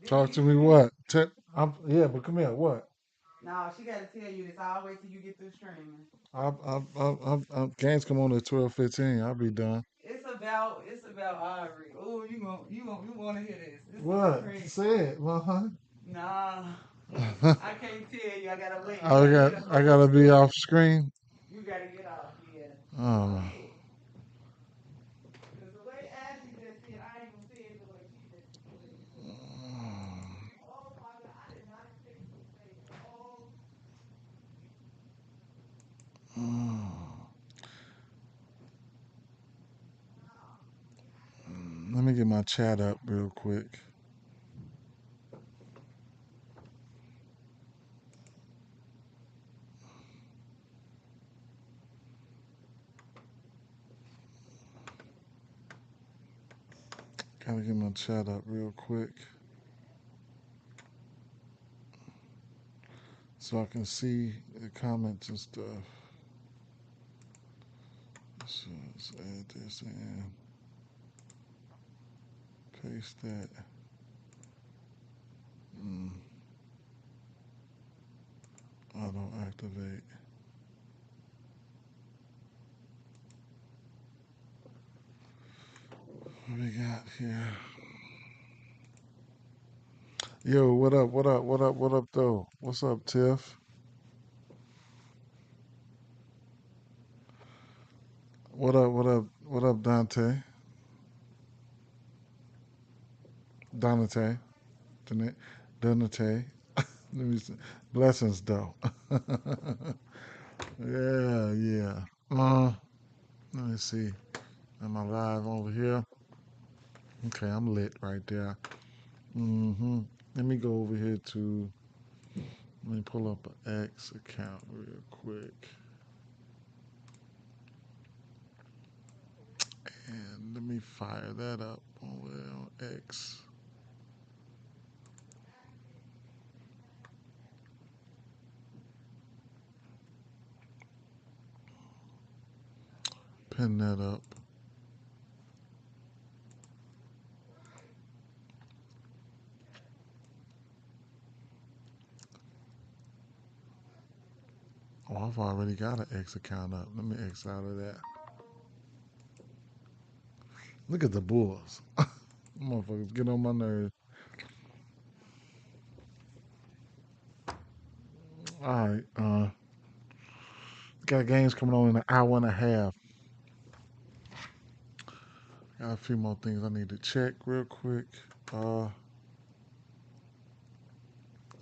Talk to me what? Yeah, but come here. What? No, she got to tell you this. I'll wait till you get through streaming. Games come on at 12:15. I'll be done. It's about Aubrey. Oh, you want to hear this? This is What? crazy. Say it, huh? Nah, I can't tell you. I gotta wait. You I gotta hear got the I whole gotta be off story. screen. You gotta get off. Yeah. Go Um, ahead. Cause the way Ashley just said, I ain't gonna say it the way she just said it. Oh my God, I did not expect you to say that. Oh, let me get my chat up real quick. Gotta get my chat up real quick so I can see the comments and stuff. So let's add this in, paste that. Mm, auto activate. What we got here? Yo, what up? What up? What up? What up, though? What's up, Tiff? What up? What up? What up, Dante? Donate? Donate? Let me see. Blessings, though. Yeah, yeah. Let me see. Am I live over here? Okay, I'm lit right there. Mm-hmm. Let me go over here to. Let me pull up an X account real quick, and let me fire that up over there on X. Pin that up. Oh, I've already got an X account up. Let me X out of that. Look at the Bulls. Motherfuckers get on my nerves. All right. Got games coming on in an hour and a half. Got a few more things I need to check real quick. Uh,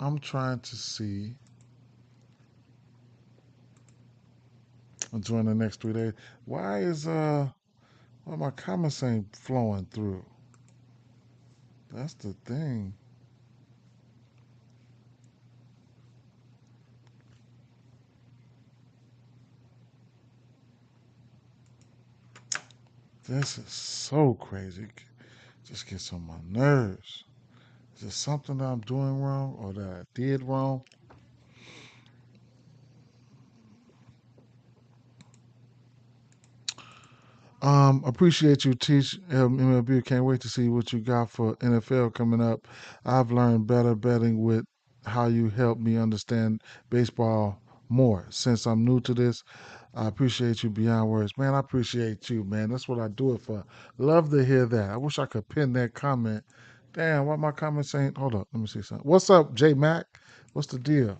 I'm trying to see during the next 3 days. Why is why my comments ain't flowing through? That's the thing. This is so crazy. Just gets on my nerves. Is it something that I'm doing wrong or that I did wrong? Appreciate you, Teach MLB. Can't wait to see what you got for NFL coming up. I've learned better betting with how you help me understand baseball more. Since I'm new to this, I appreciate you beyond words, man. I appreciate you, man. That's what I do it for. Love to hear that. I wish I could pin that comment. Damn, why my comments ain't? Hold up, let me see something. What's up, J Mac? What's the deal?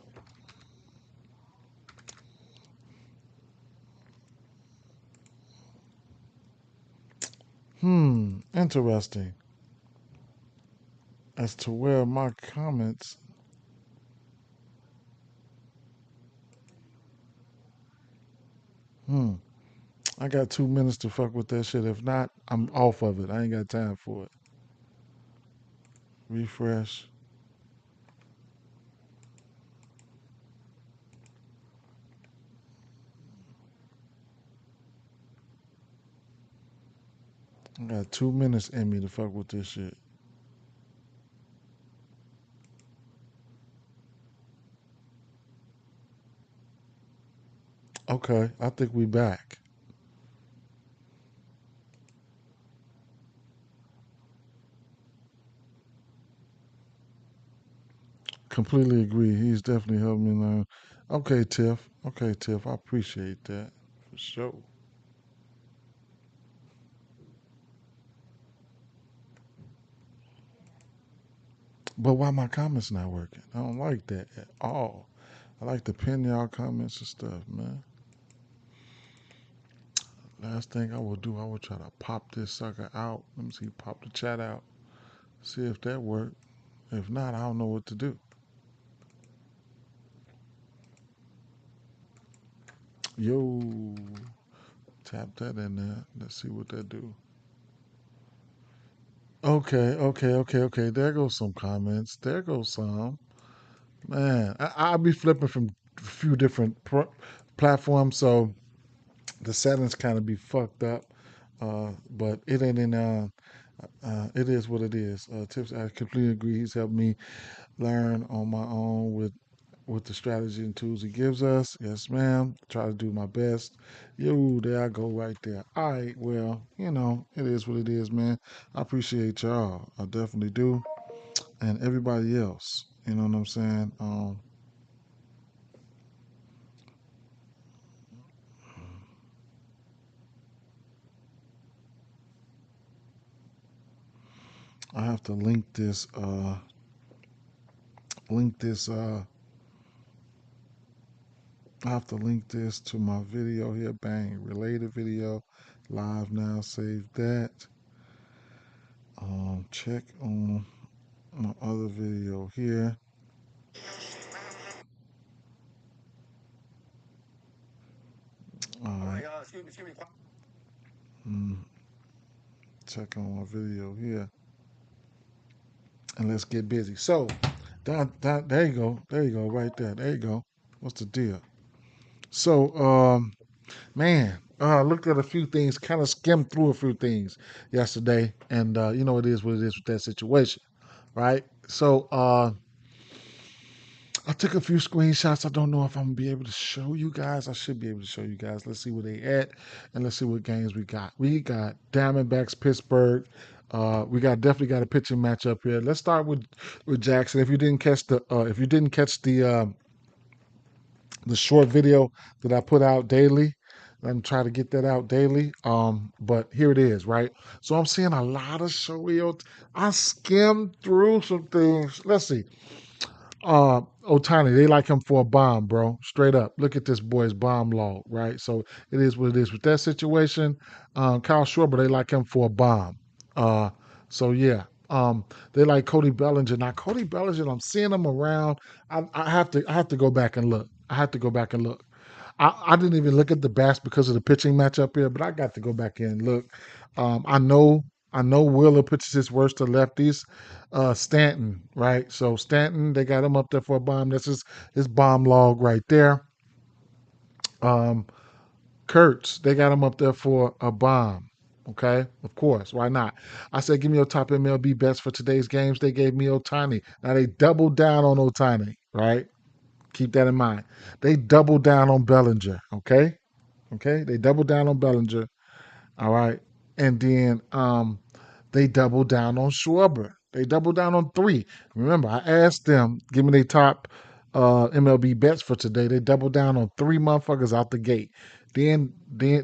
Interesting. As to where my comments. Hmm. I got 2 minutes to fuck with that shit. If not, I'm off of it. I ain't got time for it. Refresh. I got 2 minutes in me to fuck with this shit. Okay, I think we back. completely agree. He's definitely helped me learn. Okay, Tiff. Okay, Tiff. I appreciate that for sure. But why my comments not working? I don't like that at all. I like to pin y'all comments and stuff, man. Last thing I will do, I will try to pop this sucker out. Let me see, pop the chat out. See if that worked. If not, I don't know what to do. Yo, tap that in there. Let's see what that do. Okay. There goes some comments. There goes some. Man, I'll be flipping from a few different platforms, so the settings kind of be fucked up. But it ain't in. It is what it is. Tips, I completely agree. He's helped me learn on my own with the strategy and tools he gives us. Yes, ma'am. Try to do my best. Yo, there I go right there. All right, well, it is what it is, man. I appreciate y'all. I definitely do. And everybody else. You know what I'm saying? I have to link this I have to link this to my video here. Bang, related video, live now. Save that. Check on my other video here. All right. Mm, check on my video here, and let's get busy. So, there you go. There you go. Right there. There you go. What's the deal? So, man, I looked at a few things, kind of skimmed through a few things yesterday, and it is what it is with that situation, right? So, I took a few screenshots. I don't know if I'm gonna be able to show you guys. I should be able to show you guys. Let's see where they at, and let's see what games we got. We got Diamondbacks, Pittsburgh. We definitely got a pitching matchup here. Let's start with Jackson. If you didn't catch the short video that I put out daily, I'm trying to get that out daily. But here it is, right? So I'm seeing a lot of show. I skimmed through some things. Let's see. Otani, they like him for a bomb, bro. Straight up. Look at this boy's bomb log, right? So it is what it is with that situation. Kyle Schwarber, they like him for a bomb. Uh, so yeah. They like Cody Bellinger. Now Cody Bellinger, I'm seeing him around. I have to go back and look. I have to go back and look. I didn't even look at the bats because of the pitching matchup here, but I got to go back in and look. I know Wheeler pitches his worst to lefties. Stanton, right? So Stanton, they got him up there for a bomb. This is his bomb log right there. Um, Kurtz, they got him up there for a bomb. Okay, of course, why not? I said, give me your top MLB bets for today's games. They gave me Otani. Now they doubled down on Otani, right? Keep that in mind. They doubled down on Bellinger. Okay, they doubled down on Bellinger. All right. And then they doubled down on Schwarber. They doubled down on three. Remember, I asked them, give me their top MLB bets for today. They doubled down on three motherfuckers out the gate. Then they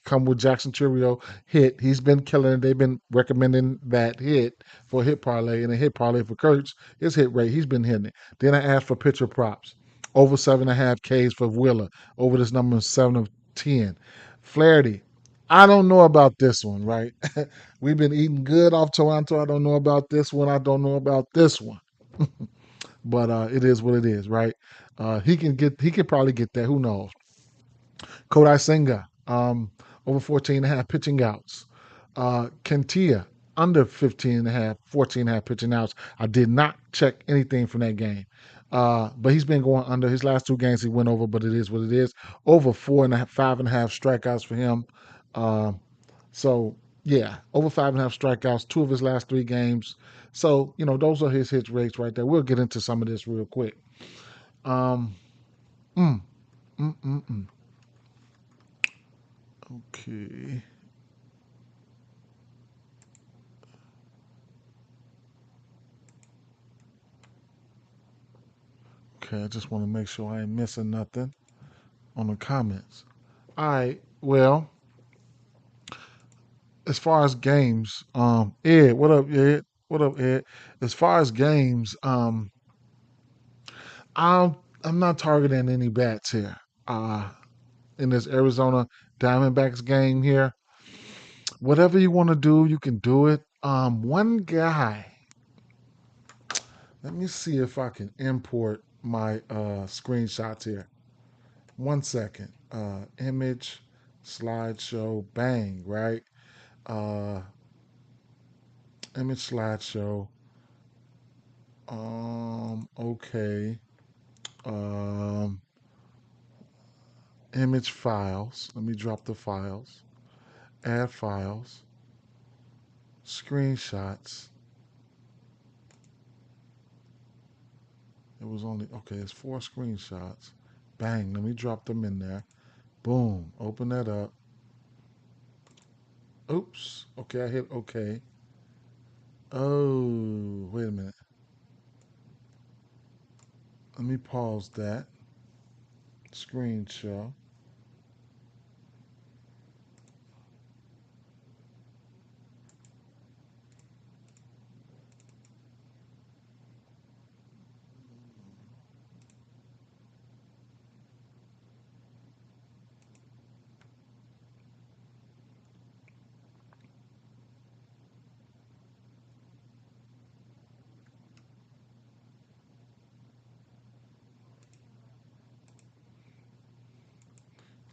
come with Jackson Churio hit. He's been killing it. They've been recommending that hit for a hit parlay and a hit parlay for Kurtz. His hit rate, he's been hitting it. Then I asked for pitcher props. Over 7.5 Ks for Wheeler. Over this number 7 of 10. Flaherty. I don't know about this one, right? We've been eating good off Toronto. I don't know about this one. I don't know about this one. But it is what it is, right? He can probably get that. Who knows? Kodai Senga, over 14 and a half pitching outs. Kentia, under 15 and a half, 14 and a half pitching outs. I did not check anything from that game. But he's been going under. His last two games he went over, but it is what it is. Over 4.5, 5.5 strikeouts for him. Uh, so yeah, over 5.5 strikeouts, two of his last three games. So, those are his hit rates right there. We'll get into some of this real quick. Um, mm, mm, mm, mm. Okay. Okay, I just want to make sure I ain't missing nothing on the comments. All right. Well, as far as games, Ed, what up, Ed? What up, Ed? As far as games, I'm I'm not targeting any bats here. Uh, in this Arizona Diamondbacks game here, whatever you want to do, you can do it. One guy. Let me see if I can import my screenshots here. 1 second. Image, slideshow, bang, right? Uh, image slideshow. Okay. Um, image files. Let me drop the files. Add files. Screenshots. It was only okay. It's 4 screenshots. Bang. Let me drop them in there. Boom. Open that up. Oops. Okay, I hit okay. Oh, wait a minute. Let me pause that. Screen show.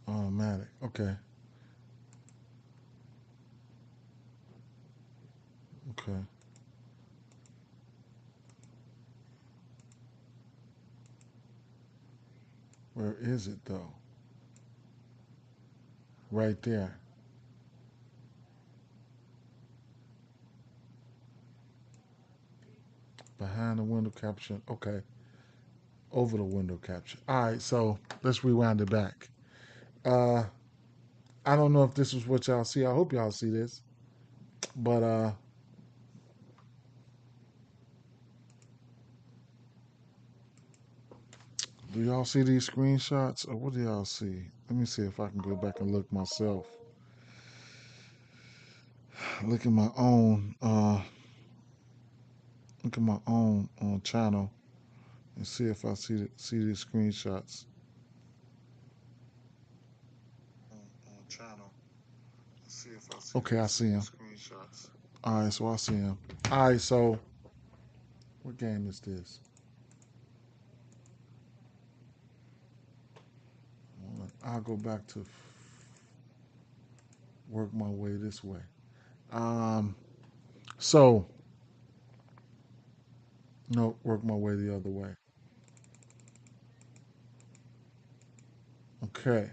Automatic. Okay. Okay. Where is it though? Right there. Behind the window caption. Okay. Over the window caption. All right. So let's rewind it back. Uh, I don't know if this is what y'all see. I hope y'all see this. But do y'all see these screenshots or what do y'all see? Let me see if I can go back and look myself. Look at my own. Look at my own channel and see if I see these screenshots. Okay, I see them. All right, so I see them. All right, so what game is this? I'll go back to work my way this way. Um, so no, work my way the other way. Okay.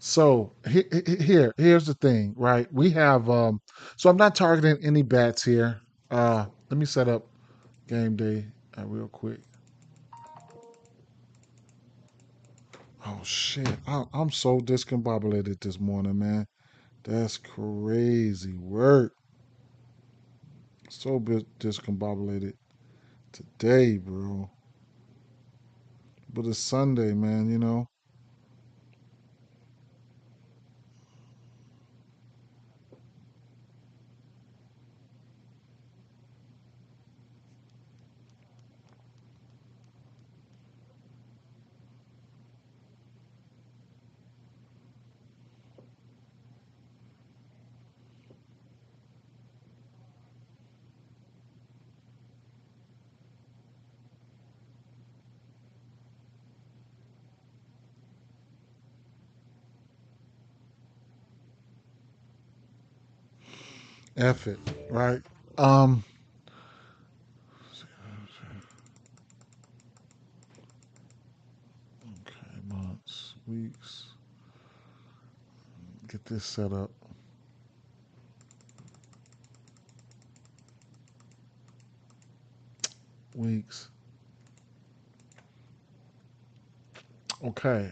So here's the thing, right? We have so I'm not targeting any bats here. Let me set up game day real quick. Oh shit, I'm so discombobulated this morning, man. That's crazy work. So discombobulated today, bro. But it's Sunday, man. F it, right? Um, okay, months, weeks. Get this set up. Weeks. Okay.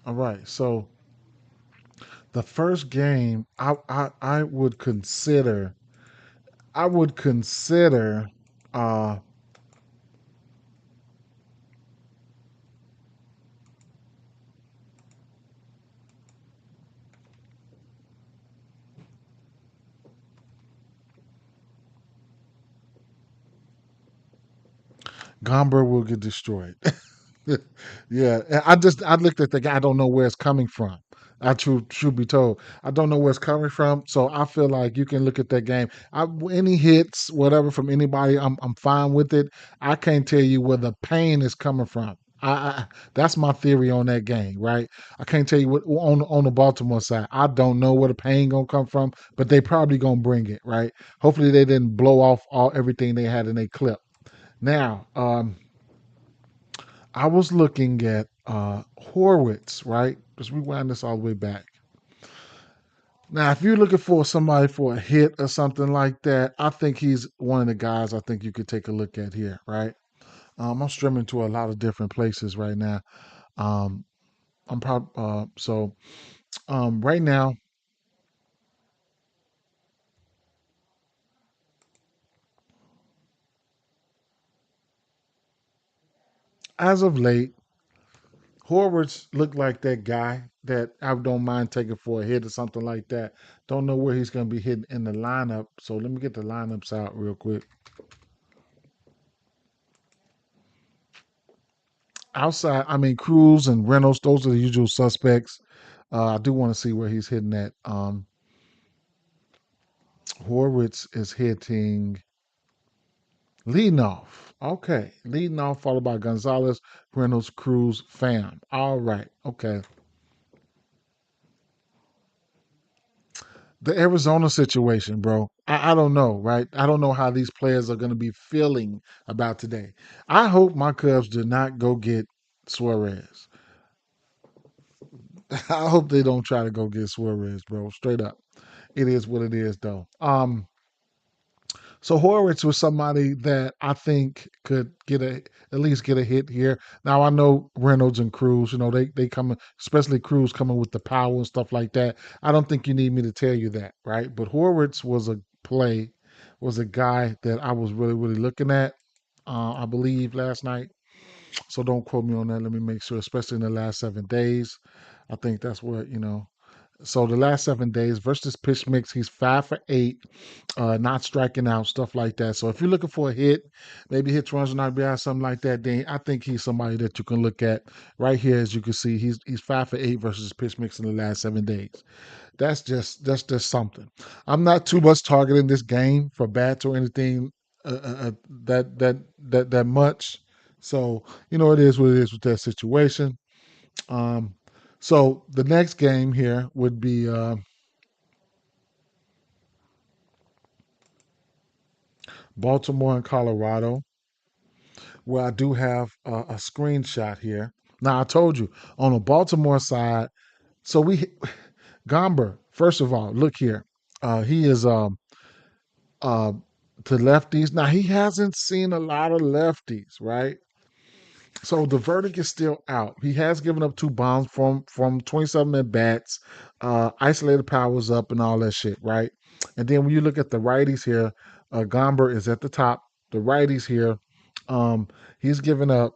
All right. So the first game, I would consider, I would consider, uh, Gomber will get destroyed. Yeah, and I looked at the guy. I don't know where it's coming from. I truth be told, I don't know where it's coming from. So I feel like you can look at that game. Any hits, whatever from anybody, I'm fine with it. I can't tell you where the pain is coming from. That's my theory on that game, right? I can't tell you what on the Baltimore side. I don't know where the pain gonna come from, but they probably gonna bring it, right? Hopefully they didn't blow off all everything they had in their clip. Now, I was looking at Horwitz, right? Let's rewind this all the way back. Now, if you're looking for somebody for a hit or something like that, I think he's one of the guys I think you could take a look at here, right? I'm streaming to a lot of different places right now. Um, I'm probably right now, as of late, Horwitz looked like that guy that I don't mind taking for a hit or something like that. Don't know where he's going to be hitting in the lineup, so let me get the lineups out real quick. Outside, I mean, Cruz and Reynolds, those are the usual suspects. I do want to see where he's hitting at. Horwitz is hitting leading off. Okay, leading off, followed by Gonzalez, Reynolds, Cruz, Fam. All right, okay. The Arizona situation, bro. I don't know, right? I don't know how these players are going to be feeling about today. I hope my Cubs do not go get Suarez. I hope they don't try to go get Suarez, bro. Straight up. It is what it is, though. So Horowitz was somebody that I think could get at least get a hit here. Now I know Reynolds and Cruz, they come, especially Cruz coming with the power and stuff like that. I don't think you need me to tell you that, right? But Horowitz was a play, was a guy that I was really really looking at. I believe last night. So don't quote me on that. Let me make sure, especially in the last 7 days. I think that's what So the last 7 days versus pitch mix, he's 5 for 8, not striking out, stuff like that. So if you're looking for a hit, maybe hits runs and RBI, something like that, then I think he's somebody that you can look at right here. As you can see, he's 5 for 8 versus pitch mix in the last 7 days. That's just something. I'm not too much targeting this game for bats or anything that much. So it is what it is with that situation. Um, so the next game here would be Baltimore and Colorado, where I do have a screenshot here. Now I told you on the Baltimore side. So Gomber. First of all, look here. He is uh, to lefties. Now he hasn't seen a lot of lefties, right? So the verdict is still out. He has given up 2 bombs from 27 at bats, isolated powers up, and all that shit, right? And then when you look at the righties here, Gomber is at the top. The righties here, he's given up.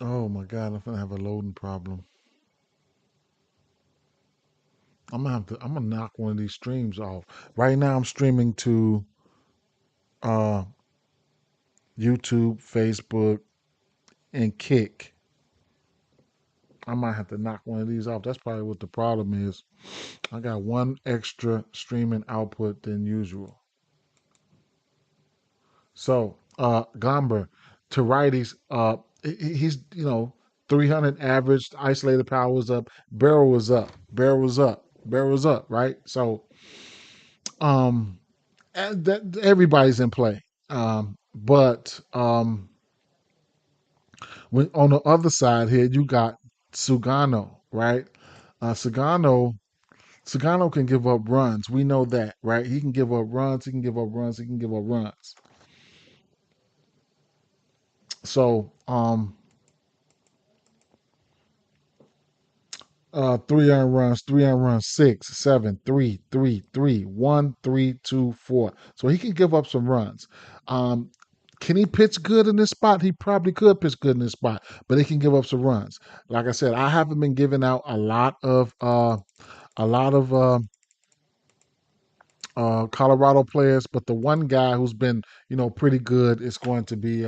Oh my God, I'm gonna have a loading problem. I'm gonna knock one of these streams off. Right now, I'm streaming to uh, YouTube, Facebook, and Kick. I might have to knock one of these off. That's probably what the problem is. I got one extra streaming output than usual. So, Gomber to righties, he's 300 average, isolated power was up, barrel was up, barrel was up, barrel was up, right? So, um, and everybody's in play. But when on the other side here, you got Sugano, right? Sugano Sagano can give up runs. We know that, right? He can give up runs. He can give up runs. He can give up runs. So, 3 earned runs, 6, 7, 3, 3, 3, 1, 3, 2, 4. So he can give up some runs. Um, can he pitch good in this spot? He probably could pitch good in this spot, but he can give up some runs. Like I said, I haven't been giving out a lot of Colorado players, but the one guy who's been, pretty good is going to be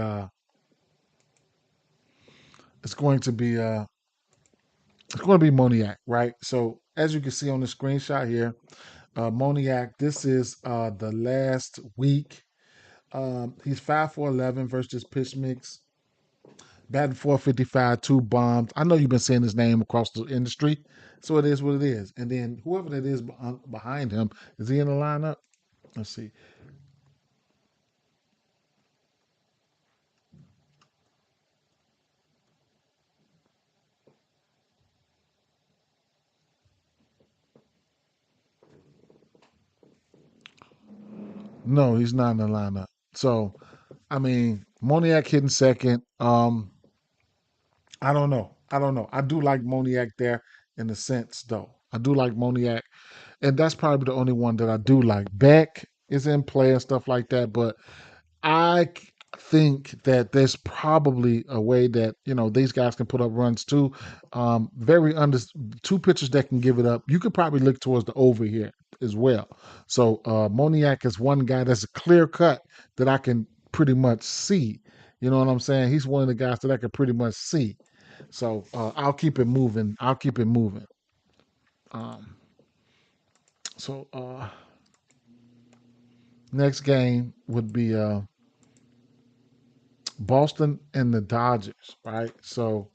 it's going to be it's going to be Moniak, right? So as you can see on the screenshot here, Moniak, this is the last week. He's 5 for 11 versus pitch mix, batting 455, 2 bombs. I know you've been saying his name across the industry, so it is what it is. And then whoever that is behind him, is he in the lineup? Let's see. No, he's not in the lineup. So, I mean, Moniak hitting second. I don't know. I don't know. I do like Moniak there in a sense, though. I do like Moniak, and that's probably the only one that I do like. Beck is in play and stuff like that, but think that there's probably a way that these guys can put up runs too. Very under two pitchers that can give it up. You could probably look towards the over here as well. So Moniak is one guy that's a clear cut that I can pretty much see. You know what I'm saying? He's one of the guys that I can pretty much see. So I'll keep it moving. I'll keep it moving. Um, so next game would be Boston and the Dodgers, right? So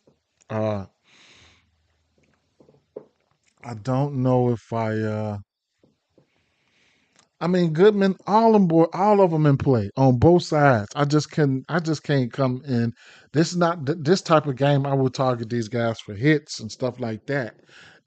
uh, I don't know if I mean Goodman, all of them in play on both sides. I just can't come in. This is not this type of game. I would target these guys for hits and stuff like that.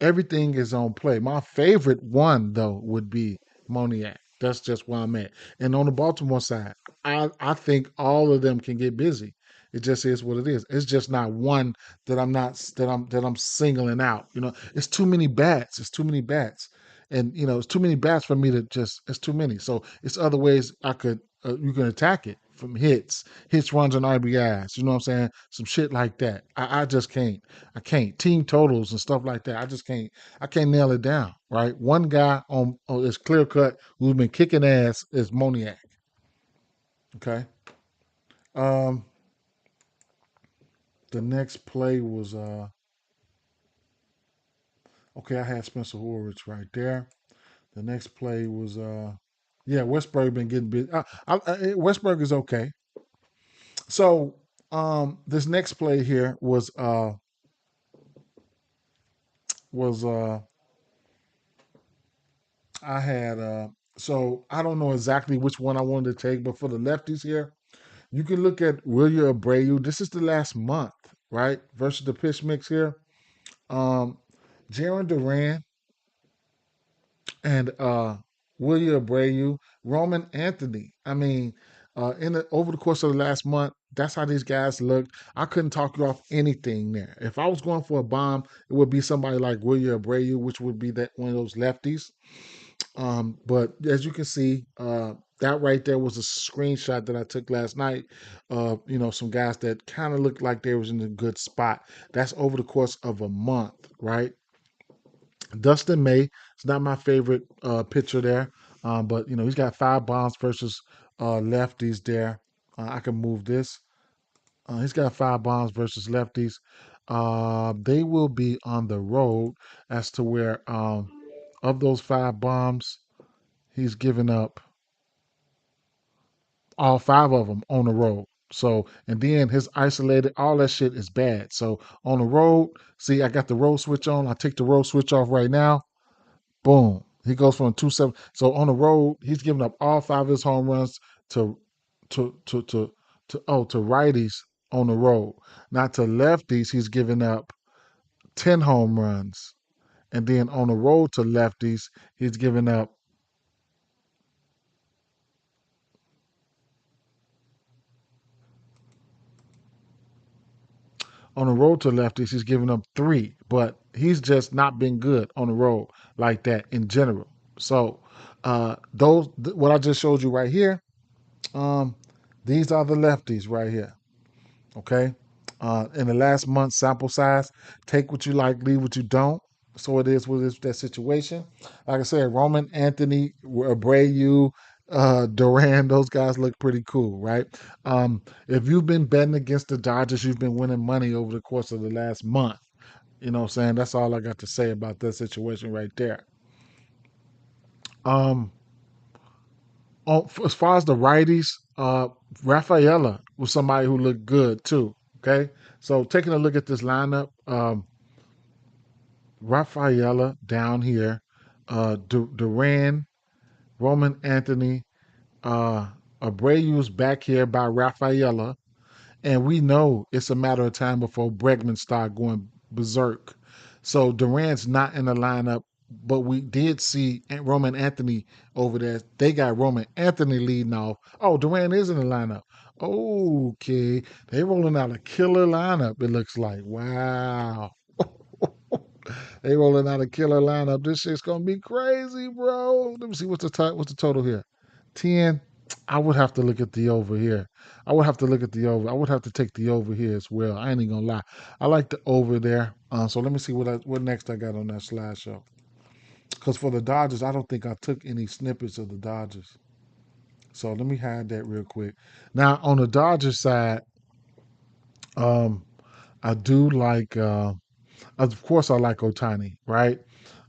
Everything is on play. My favorite one though would be Moniak. That's just where I'm at. And on the Baltimore side, I think all of them can get busy. It just is what it is. It's just not one that I'm not that I'm singling out. It's too many bats. It's too many bats, and it's too many bats for me to just. It's too many. So it's other ways I could you can attack it from hits, runs, and RBIs. You know what I'm saying? Some shit like that. I just can't. I can't. Team totals and stuff like that. I just can't. I can't nail it down. Right. One guy on is clear cut who's been kicking ass is Moniak. Okay. Um. The next play was okay. I had Spencer Horwitz right there. The next play was yeah, Westberg been getting bit. Westberg is okay. So this next play here was I had so I don't know exactly which one I wanted to take, but for the lefties here, you can look at William Abreu. This is the last month, right? Versus the pitch mix here. Um Jaron Duran and William Abreu, Roman Anthony. I mean, over the course of the last month, that's how these guys looked. I couldn't talk you off anything there. If I was going for a bomb, it would be somebody like William Abreu, which would be that one of those lefties. But as you can see, that right there was a screenshot that I took last night. Some guys that kind of looked like they was in a good spot. That's over the course of a month, right? Dustin May is not my favorite pitcher there, but he's got 5 bombs versus lefties there. I can move this. He's got 5 bombs versus lefties. They will be on the road as to where of those 5 bombs, he's given up all 5 of them on the road. So, and then his isolated, all that shit is bad. So on the road, see, I got the road switch on. I take the road switch off right now. Boom. He goes from 2-7. So on the road, he's giving up all 5 of his home runs to to to to to righties on the road. Not to lefties, he's giving up 10 home runs And then on the road to lefties, he's giving up on the road to lefties, he's giving up three, but he's just not been good on the road like that in general. So what I just showed you right here, um, these are the lefties right here. Okay. In the last month sample size, take what you like, leave what you don't. So it is with that situation. Like I said, Roman, Anthony, Abreu, Duran, those guys look pretty cool, right? If you've been betting against the Dodgers, you've been winning money over the course of the last month. You know what I'm saying? That's all I got to say about that situation right there. Um, as far as the righties, Rafaela was somebody who looked good too. Okay, so taking a look at this lineup, Rafaela down here, Duran, Roman Anthony, uh, Abreu's back here by Rafaela, and we know it's a matter of time before Bregman start going berserk. So Durant's not in the lineup, but we did see Roman Anthony over there. They got Roman Anthony leading off. Oh, Durant is in the lineup. Okay, they rolling out a killer lineup. It looks like wow. They rolling out a killer lineup. This shit's gonna be crazy, bro. Let me see what's the total here. 10. I would have to look at the over here. I would have to look at the over. I would have to take the over here as well. I ain't even gonna lie. I like the over there. So let me see what next I got on that slideshow. Because for the Dodgers, I don't think I took any snippets of the Dodgers. So let me hide that real quick. Now on the Dodgers side, um, I do like. Of course, I like Otani, right?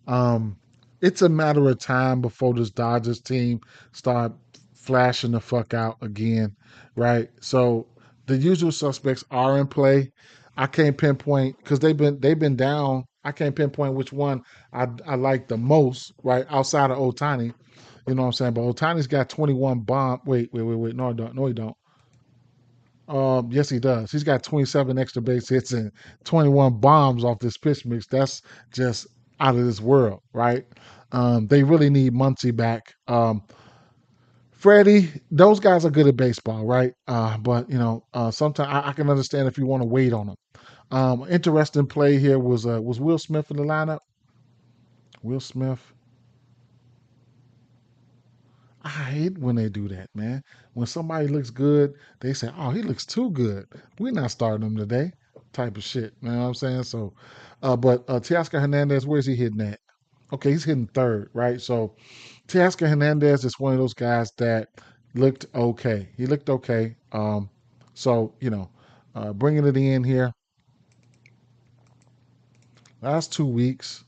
Um, it's a matter of time before this Dodgers team start flashing the fuck out again, right? So the usual suspects are in play. I can't pinpoint because they've been down. I can't pinpoint which one I like the most, right? Outside of Otani, you know what I'm saying? But Otani's got 21 bomb. Wait. No, I don't. No, he don't. Yes, he does. He's got 27 extra base hits and 21 bombs off this pitch mix. That's just out of this world, right? They really need Muncy back. Freddie, those guys are good at baseball, right? But sometimes I can understand if you want to wait on them. Interesting play here was Will Smith in the lineup. Will Smith. I hate when they do that, man. When somebody looks good, they say, "Oh, he looks too good. We're not starting him today." Type of shit. You know what I'm saying? So, but Teoscar Hernandez, where's he hitting at? Okay, he's hitting third, right? So Teoscar Hernandez is one of those guys that looked okay. He looked okay. So bringing it in here last 2 weeks.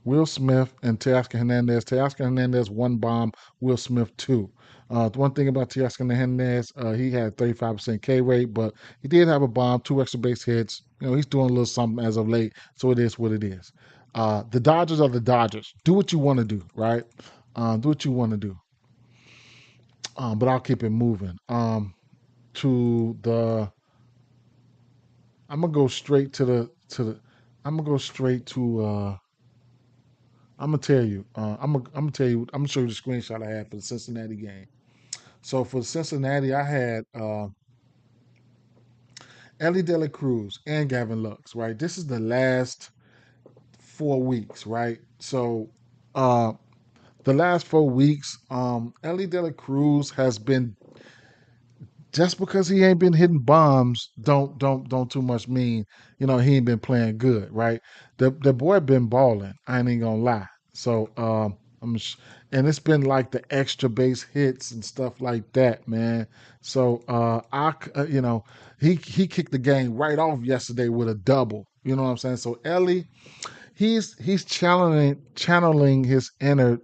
Will Smith and Teoscar Hernandez. Teoscar Hernandez one bomb, Will Smith two. The one thing about Teoscar Hernandez, he had 35% K rate, but he did have a bomb, two extra base hits. He's doing a little something as of late, so it is what it is. The Dodgers are the Dodgers. Do what you want to do, right? Do what you want to do. But I'll keep it moving. To the, I'm gonna go straight to the. I'm gonna go straight to. I'm gonna tell you. I'm gonna tell you. I'm gonna show you the screenshot I had for the Cincinnati game. So for Cincinnati, I had Ellie De La Cruz and Gavin Lux. Right. This is the last 4 weeks. Right. So uh, the last 4 weeks, Ellie De La Cruz has been just because he ain't been hitting bombs, don't too much mean he ain't been playing good, right? The boy been balling. I ain't gonna lie. So and it's been like the extra base hits and stuff like that, man. So he kicked the game right off yesterday with a double. You know what I'm saying? So Ellie, he's channeling his inner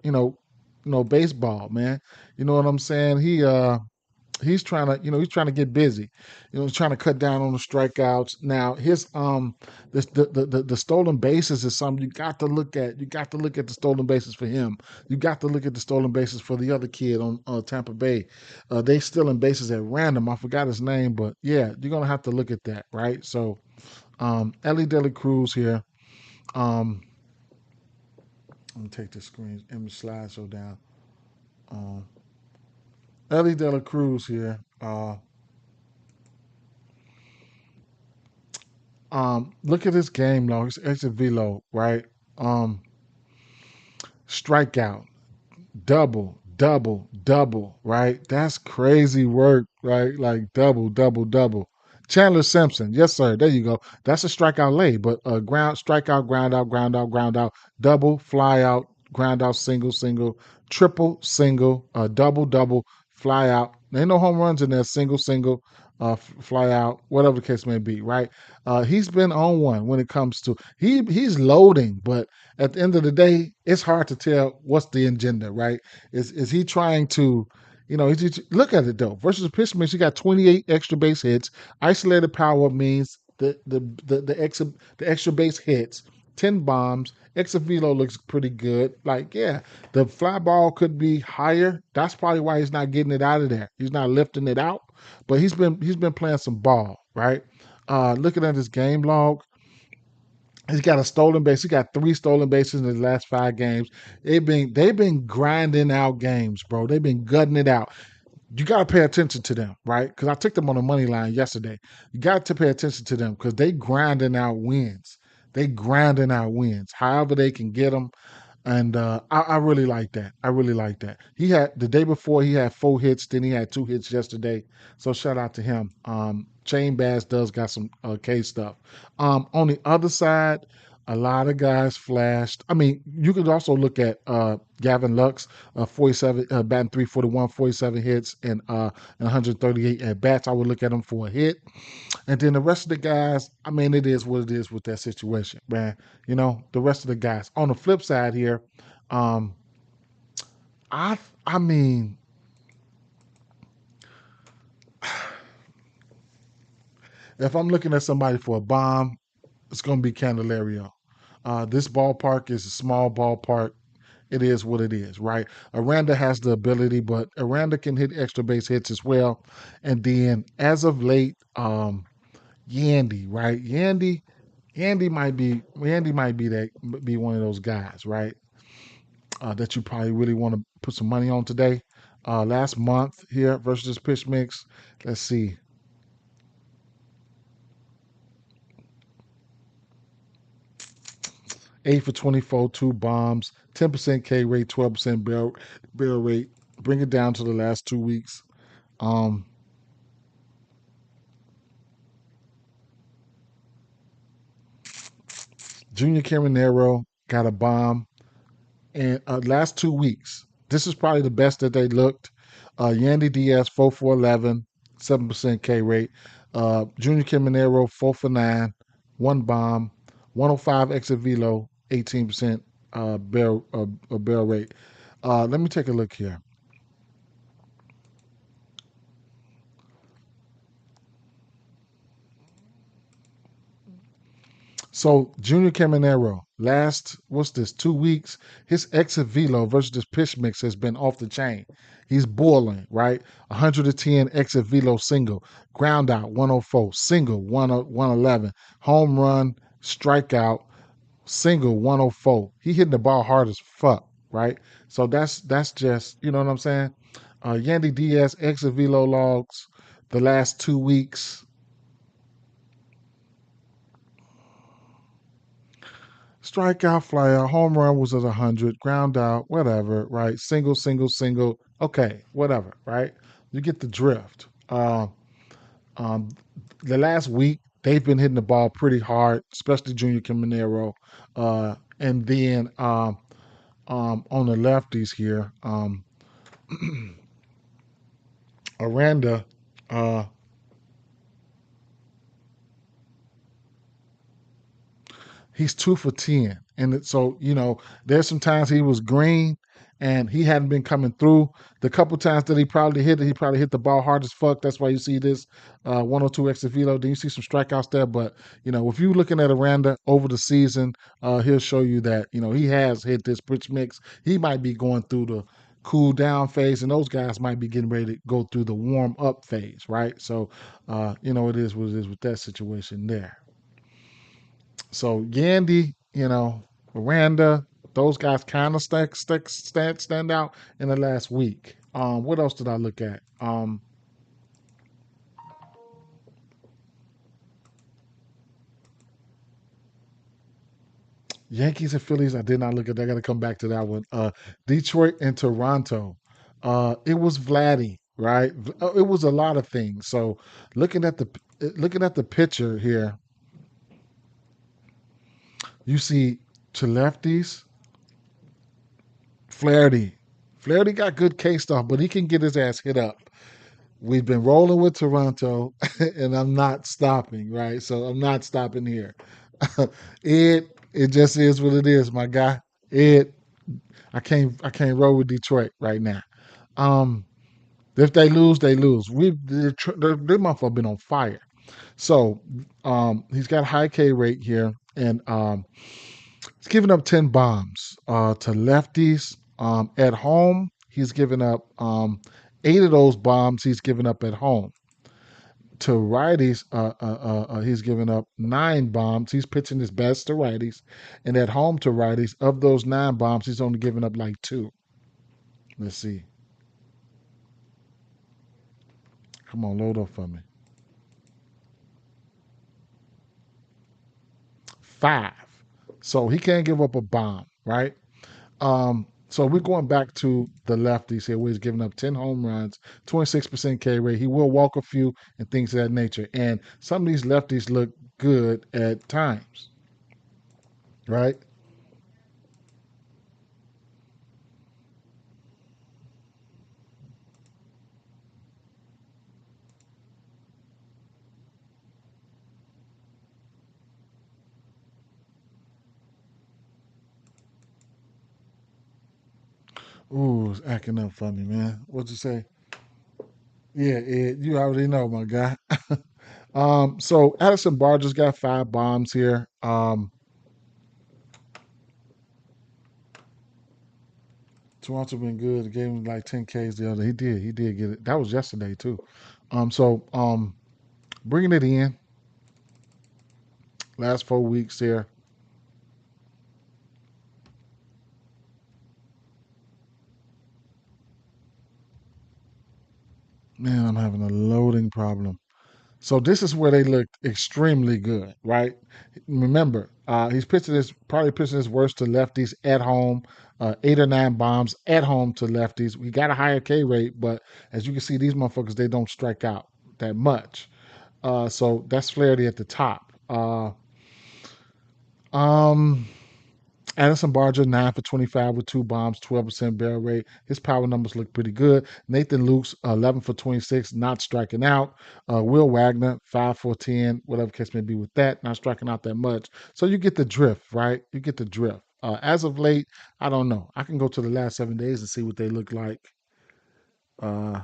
baseball, man. You know what I'm saying? He's trying to get busy. He's trying to cut down on the strikeouts. Now his the stolen bases is something you got to look at. You got to look at the stolen bases for him. You got to look at the stolen bases for the other kid on Tampa Bay. They stealing bases at random. I forgot his name, but yeah, you're gonna have to look at that, right? So Ellie De La Cruz here. Let me take the screen image slideshow down. Um, Ellie De La Cruz here. Look at this game log. It's exit velo, right? Um, Strikeout, double, double, double, right? That's crazy work, right? Like double, double, double. Chandler Simpson, yes sir. There you go. That's a strikeout lay, but ground strikeout, ground out, ground out, ground out, double, fly out, ground out, single, single, triple, single, double, double, fly out. There ain't no home runs in there. Single, single, fly out, whatever the case may be, right? He's been on one when it comes to he's loading, but at the end of the day, it's hard to tell what's the agenda, right? Is he trying to, look at it though. Versus the pitch mix, he got 28 extra base hits. Isolated power means the extra base hits, 10 bombs. Extra velo looks pretty good. Like, yeah, the fly ball could be higher. That's probably why he's not getting it out of there. He's not lifting it out, but he's been playing some ball, right? Looking at his game log, he's got a stolen base. He got 3 stolen bases in his last 5 games. They've been grinding out games, bro. They've been gutting it out. You got to pay attention to them, right? Because I took them on the money line yesterday. You got to pay attention to them because they grinding out wins. They grinding out wins. However they can get them, and I really like that. I really like that. He had the day before he had 4 hits, then he had 2 hits yesterday. So shout out to him. Chain Bass does got some K stuff. On the other side, a lot of guys flashed. I mean, you could also look at Gavin Lux, 47, batting 341, 47 hits, and 138 at bats. I would look at him for a hit. And then the rest of the guys, I mean, it is what it is with that situation, man. The rest of the guys. On the flip side here, um, I mean, if I'm looking at somebody for a bomb, it's gonna be Candelario. This ballpark is a small ballpark. It is what it is, right? Aranda has the ability, but Aranda can hit extra base hits as well. And then as of late, Yandy, right? Yandy might be one of those guys, right? That you probably really want to put some money on today. Last month here versus this pitch mix. Let's see. 8 for 24, 2 bombs, 10% K rate, 12% barrel rate. Bring it down to the last 2 weeks. Um, Junior Caminero got a bomb. And last 2 weeks, this is probably the best that they looked. Yandy Diaz, 4 for 11, 7% K rate. Junior Caminero, 4 for 9, 1 bomb, 105 exit velo, 18% barrel rate. Let me take a look here. So Junior Caminero, last what's this 2 weeks? His exit velo versus this pitch mix has been off the chain. He's boiling, right? 110 exit velo single, ground out 104, single 111, home run, strikeout, single 104. He hitting the ball hard as fuck, right? So that's just you know what I'm saying. Yandy Diaz exit velo logs the last 2 weeks. Strikeout, fly out, home run was at 100, ground out, whatever, right? Single, single, single. Okay, whatever, right? You get the drift. Um, the last week, they've been hitting the ball pretty hard, especially Junior Caminero. And then on the lefties here, Aranda, uh, he's 2 for 10. So there's some times he was green and he hadn't been coming through. The couple times that he probably hit it, he probably hit the ball hard as fuck. That's why you see this 102 extra velo. Then you see some strikeouts there. But, if you're looking at Aranda over the season, he'll show you that, he has hit this pitch mix. He might be going through the cool down phase, and those guys might be getting ready to go through the warm up phase, right? So, it is what it is with that situation there. So Yandy, Miranda. Those guys kind of stand out in the last week. What else did I look at? Yankees and Phillies. I did not look at. I got to come back to that one. Detroit and Toronto. It was Vladdy, right? It was a lot of things. So looking at the looking at the picture here, you see to lefties, Flaherty. Flaherty got good K stuff, but he can get his ass hit up. We've been rolling with Toronto, and I'm not stopping, right? So I'm not stopping here. It just is what it is, my guy. It I can't roll with Detroit right now. Um, if they lose, they lose. This motherfucker been on fire. So he's got high K rate here, and he's giving up 10 bombs to lefties. At home, he's given up 8 of those bombs. He's given up at home to righties. He's given up 9 bombs. He's pitching his best to righties, and at home to righties, of those 9 bombs, he's only given up like 2. Let's see. Come on, load up for me. 5. So he can't give up a bomb, right? So we're going back to the lefties here, where he's giving up 10 home runs, 26% K rate. He will walk a few and things of that nature. And some of these lefties look good at times, right? Ooh, it's acting up for me, man. What'd you say? Yeah, Ed, you already know, my guy. So Addison Barr just got 5 bombs here. Toronto been good. He gave him like 10 Ks the other. He did get it. That was yesterday too. So bringing it in last 4 weeks here. Man, I'm having a loading problem. So this is where they looked extremely good, right? Remember, he's probably pitching his worst to lefties at home. 8 or 9 bombs at home to lefties. We got a higher K rate, but as you can see, these motherfuckers they don't strike out that much. So that's Flaherty at the top. Um, Addison Barger, 9 for 25 with 2 bombs, 12% barrel rate. His power numbers look pretty good. Nathan Luke's 11 for 26, not striking out. Will Wagner, 5 for 10, whatever case may be with that, not striking out that much. So you get the drift, right? You get the drift. As of late, I don't know. I can go to the last 7 days and see what they look like. Uh,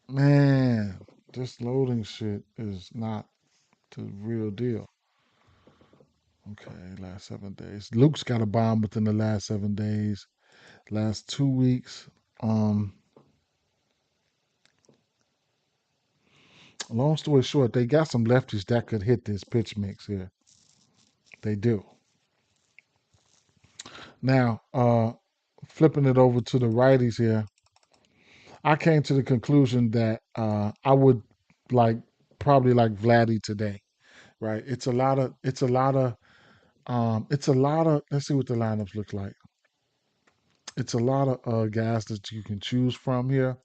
man, this loading shit is not the real deal. Okay, last 7 days. Luke's got a bomb within the last 7 days. Last 2 weeks. Um, Long story short, they got some lefties that could hit this pitch mix here. They do. Now, flipping it over to the righties here, I came to the conclusion that I would like probably like Vladdy today, right? It's a lot of. Let's see what the lineups look like. It's a lot of guys that you can choose from here.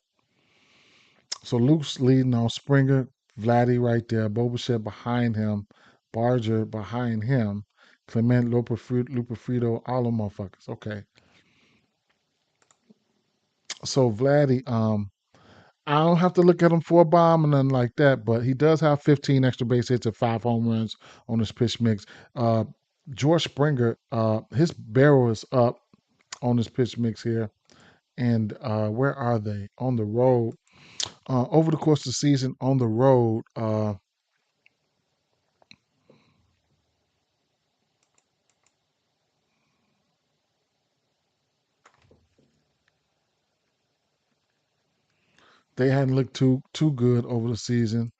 So Luke's leading on Springer, Vladdy right there, Bobuchet behind him, Barger behind him, Clement, Lupafrito, all them motherfuckers. Okay. So Vladdy, I don't have to look at him for a bomb or nothing like that, but he does have 15 extra base hits and 5 home runs on his pitch mix. Uh, George Springer, his barrel is up on his pitch mix here. And where are they? On the road. Over the course of the season on the road, They hadn't looked too good over the season.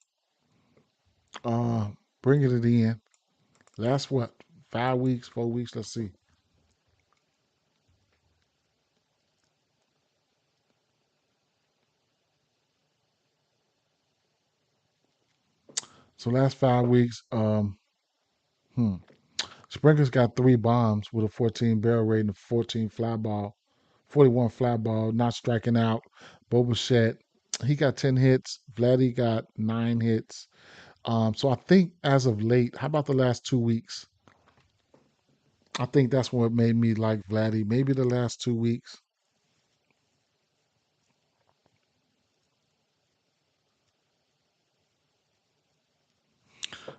Uh, bringing it in. Last what? 5 weeks, 4 weeks. Let's see. So last 5 weeks. Hmm. Springer's got 3 bombs with a 14 barrel rate and a 14 fly ball, 41 fly ball, not striking out. Boba he got 10 hits. Vladdy got 9 hits. So I think as of late, how about the last 2 weeks? I think that's what made me like Vladdy. Maybe the last 2 weeks.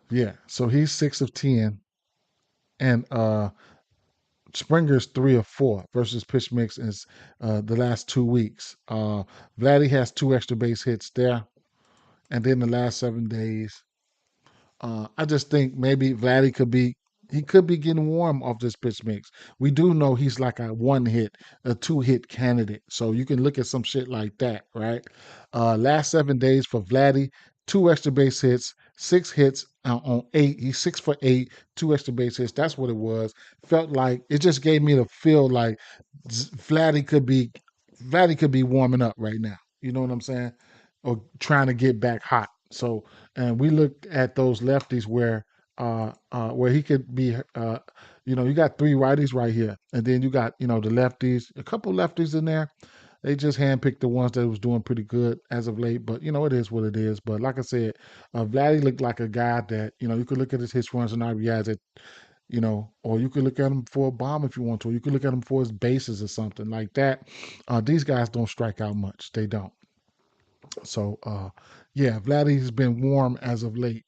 Yeah. So he's 6 of 10, and Springer's 3 of 4 versus pitch mix is the last 2 weeks. Vladdy has 2 extra base hits there, and then the last 7 days. I just think maybe Vladdy could be getting warm off this pitch mix. We do know he's like a 1 hit, a 2 hit candidate. So you can look at some shit like that, right? Last 7 days for Vladdy, 2 extra base hits, 6 hits on 8. He's 6 for 8, 2 extra base hits. That's what it was. Felt like it just gave me the feel like Vladdy could be warming up right now. You know what I'm saying? Or trying to get back hot. So and we looked at those lefties where he could be you got 3 righties right here, and then you got the lefties, a couple lefties in there. They just handpicked the ones that was doing pretty good as of late, but it is what it is. But like I said, Vladdy looked like a guy that you could look at his hits, runs, and RBIs at or you could look at him for a bomb if you want to. Or you could look at him for his bases or something like that. These guys don't strike out much. They don't. So, yeah, Vladdy's been warm as of late.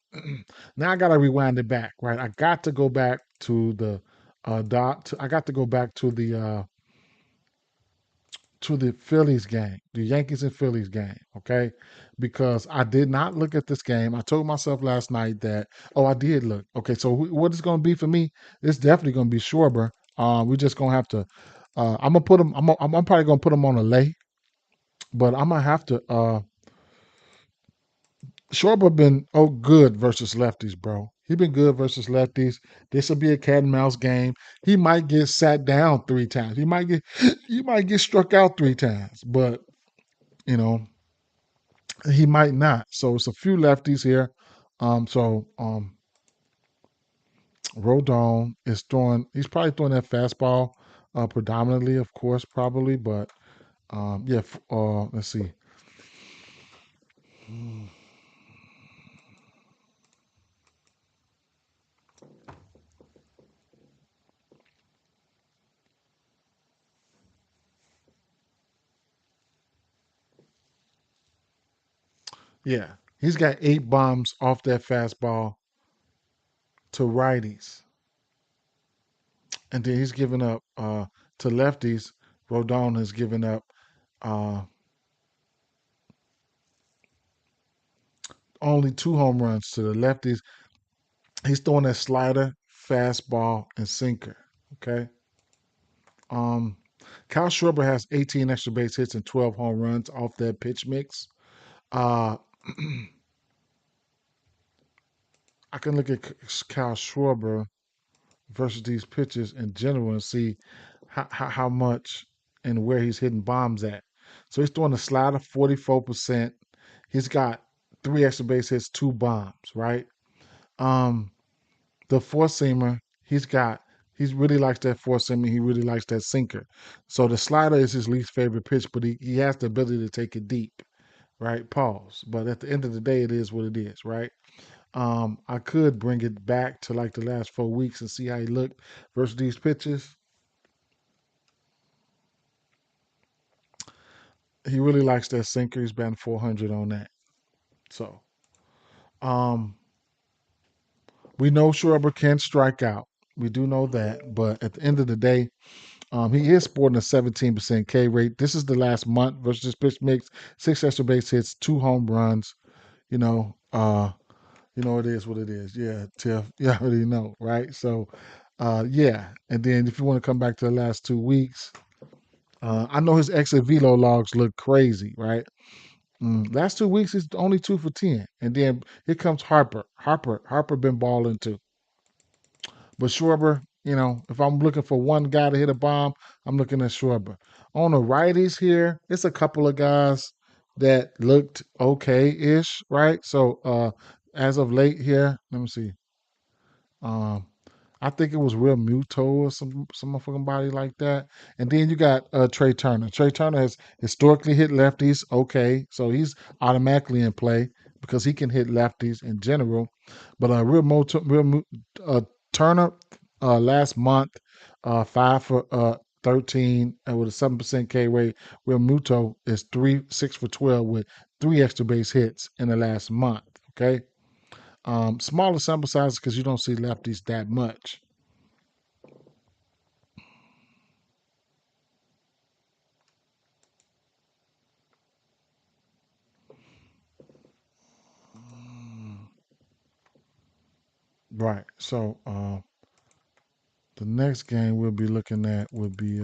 Now I got to rewind it back, right? I got to go back to the I got to go back to the Phillies game, the Yankees and Phillies game, okay? Because I did not look at this game. I told myself last night that I did look. Okay, so what it's going to be for me? It's definitely going to be Schwarber. We're just going to have to. I'm gonna put him. I'm probably gonna put him on a lay, but I'm gonna have to. Schwarber been good versus lefties, bro. He been good versus lefties. This will be a cat and mouse game. He might get sat down 3 times. He might get struck out 3 times, but you know he might not. So it's a few lefties here. Rodon is throwing. He's probably throwing that fastball predominantly, of course, probably. But yeah. Let's see. Yeah, he's got 8 bombs off that fastball to righties. And then he's given up to lefties. Rodon has given up uh, only 2 home runs to the lefties. He's throwing that slider, fastball, and sinker. Okay. Um, Kyle Schwarber has 18 extra base hits and 12 home runs off that pitch mix. Uh, I can look at Kyle Schwarber versus these pitches in general and see how much and where he's hitting bombs at. So he's throwing a slider 44%. He's got 3 extra base hits, 2 bombs, right? Um, the four seamer, he really likes that four seamer. He really likes that sinker. So the slider is his least favorite pitch, but he has the ability to take it deep, right? Pause. But at the end of the day, it is what it is, right? I could bring it back to like the last 4 weeks and see how he looked versus these pitches. He really likes that sinker. He's batting 400 on that. So, um, we know Schwarber can strike out. We do know that, but at the end of the day, he is sporting a 17% K rate. This is the last month versus pitch mix. 6 extra base hits, 2 home runs. You know, uh, it is what it is. Yeah, Tiff, you already know, right? So, yeah. And then if you want to come back to the last 2 weeks, I know his exit velo logs look crazy, right? Last 2 weeks, he's only 2 for 10. And then here comes Harper. Harper been balling too. But Schwarber, if I'm looking for one guy to hit a bomb, I'm looking at Schwarber. On the righties here, it's a couple of guys that looked okay-ish, right? So as of late here, let me see. Um, I think it was Real Muto or some motherfucking body like that. And then you got Trey Turner. Trey Turner has historically hit lefties. Okay, so he's automatically in play because he can hit lefties in general. But Turner last month 5 for 13 with a 7% K rate. Real Muto is 6 for 12 with 3 extra base hits in the last month. Okay, smaller sample sizes because you don't see lefties that much. Right. So the next game we'll be looking at would be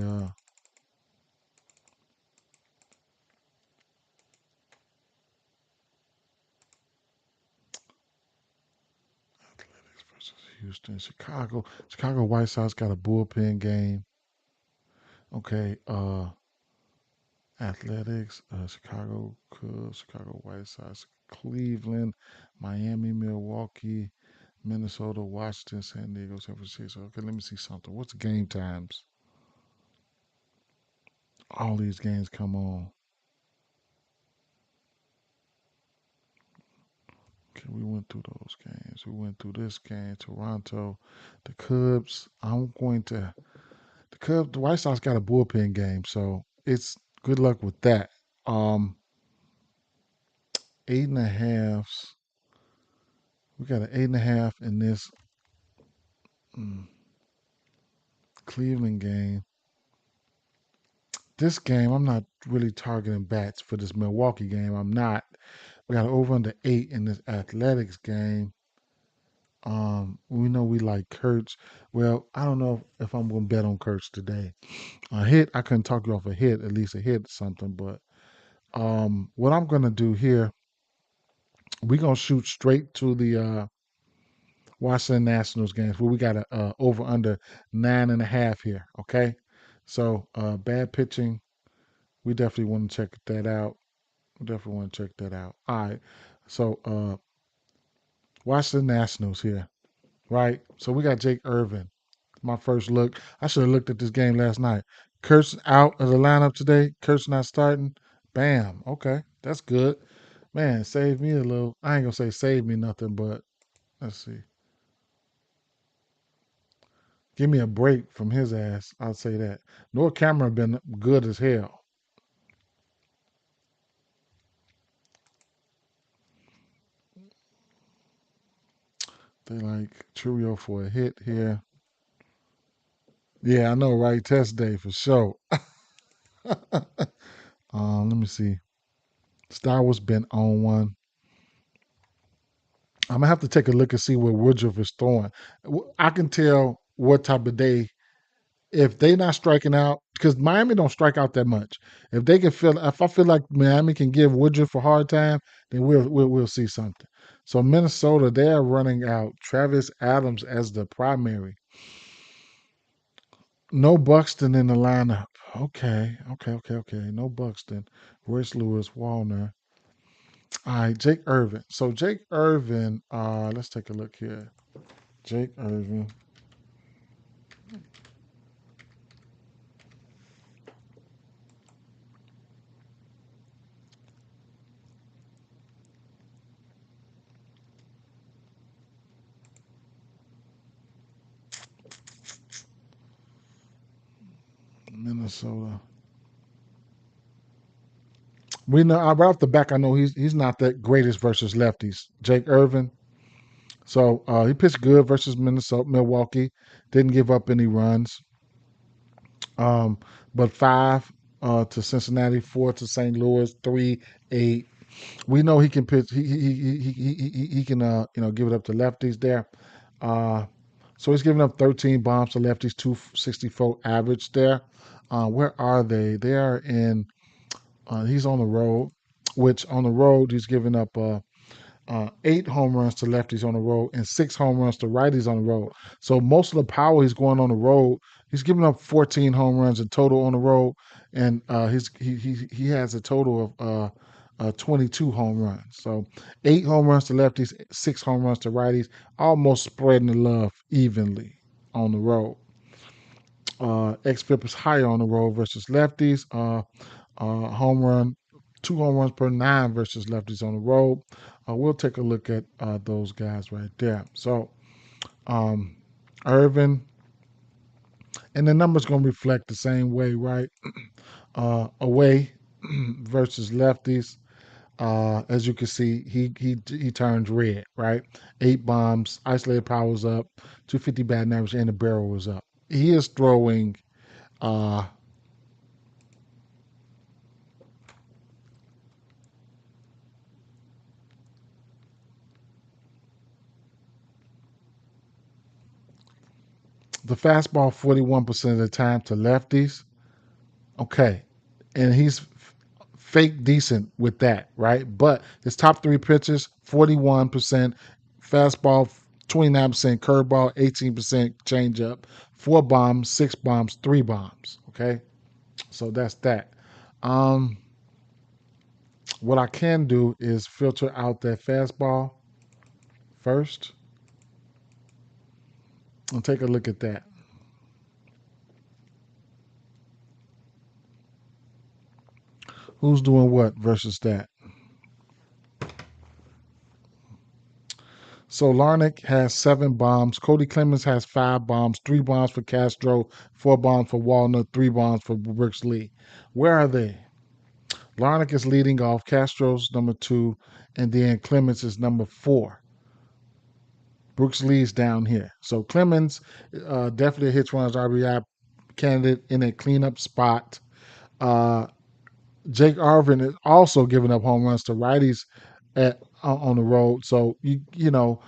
Athletics versus Houston. Chicago White Sox got a bullpen game. Okay. Athletics, Chicago Cubs, Chicago White Sox, Cleveland, Miami, Milwaukee, Minnesota, Washington, San Diego, San Francisco. Okay, let me see something. What's game times? All these games come on. Okay, we went through those games. We went through this game, Toronto, the Cubs. The White Sox got a bullpen game, so it's good luck with that. Um, 8.5. We got an 8.5 in this mm, Cleveland game. This game, I'm not really targeting bats for this Milwaukee game. I'm not. We got over under 8 in this Athletics game. We know we like Kurtz. Well, I don't know if I'm gonna bet on Kurtz today. A hit, I couldn't talk you off a hit, at least a hit something. But what I'm gonna do here, we're gonna shoot straight to the Washington Nationals games where we got a over under 9.5 here. Okay, so bad pitching, we definitely want to check that out. We definitely want to check that out. All right, so Washington Nationals here, right? So we got Jake Irvin. My first look. I should have looked at this game last night. Kurtz out of the lineup today. Kurtz not starting. Bam. Okay, that's good. Man, save me a little. I ain't gonna say save me nothing, but let's see. Give me a break from his ass. I'll say that. North Cameron been good as hell. They like Churio for a hit here. Yeah, I know, right? Test day for sure. Let me see. Star Wars been on one. I'm gonna have to take a look and see where Woodruff is throwing. I can tell what type of day if they not striking out because Miami don't strike out that much. If I feel like Miami can give Woodruff a hard time, then we'll see something. So Minnesota, they are running out Travis Adams as the primary. No Buxton in the lineup. Okay. No Buxton. Royce Lewis, Walner. All right, Jake Irvin. So Jake Irvin, let's take a look here. Jake Irvin. Minnesota. We know right off the back. I know he's not that greatest versus lefties. Jake Irvin. So he pitched good versus Milwaukee. Didn't give up any runs. Um, but 5 to Cincinnati, 4 to St. Louis, 3-8. We know he can pitch. He can give it up to lefties there. Uh, so he's giving up 13 bombs to lefties, 264 average there. Where are they? They are in. He's on the road. which on the road he's giving up 8 home runs to lefties on the road and 6 home runs to righties on the road. So most of the power he's going on the road, he's giving up 14 home runs in total on the road, and he has a total of 22 home runs. So 8 home runs to lefties, 6 home runs to righties, almost spreading the love evenly on the road. XFIP is higher on the road versus lefties. Home run, 2 home runs per 9 versus lefties on the road. We'll take a look at those guys right there. So um, Irvin, and the numbers going to reflect the same way, right? Away versus lefties. As you can see, he turns red, right? 8 bombs, isolated powers up, 250 batting average, and the barrel was up. He is throwing uh, the fastball 41% of the time to lefties. Okay. And he's fake decent with that, right? But his top 3 pitches, 41%, fastball 29%, curveball 18%, changeup, 4 bombs, 6 bombs, 3 bombs. Okay. So that's that. Um, what I can do is filter out that fastball first and take a look at that. Who's doing what versus that? So Larnick has 7 bombs. Cody Clemens has 5 bombs, 3 bombs for Castro, 4 bombs for Walnut, 3 bombs for Brooks Lee. Where are they? Larnick is leading off. Castro's number 2, and then Clemens is number 4. Brooks Lee's down here. So Clemens definitely a hits runners RBI candidate in a cleanup spot. Uh, Jake Arvin is also giving up home runs to righties on the road. So you know,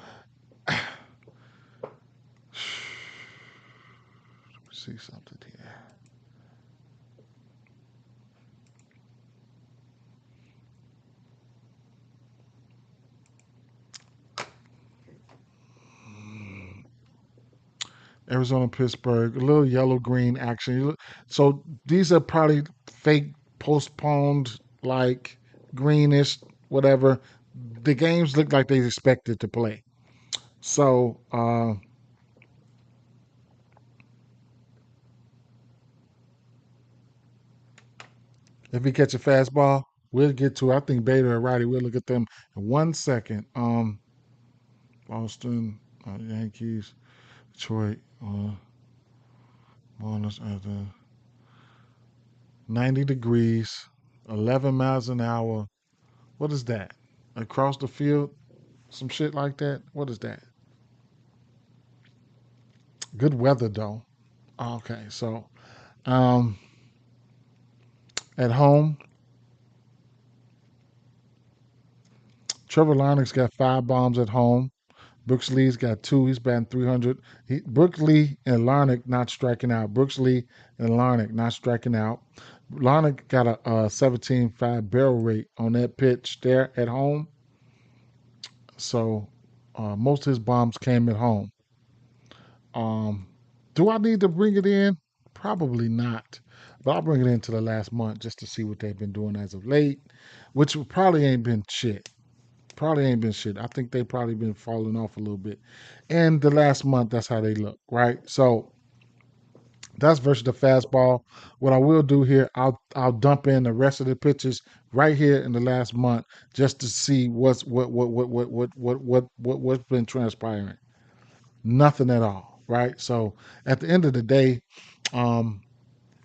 see something here. Arizona, Pittsburgh, a little yellow green action. So these are probably fake postponed, like greenish, whatever. The games look like they expected to play. So if he catch a fastball, we'll get to. I think Bader and Roddy. We'll look at them in 1 second. Boston, Yankees, Detroit, Marlins at 90 degrees, 11 miles an hour. What is that? Across the field, some shit like that. What is that? Good weather though. Okay, so um, at home, Trevor Larnach's got 5 bombs at home. Brooks Lee's got 2. He's batting 300. Brooks Lee and Larnach not striking out. Brooks Lee and Larnach not striking out. Larnach got a 17.5 barrel rate on that pitch there at home. So most of his bombs came at home. Um, do I need to bring it in? Probably not. But I'll bring it into the last month just to see what they've been doing as of late, which probably ain't been shit. Probably ain't been shit. I think they probably been falling off a little bit. And the last month, that's how they look, right? So that's versus the fastball. What I will do here, I'll dump in the rest of the pitches right here in the last month just to see what's been transpiring. Nothing at all, right? So at the end of the day, um,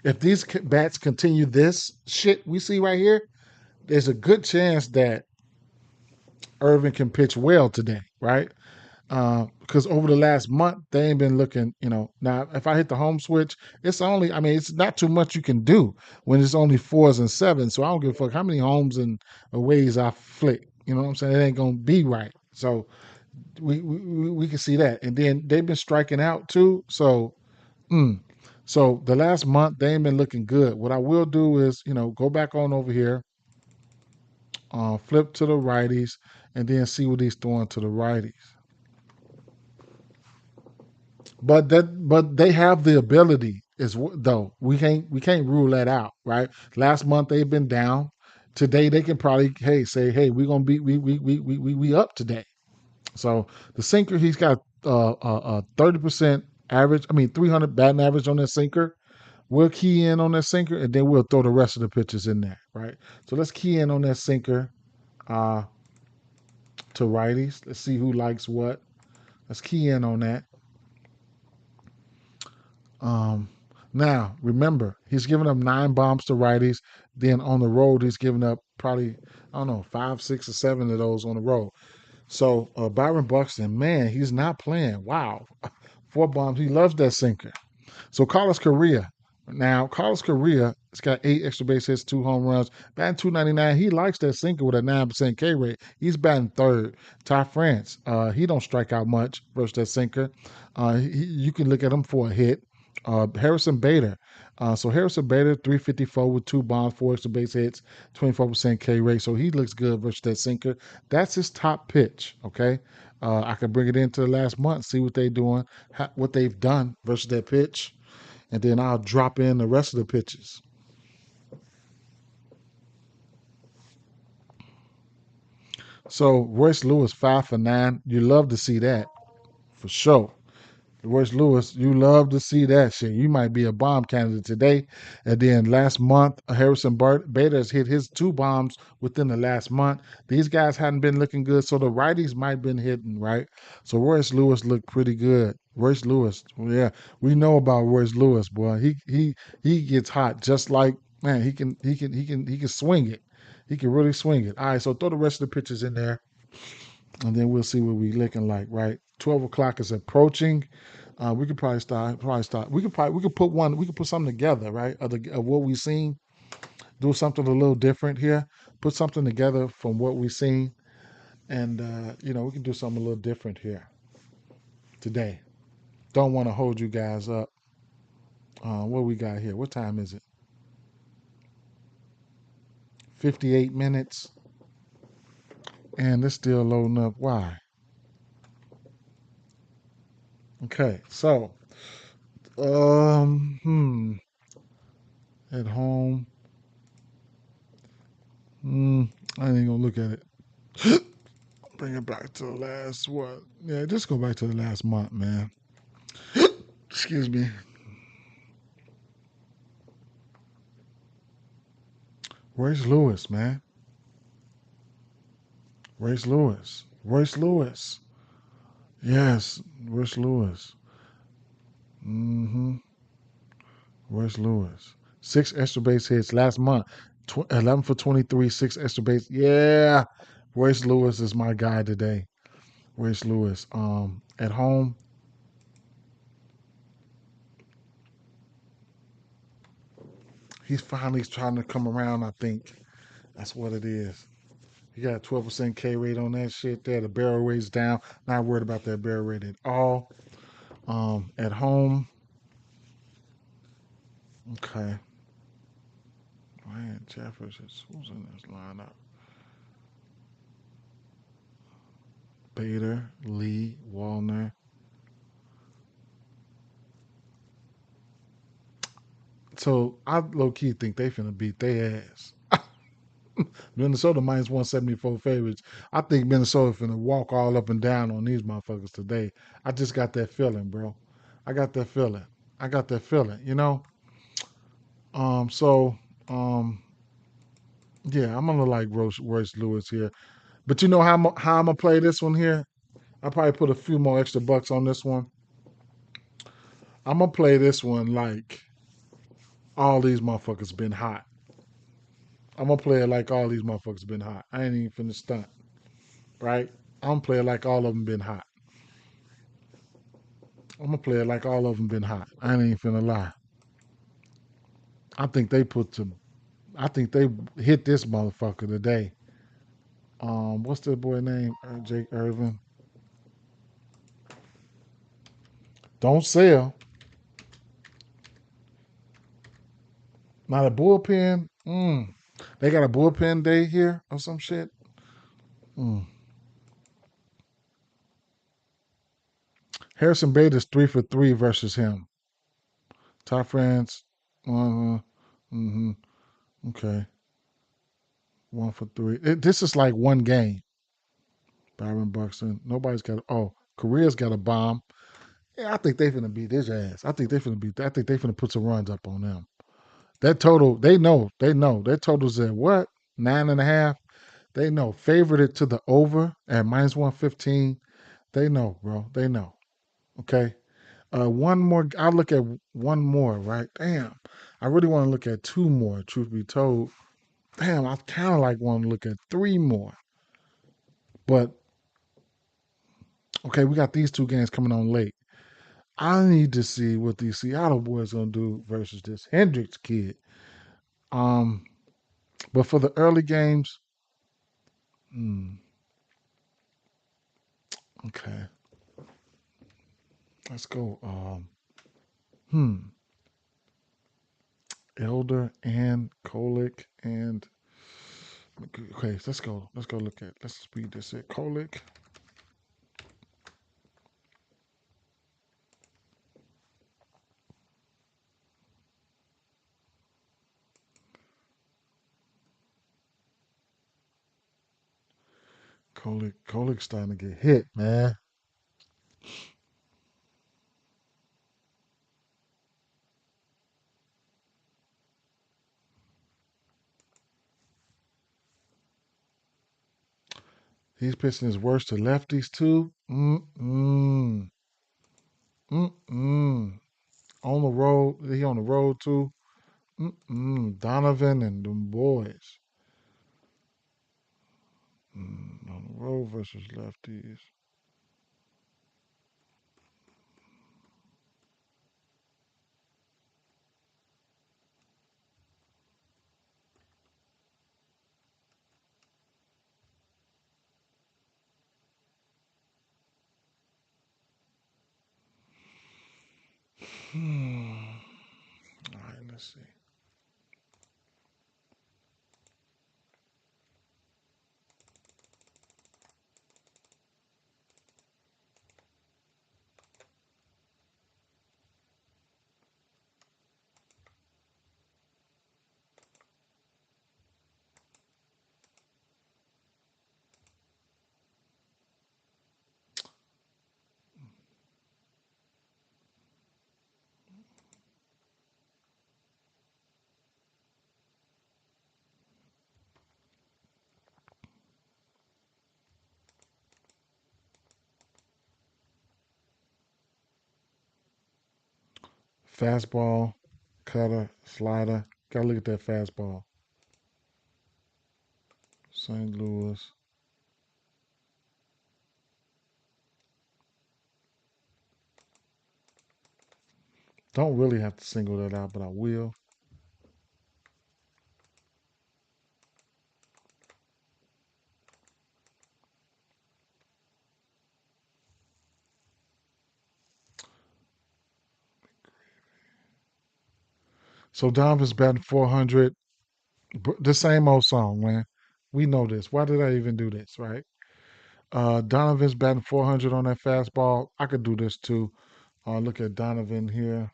if these bats continue this shit we see right here, there's a good chance that Irvin can pitch well today, right? Because over the last month they ain't been looking. Now if I hit the home switch, it's only. I mean, it's not too much you can do when it's only 4s and 7s. So I don't give a fuck how many homes and aways I flick. You know what I'm saying? It ain't gonna be right. So we can see that, and then they've been striking out too. So Mm. So the last month they ain't been looking good. What I will do is, go back on over here flip to the righties, and then see what he's throwing to the righties. But they have the ability though. We can't rule that out, right? Last month they've been down. Today they can probably say we're gonna be we up today. So the sinker, he's got 30% average. I mean 300 batting average on that sinker. We'll key in on that sinker, and then we'll throw the rest of the pitches in there, right? So let's key in on that sinker uh, to righties. Let's see who likes what. Let's key in on that. Um, Now, remember, he's giving up 9 bombs to righties. Then on the road, he's giving up probably, I don't know, 5, 6, or 7 of those on the road. So Byron Buxton, man, he's not playing. Wow. 4 bombs. He loves that sinker. So Carlos Correa. Now, Carlos Correa has got 8 extra base hits, 2 home runs, batting 299. He likes that sinker with a 9% K rate. He's batting third. Ty France, he don't strike out much versus that sinker. You can look at him for a hit. Harrison Bader. So Harrison Bader, 354 with 2 bombs, 4 extra base hits, 24% K rate. So he looks good versus that sinker. That's his top pitch. Okay. I can bring it into the last month, see what they're doing, what they've done versus that pitch, and then I'll drop in the rest of the pitches. So Royce Lewis 5 for 9. You love to see that for sure. Royce Lewis, you love to see that shit. You might be a bomb candidate today. And then last month, Harrison Bader has hit his 2 bombs within the last month. These guys hadn't been looking good, so the righties might have been hitting, right? So Royce Lewis looked pretty good. Royce Lewis, yeah, we know about Royce Lewis, boy. He gets hot just like man. He can swing it. He can really swing it. All right, so throw the rest of the pitches in there, and then we'll see what we looking like. Right, 12 o'clock is approaching. We could probably start. We could put something together, right? Of what we've seen. Do something a little different here. Put something together from what we've seen, and we can do something a little different here today. Don't want to hold you guys up. What we got here? What time is it? 58 minutes, and it's still loading up. Why? Okay, so at home. I ain't gonna look at it. Bring it back to the last what? Yeah, just go back to the last month, man. Excuse me. Where's Lewis, man? Where's Lewis? Where's Lewis? Yes, where's Lewis? Mm-hmm. Where's Lewis? 6 extra base hits last month. 11 for 23, 6 extra base. Yeah. Where's Lewis is my guy today. Where's Lewis? At home. He's finally trying to come around, I think. That's what it is. He got a 12% K rate on that shit there. The barrel rate's down. Not worried about that barrel rate at all. At home. Okay. Ryan Jefferson. Who's in this lineup? Bader, Lee, Wallner. So I low key think they finna beat their ass. Minnesota minus 174 favorites. I think Minnesota finna walk all up and down on these motherfuckers today. I just got that feeling, bro. I got that feeling. I got that feeling. So yeah, I'm gonna like Royce Lewis here. But you know how I'm gonna play this one here? I'll probably put a few more extra bucks on this one. I'm gonna play this one like all these motherfuckers been hot. I'm gonna play it like all these motherfuckers been hot. I ain't even finna stunt, right? I'm gonna play it like all of them been hot. I'm gonna play it like all of them been hot. I ain't even finna lie. I think they put some. I think they hit this motherfucker today. What's that boy name? Jake Irvin. Don't sell. Now the bullpen. They got a bullpen day here or some shit. Mm. Harrison Bader's 3 for 3 versus him. Top friends. Mm-hmm. Okay. 1 for 3. This is like one game. Byron Buxton. Nobody's got. Oh, Korea's got a bomb. Yeah, I think they finna beat his ass. I think they finna beat. I think they finna put some runs up on them. That total, they know. They know. That total's at what? 9.5. They know. Favorite it to the over at -115. They know, bro. They know. Okay. One more. I'll look at one more. Right. Damn. I really want to look at two more. Truth be told. Damn. I kind of like want to look at three more. But okay, we got these two games coming on late. I need to see what these Seattle boys gonna do versus this Hendricks kid. Um, but for the early games, hmm, okay, let's go. Elder and Kolick and okay, let's go. Let's go look at. Let's speed this at Kolick. Kolick's starting to get hit, man. He's pitching his worst to lefties too. Mm. On the road, he on the road too. Donovan and them boys. On the road versus lefties. All right, let's see. Fastball, cutter, slider. Gotta look at that fastball. St. Louis. Don't really have to single that out, but I will. So Donovan's batting 400. The same old song, man. We know this. Why did I even do this, right? Donovan's batting 400 on that fastball. I could do this too. Look at Donovan here.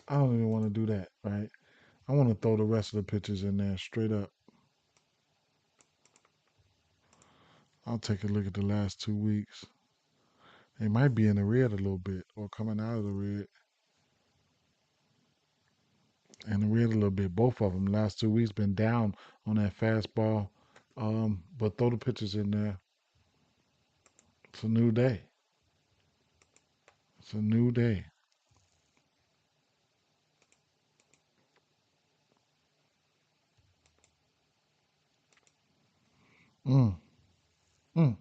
I don't even want to do that, right? I want to throw the rest of the pitches in there straight up. I'll take a look at the last 2 weeks. They might be in the red a little bit or coming out of the red and the red a little bit. Both of them last 2 weeks been down on that fastball. But throw the pitches in there. It's a new day. It's a new day. Mm, mm.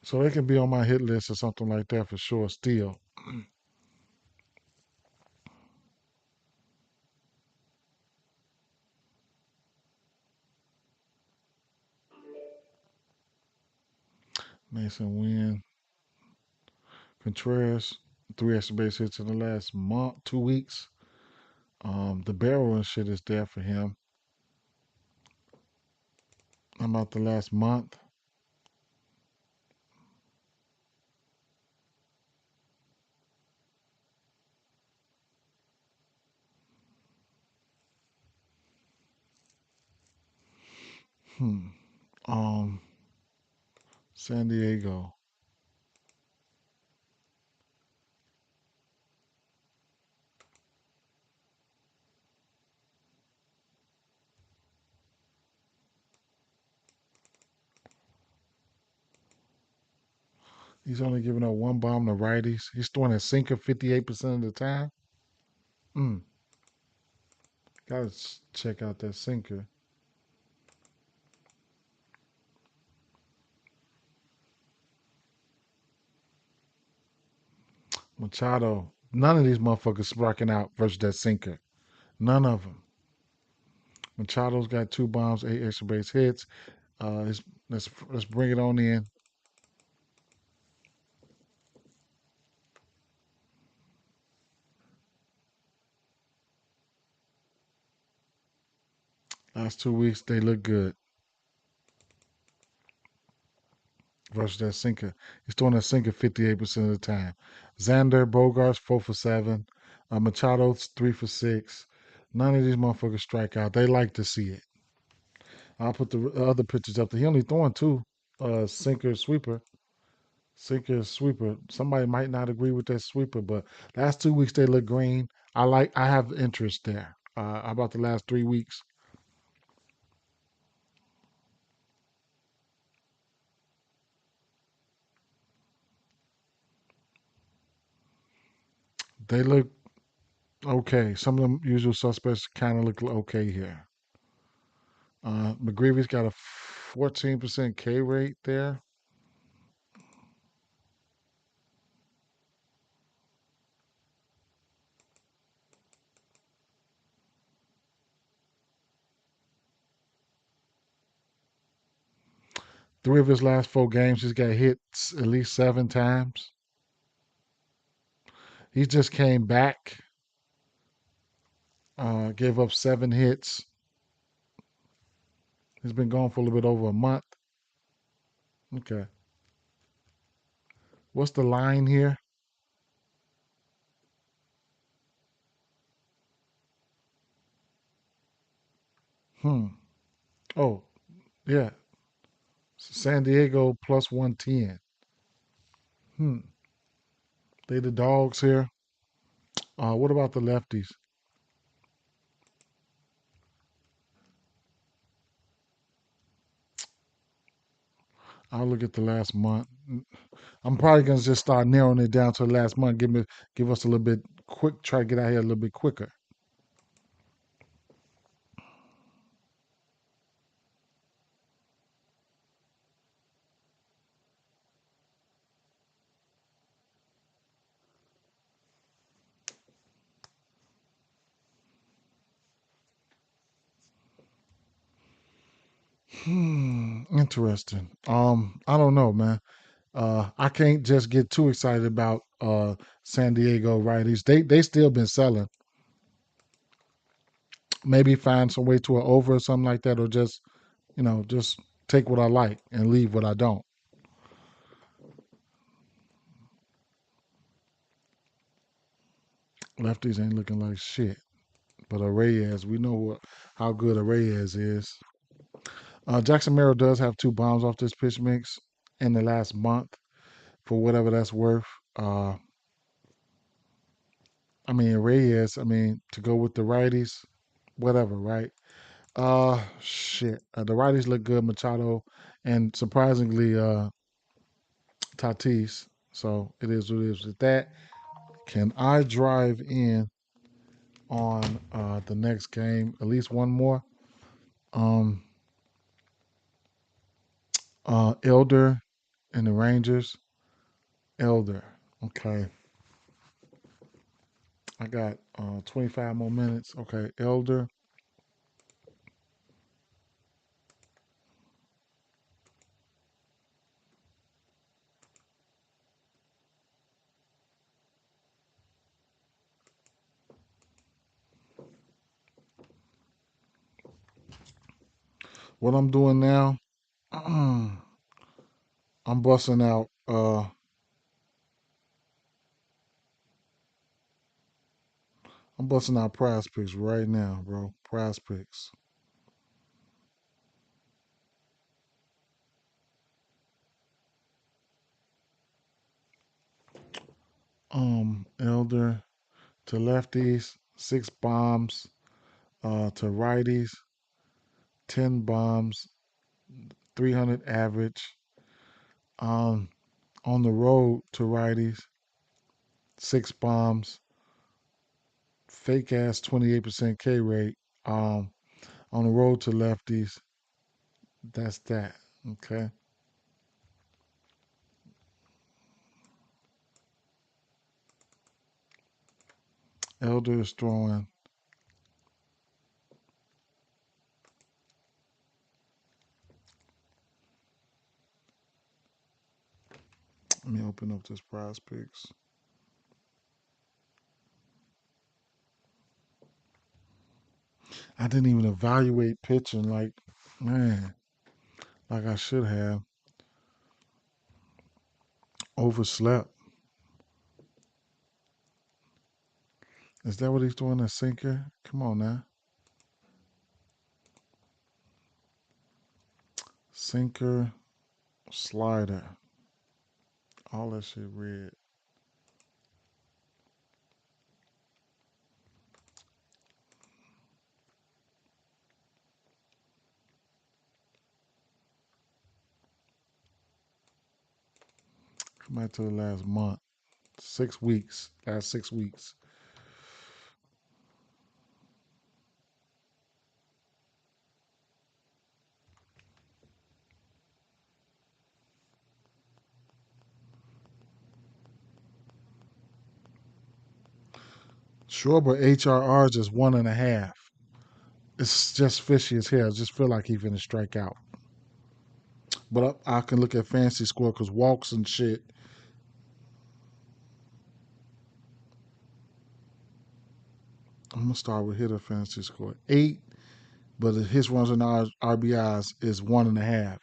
So they can be on my hit list or something like that for sure. Still, Mason Wynn, Contreras, 3 extra base hits in the last month, 2 weeks. The barrel and shit is there for him. How about the last month? Hmm. Um, San Diego. He's only giving up one bomb to righties. He's throwing a sinker 58% of the time. Mm. Gotta check out that sinker. Machado. None of these motherfuckers rocking out versus that sinker. None of them. Machado's got two bombs, eight extra base hits. Let's bring it on in. Last 2 weeks they look good versus that sinker. He's throwing that sinker 58% of the time. Xander Bogarts 4 for 7. Machado's 3 for 6. None of these motherfuckers strike out. They like to see it. I'll put the other pictures up there. He only throwing two sinker sweeper. Sinker sweeper. Somebody might not agree with that sweeper, but last 2 weeks they look green. I have interest there. How about the last 3 weeks? They look okay. Some of them usual suspects kind of look okay here. McGreevy's got a 14% K rate there. Three of his last 4 games, he's got hits at least 7 times. He just came back, gave up 7 hits. He's been gone for a little bit over a month. Okay. What's the line here? Hmm. Oh, yeah. San Diego plus 110. Hmm. They the dogs here. What about the lefties? I'll look at the last month. I'm probably gonna just start narrowing it down to the last month. Give us a little bit quick. Try to get out here a little bit quicker. Interesting. I don't know, man. I can't just get too excited about San Diego righties. They still been selling. Maybe find some way to an over or something like that, or just take what I like and leave what I don't. Lefties ain't looking like shit. But Reyes, we know how good Reyes is. Jackson Merrill does have two bombs off this pitch mix in the last month, for whatever that's worth. Uh, Reyes. To go with the righties, whatever, right? Shit. The righties look good, Machado, and surprisingly, Tatis. So it is what it is with that. Can I drive in on the next game? At least one more. Um, Elder and the Rangers. Elder. Okay. I got 25 more minutes. Okay. Elder. What I'm doing now, I'm busting out. I'm busting out Prize Picks right now, bro. Prize Picks. Elder to lefties, 6 bombs. To righties, 10 bombs, 300 average. Um, on the road to righties, 6 bombs, fake ass 28% K rate. Um, on the road to lefties, that's that. Okay. Elder is throwing. Let me open up this Prize Picks. I didn't even evaluate pitching like, man, like I should have. Overslept. Is that what he's doing? A sinker? Come on now. Sinker, slider. All that shit red. Come back to the last month. 6 weeks. Last 6 weeks. Schwarber HRR is just 1.5. It's just fishy as hell. I just feel like he's gonna strike out. But I can look at fancy score because walks and shit. I'm gonna start with hitter fantasy score 8, but his runs and RBIs is 1.5.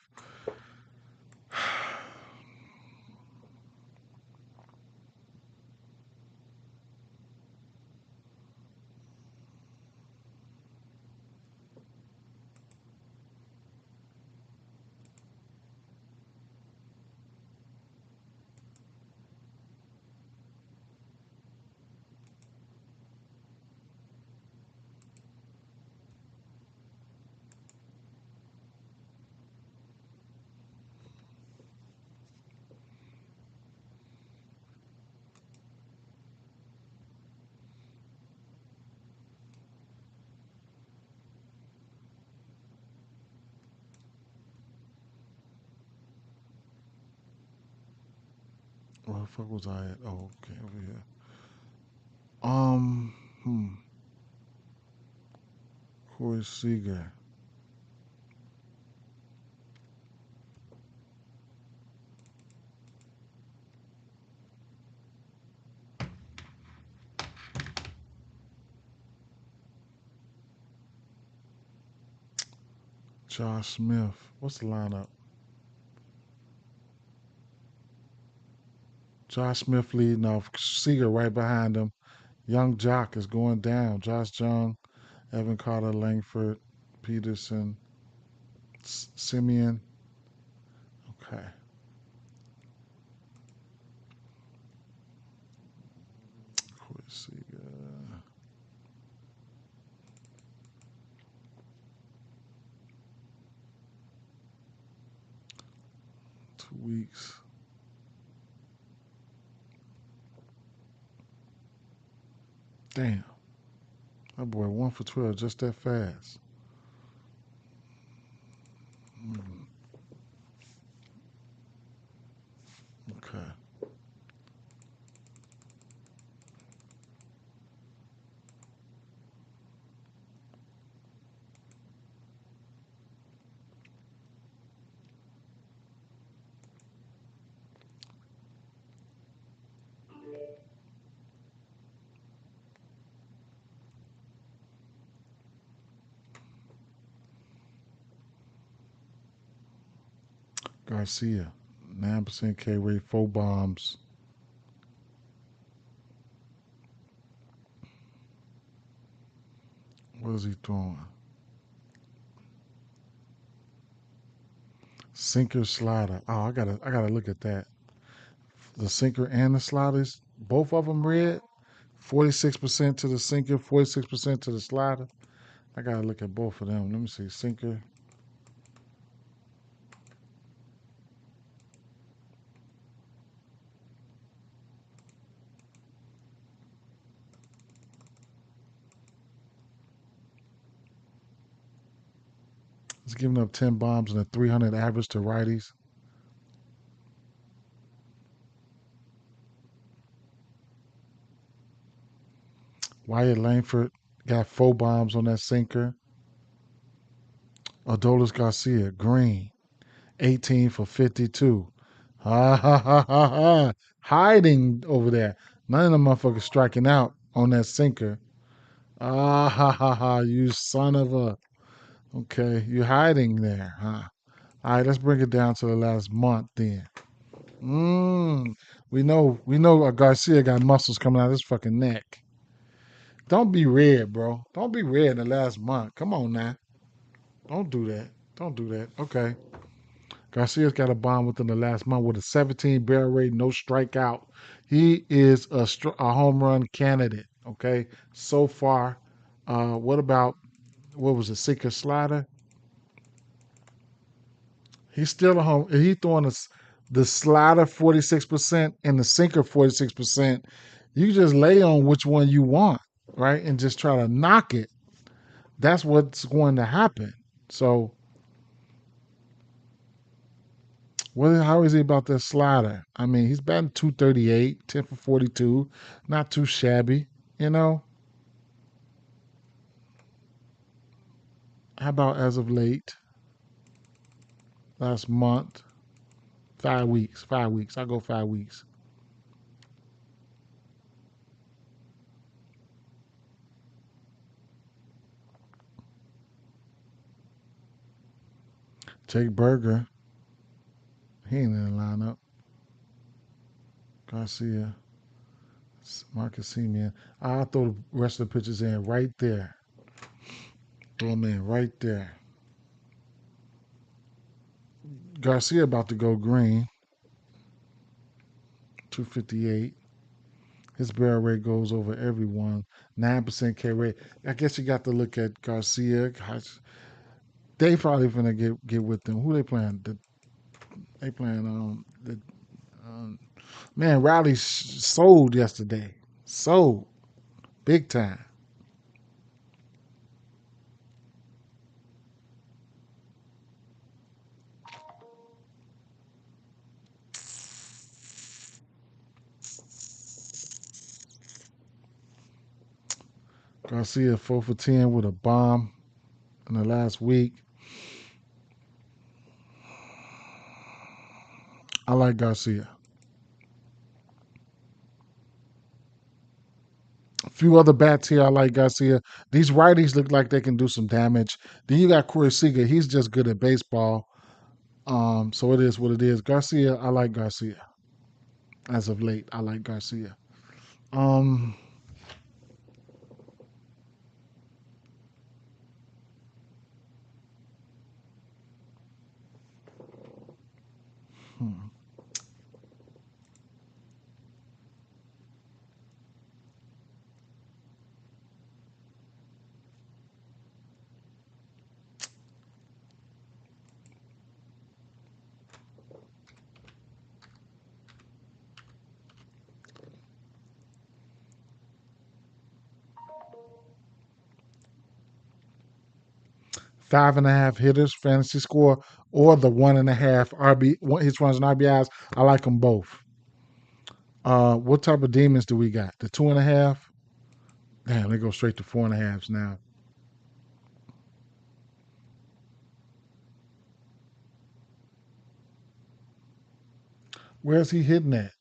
Where the fuck was I at? Oh, okay, over here. Um, hmm. Corey Seager, Josh Smith. What's the lineup? Josh Smith leading off. Seager right behind him. Young Jock is going down. Josh Jung, Evan Carter, Langford, Peterson, Simeon. Okay. Let's see. 2 weeks. Damn. That boy 1 for 12 just that fast. Mm, okay. Garcia, 9% K rate, 4 bombs. What is he throwing? Sinker slider. Oh, I gotta look at that. The sinker and the sliders, both of them red. 46% to the sinker, 46% to the slider. I gotta look at both of them. Let me see. Sinker. It's giving up 10 bombs and a 300 average to righties. Wyatt Langford got 4 bombs on that sinker. Adolis Garcia, green, 18 for 52. Ha ha ha ha ha. Hiding over there. None of them motherfuckers striking out on that sinker. Ah ha ha ha. You son of a. Okay, you're hiding there, huh? All right, let's bring it down to the last month then. Mmm. We know Garcia got muscles coming out of his fucking neck. Don't be red, bro. Don't be red in the last month. Come on now. Don't do that. Don't do that. Okay. Garcia's got a bomb within the last month with a 17 barrel rate, no strikeout. He is a home run candidate. Okay. So far, what about what was it? Sinker slider. He's still a home. He throwing the slider 46% and the sinker 46%. You just lay on which one you want, right, and just try to knock it. That's what's going to happen. So, how is he about that slider? I mean, he's batting 238, 10 for 42, not too shabby, you know. How about as of late, last month, 5 weeks, 5 weeks. I go 5 weeks. Jake Berger, he ain't in the lineup. Garcia, Marcus Semien. I'll throw the rest of the pitchers in right there. Throw them in right there. Garcia about to go green, 258. His barrel rate goes over everyone. 9% K rate. I guess you got to look at Garcia. They probably gonna get with them. Who they playing? They playing um man, Riley sold yesterday. Sold. Big time. Garcia 4 for 10 with a bomb in the last week. I like Garcia. A few other bats here I like Garcia. These righties look like they can do some damage. Then you got Corey Seager. He's just good at baseball. So it is what it is. Garcia, I like Garcia. As of late, I like Garcia. Um, hmm. 5.5 hitters fantasy score or the 1.5 hits runs and RBIs. I like them both. What type of demons do we got? The 2.5. Damn, they go straight to 4.5s now. Where's he hitting at?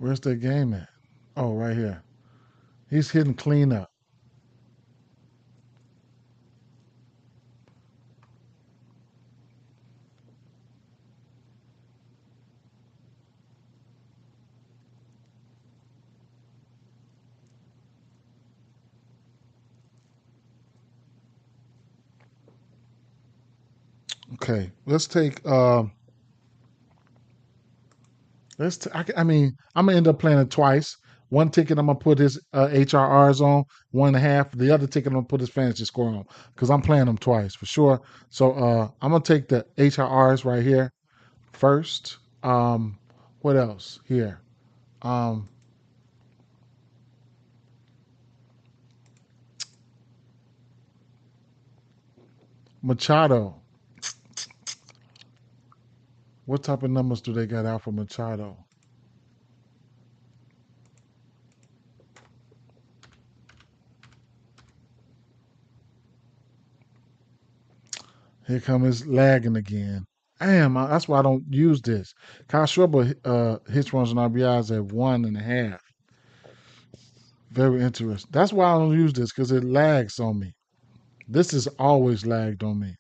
Where's that game at? Oh, right here. He's hitting cleanup. Okay, let's take. I mean, I'm gonna end up playing it twice. One ticket I'm gonna put his HRRs on, 1.5. The other ticket I'm gonna put his fantasy score on because I'm playing them twice for sure. So I'm gonna take the HRRs right here first. What else here? Um, Machado. What type of numbers do they got out for Machado? Here come his lagging again. Damn, that's why I don't use this. Kyle Schwarber hits runs and RBIs at 1.5. Very interesting. That's why I don't use this because it lags on me. This is always lagged on me.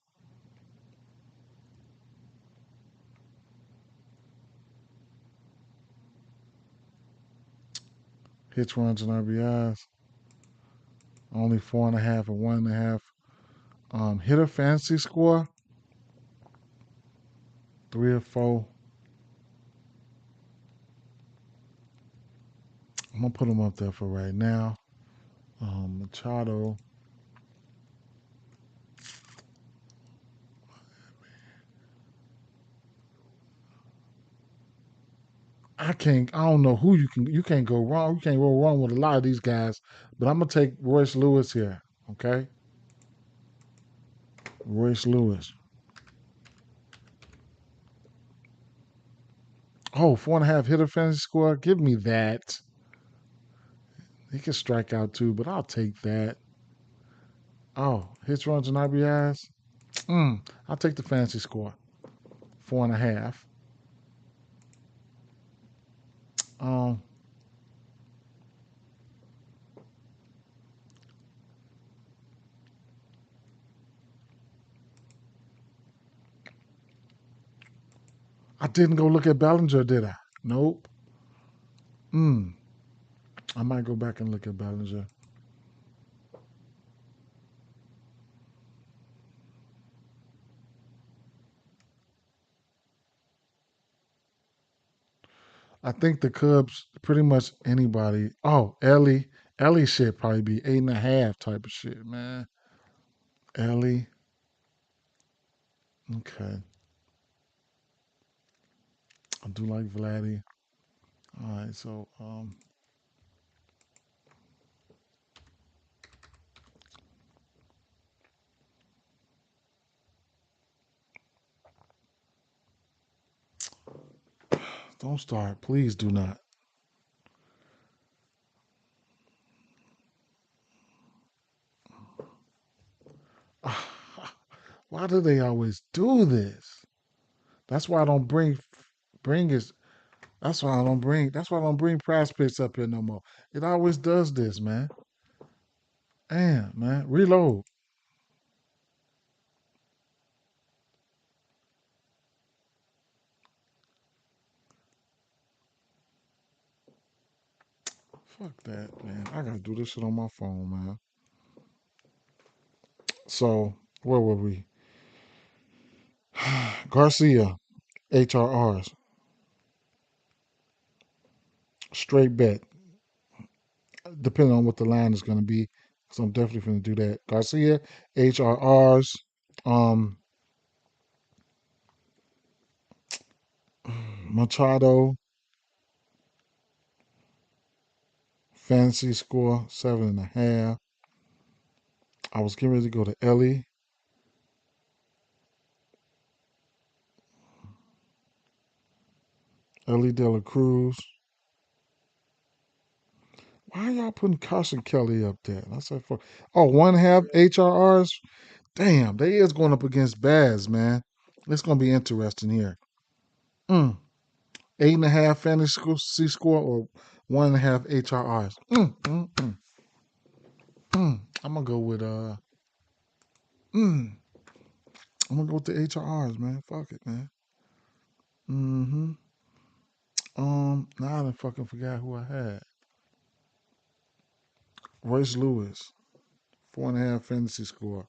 Hits, runs, and RBIs. Only 4.5 and 1.5. Hitter fantasy score 3 or 4. I'm gonna put him up there for right now. Machado. I don't know who you can't go wrong. You can't go wrong with a lot of these guys. But I'm gonna take Royce Lewis here. Okay? Royce Lewis. Oh, 4.5 hitter fantasy score. Give me that. He can strike out too, but I'll take that. Oh, hits, runs, and RBIs. I'll take the fantasy score. 4.5. Um, I didn't go look at Bellinger, did I? Nope. Mm, I might go back and look at Bellinger. I think the Cubs, pretty much anybody. Oh, Ellie should probably be 8.5 type of shit, man. Ellie. Okay. I do like Vladdy. All right, so don't start. Please do not. Why do they always do this? That's why I don't bring his. That's why I don't bring. That's why I don't bring prize picks up here no more. It always does this, man. Damn, man. Reload. Fuck that, man. I gotta do this shit on my phone, man. So where were we? Garcia, HRRs, straight bet, depending on what the line is gonna be. So I'm definitely gonna do that. Garcia, HRRs, um, Machado, fantasy score 7.5. I was getting ready to go to Ellie De La Cruz. Why are y'all putting Carson Kelly up there? That's like for 1.5 HRRs. Damn, they is going up against Baz, man. It's gonna be interesting here. Mm. 8.5 fantasy score or 1.5 HRRs. I'm gonna go with mm, I'm gonna go with the HRRs, man. Fuck it, man. Mm-hmm. Now I done fucking forgot who I had. Royce Lewis, 4.5 fantasy score.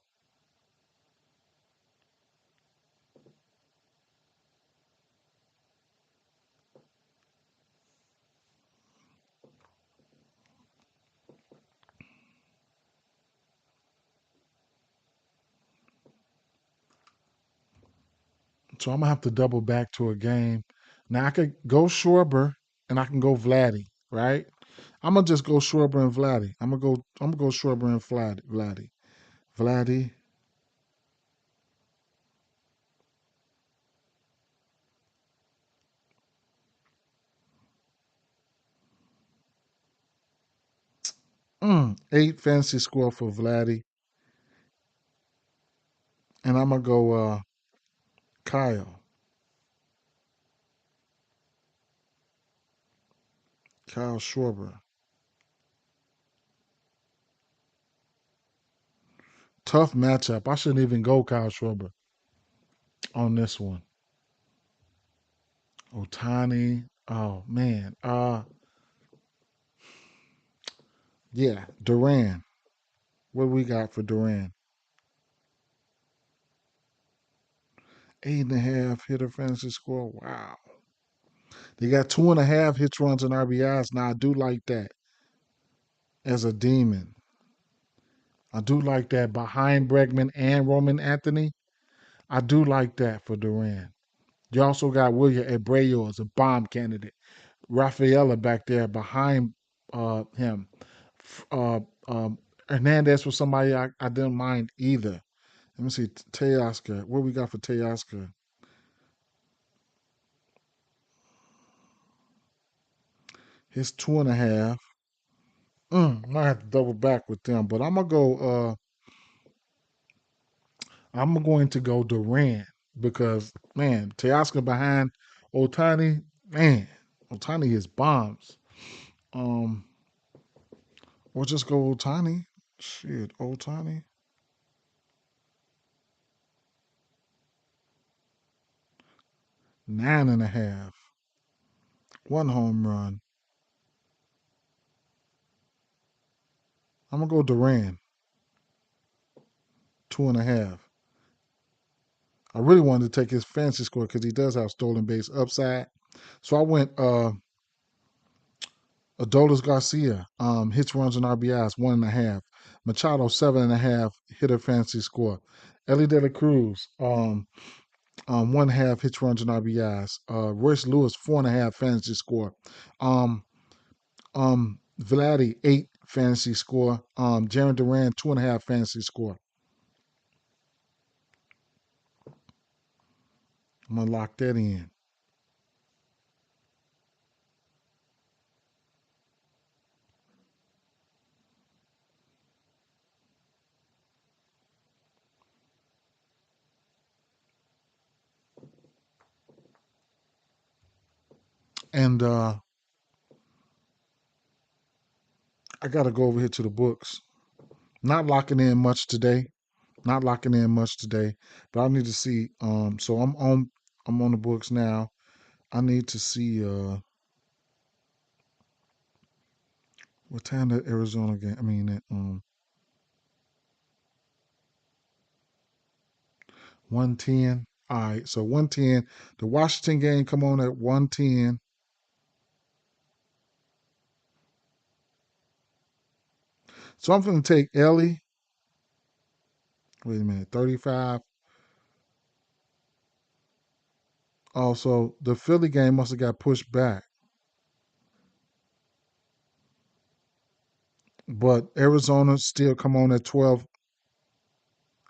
So I'm gonna have to double back to a game. Now I could go Schwarber and I can go Vladdy, right? I'm gonna just go Schwarber and Vladdy. I'm gonna go Schwarber and Vladdy. Vladdy. 8 fantasy score for Vladdy. And I'm gonna go Kyle. Kyle Schwarber. Tough matchup. I shouldn't even go Kyle Schwarber on this one. Otani. Oh man. Yeah, Duran. What we got for Duran? 8.5 hitter fantasy score. Wow. They got 2.5 hits, runs, and RBIs. Now I do like that as a demon. I do like that behind Bregman and Roman Anthony. I do like that for Duran. You also got William Abreu as a bomb candidate. Rafaela back there behind him. Uh, um, Hernandez was somebody I didn't mind either. Let me see. Teoscar. What we got for Teoscar? His 2.5. Might have to double back with them, but I'm gonna go. I'm going to go Durant because man, Teoscar behind Otani, man, Otani is bombs. Um, we'll just go Otani. Shit, Otani 9.5, 1 home run. I'm gonna go Duran 2.5. I really wanted to take his fancy score because he does have stolen base upside. So I went Adolis Garcia, hits, runs, and RBIs 1.5. Machado 7.5 hitter fantasy score. Ellie De La Cruz 1.5 hits, runs, and RBIs. Royce Lewis 4.5 fantasy score. Um Vladdy 8 fantasy score. Jaron Duran 2.5 fantasy score. I'm gonna lock that in. And I gotta go over here to the books. Not locking in much today. Not locking in much today, but I need to see. So I'm on the books now. I need to see what time that Arizona game. I mean that 110. All right, so 110. The Washington game come on at 110. So I'm gonna take Ellie. Wait a minute, 35. Also, the Philly game must have got pushed back, but Arizona still come on at 12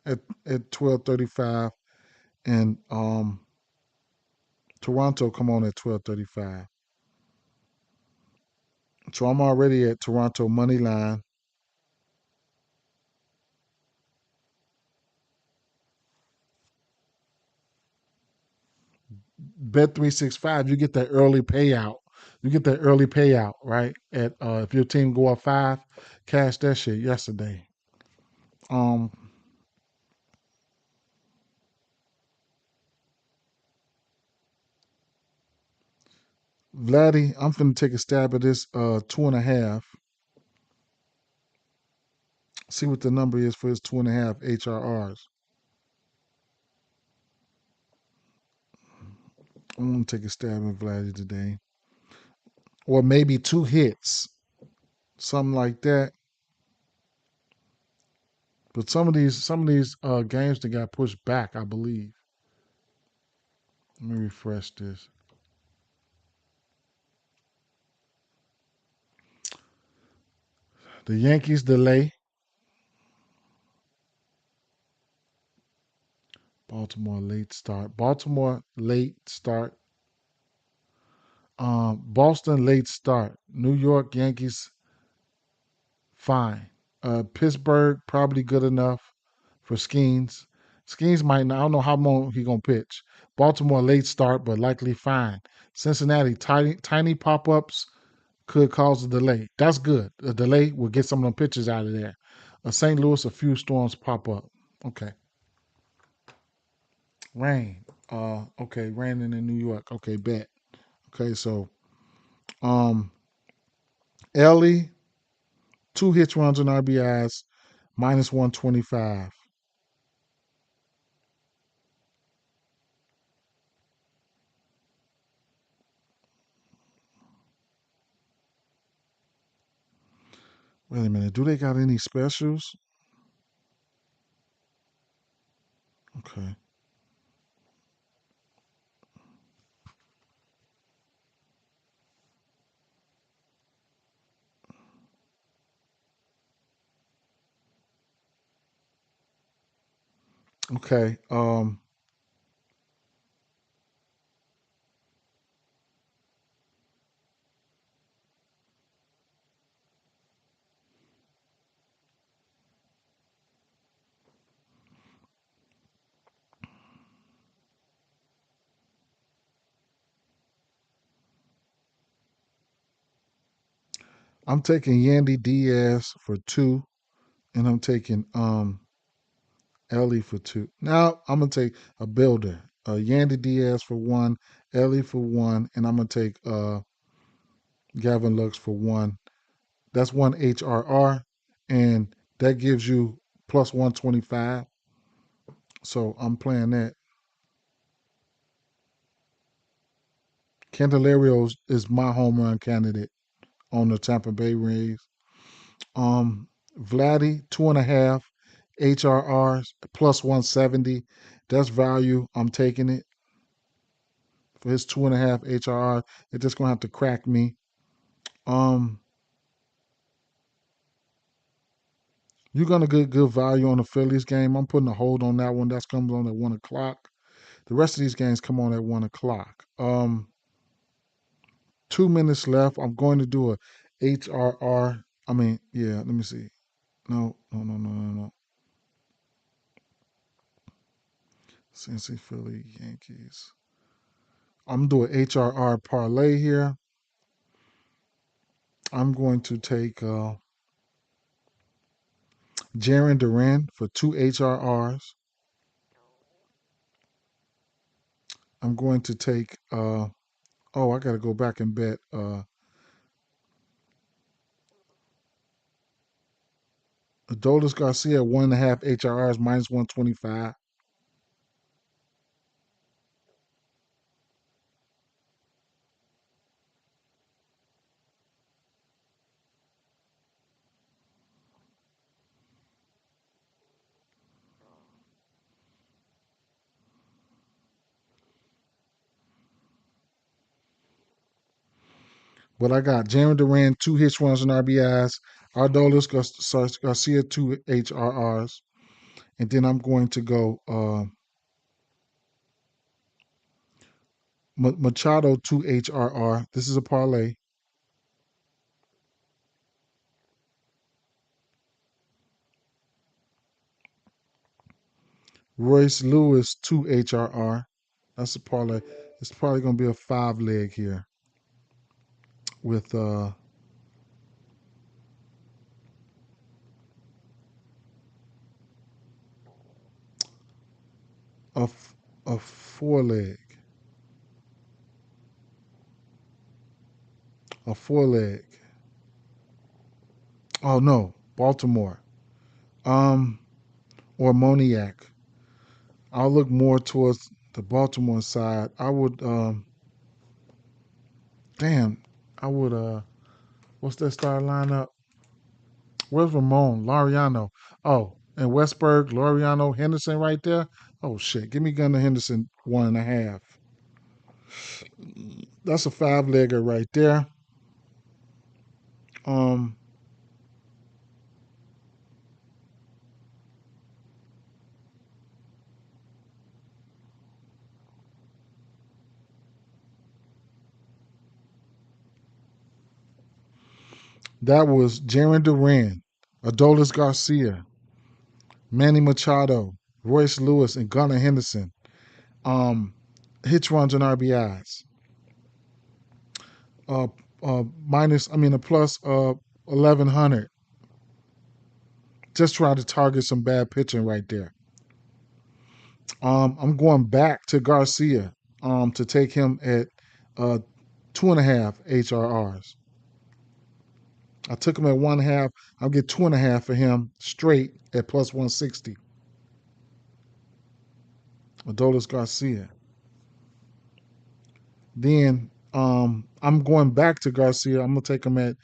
at 12:35, and Toronto come on at 12:35. So I'm already at Toronto money line. Bet 365, you get that early payout. You get that early payout, right? At if your team go up five, cash that shit yesterday. Um, Vladdy, I'm finna take a stab at this 2.5. See what the number is for his 2.5 HRRs. I'm gonna take a stab at Vladdy today, or maybe two hits, something like that. But some of these games that got pushed back, I believe. Let me refresh this. The Yankees delay. Baltimore late start. Baltimore late start. Boston late start. New York Yankees fine. Pittsburgh probably good enough for Skeens. Skeens might not. I don't know how long he gonna pitch. Baltimore late start, but likely fine. Cincinnati tiny pop ups could cause a delay. That's good. A delay will get some of them pitches out of there. St. Louis, a few storms pop up. Okay. Rain. Okay, raining in New York. Okay, bet. Okay, so um Ellie, two hits, runs, and RBIs, minus 125. Wait a minute. Do they got any specials? Okay. Okay. I'm taking Yandy Diaz for two, and I'm taking Ellie for two. Now I'm gonna take a builder. Yandy Diaz for one, Ellie for one, and I'm gonna take Gavin Lux for one. That's one HRR, and that gives you plus 125. So I'm playing that. Candelario is my home run candidate on the Tampa Bay Rays. Um, Vladdy, 2.5 HRRs, plus 170. That's value. I'm taking it for his 2.5 HRR. It's just going to have to crack me. Um, you're going to get good value on the Phillies game. I'm putting a hold on that one. That's comes on at 1 o'clock. The rest of these games come on at 1 o'clock. 2 minutes left. I'm going to do a HRR. I mean, yeah, let me see. No, no, no, no, no, no. Cincy, Philly, Yankees. I'm doing HRR parlay here. I'm going to take Jaron Duran for two HRRs. I'm going to take I gotta go back and bet Adolis Garcia 1.5 HRRs minus 125. But I got Jaron Duran, two hits, runs, and RBIs. Adolis Garcia, two HRRs. And then I'm going to go Machado, two HRR. This is a parlay. Royce Lewis, two HRR. That's a parlay. It's probably gonna be a 5 leg here with a a 4 leg, a 4 leg. Oh no, Baltimore. Um, or Moniac. I'll look more towards the Baltimore side. I would damn, I would what's that star lineup? Where's Ramon? Laureano. Oh, and Westberg, Laureano, Henderson right there. Oh shit. Give me Gunnar Henderson 1.5. That's a 5 legger right there. Um that was Jaron Duran, Adolis Garcia, Manny Machado, Royce Lewis, and Gunnar Henderson. Um Hits, runs, and RBIs. Uh a plus 1100. Just trying to target some bad pitching right there. I'm going back to Garcia to take him at 2.5 HRRs. I took him at 1.5. I'll get 2.5 for him straight at plus 160. Adolis Garcia. Then I'm going back to Garcia. I'm gonna take him at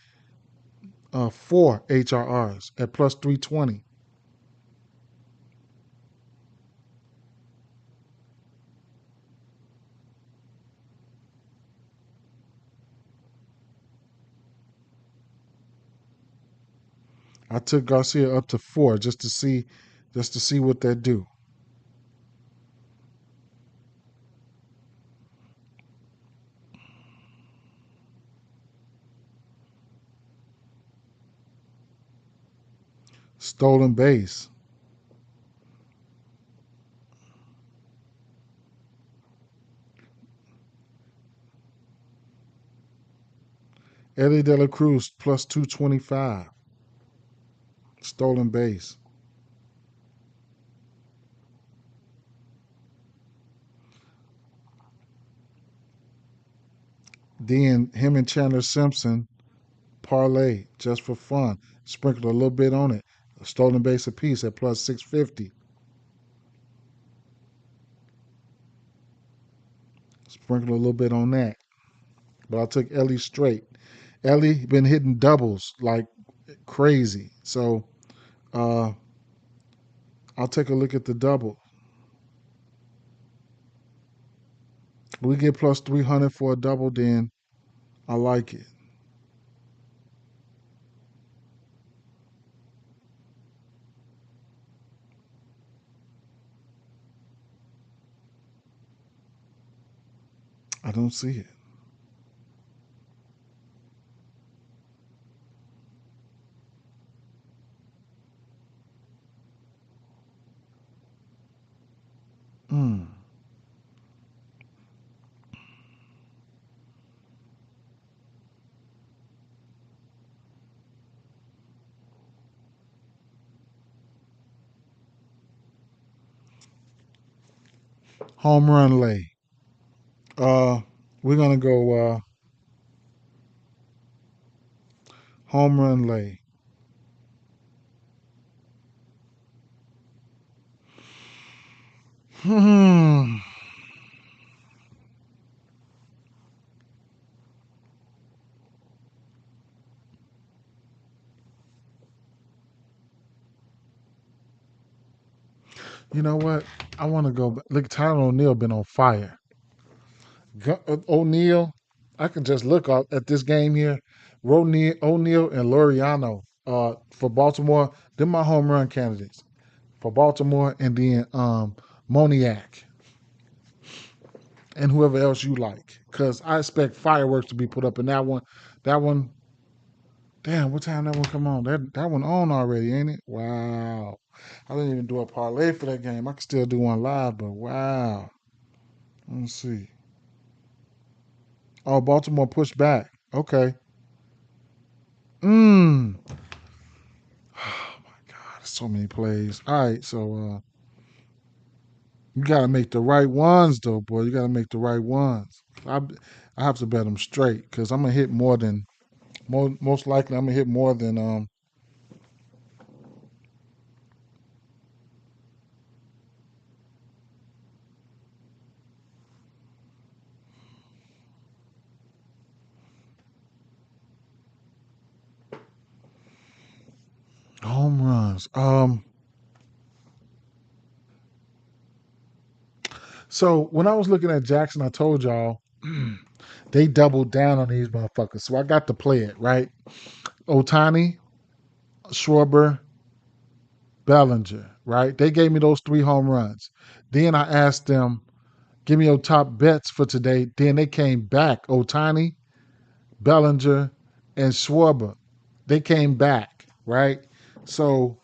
4 HRRs at plus 320. I took Garcia up to 4 just to see what that do. Stolen base. Eddie De La Cruz plus 225. Stolen base. Then him and Chandler Simpson parlay just for fun. Sprinkled a little bit on it. A stolen base apiece at plus 650. Sprinkled a little bit on that. But I took Ellie straight. Ellie been hitting doubles like crazy. So uh, I'll take a look at the double. We get plus 300 for a double, then I like it. I don't see it. Mm. Home run lay. Uh, we're gonna go home run lay. Hmm. You know what? I want to go. Look, Tyron O'Neill been on fire. O'Neill, I can just look at this game here. O'Neill and Laureano for Baltimore. They're my home run candidates for Baltimore, and then Moniac and whoever else you like. Because I expect fireworks to be put up in that one. That one, damn, what time that one come on? That one on already, ain't it? Wow. I didn't even do a parlay for that game. I can still do one live, but wow. Let's see. Oh, Baltimore pushed back. Okay. Mm. Oh my God, so many plays. All right, so you got to make the right ones, though, boy. You got to make the right ones. I have to bet them straight because I'm gonna hit more than most likely. I'm gonna hit more than home runs. So when I was looking at Jackson, I told y'all they doubled down on these motherfuckers. So I got to play it right. Otani, Schwarber, Bellinger. Right. They gave me those 3 home runs. Then I asked them, give me your top bets for today. Then they came back. Otani, Bellinger, and Schwarber. They came back, right? So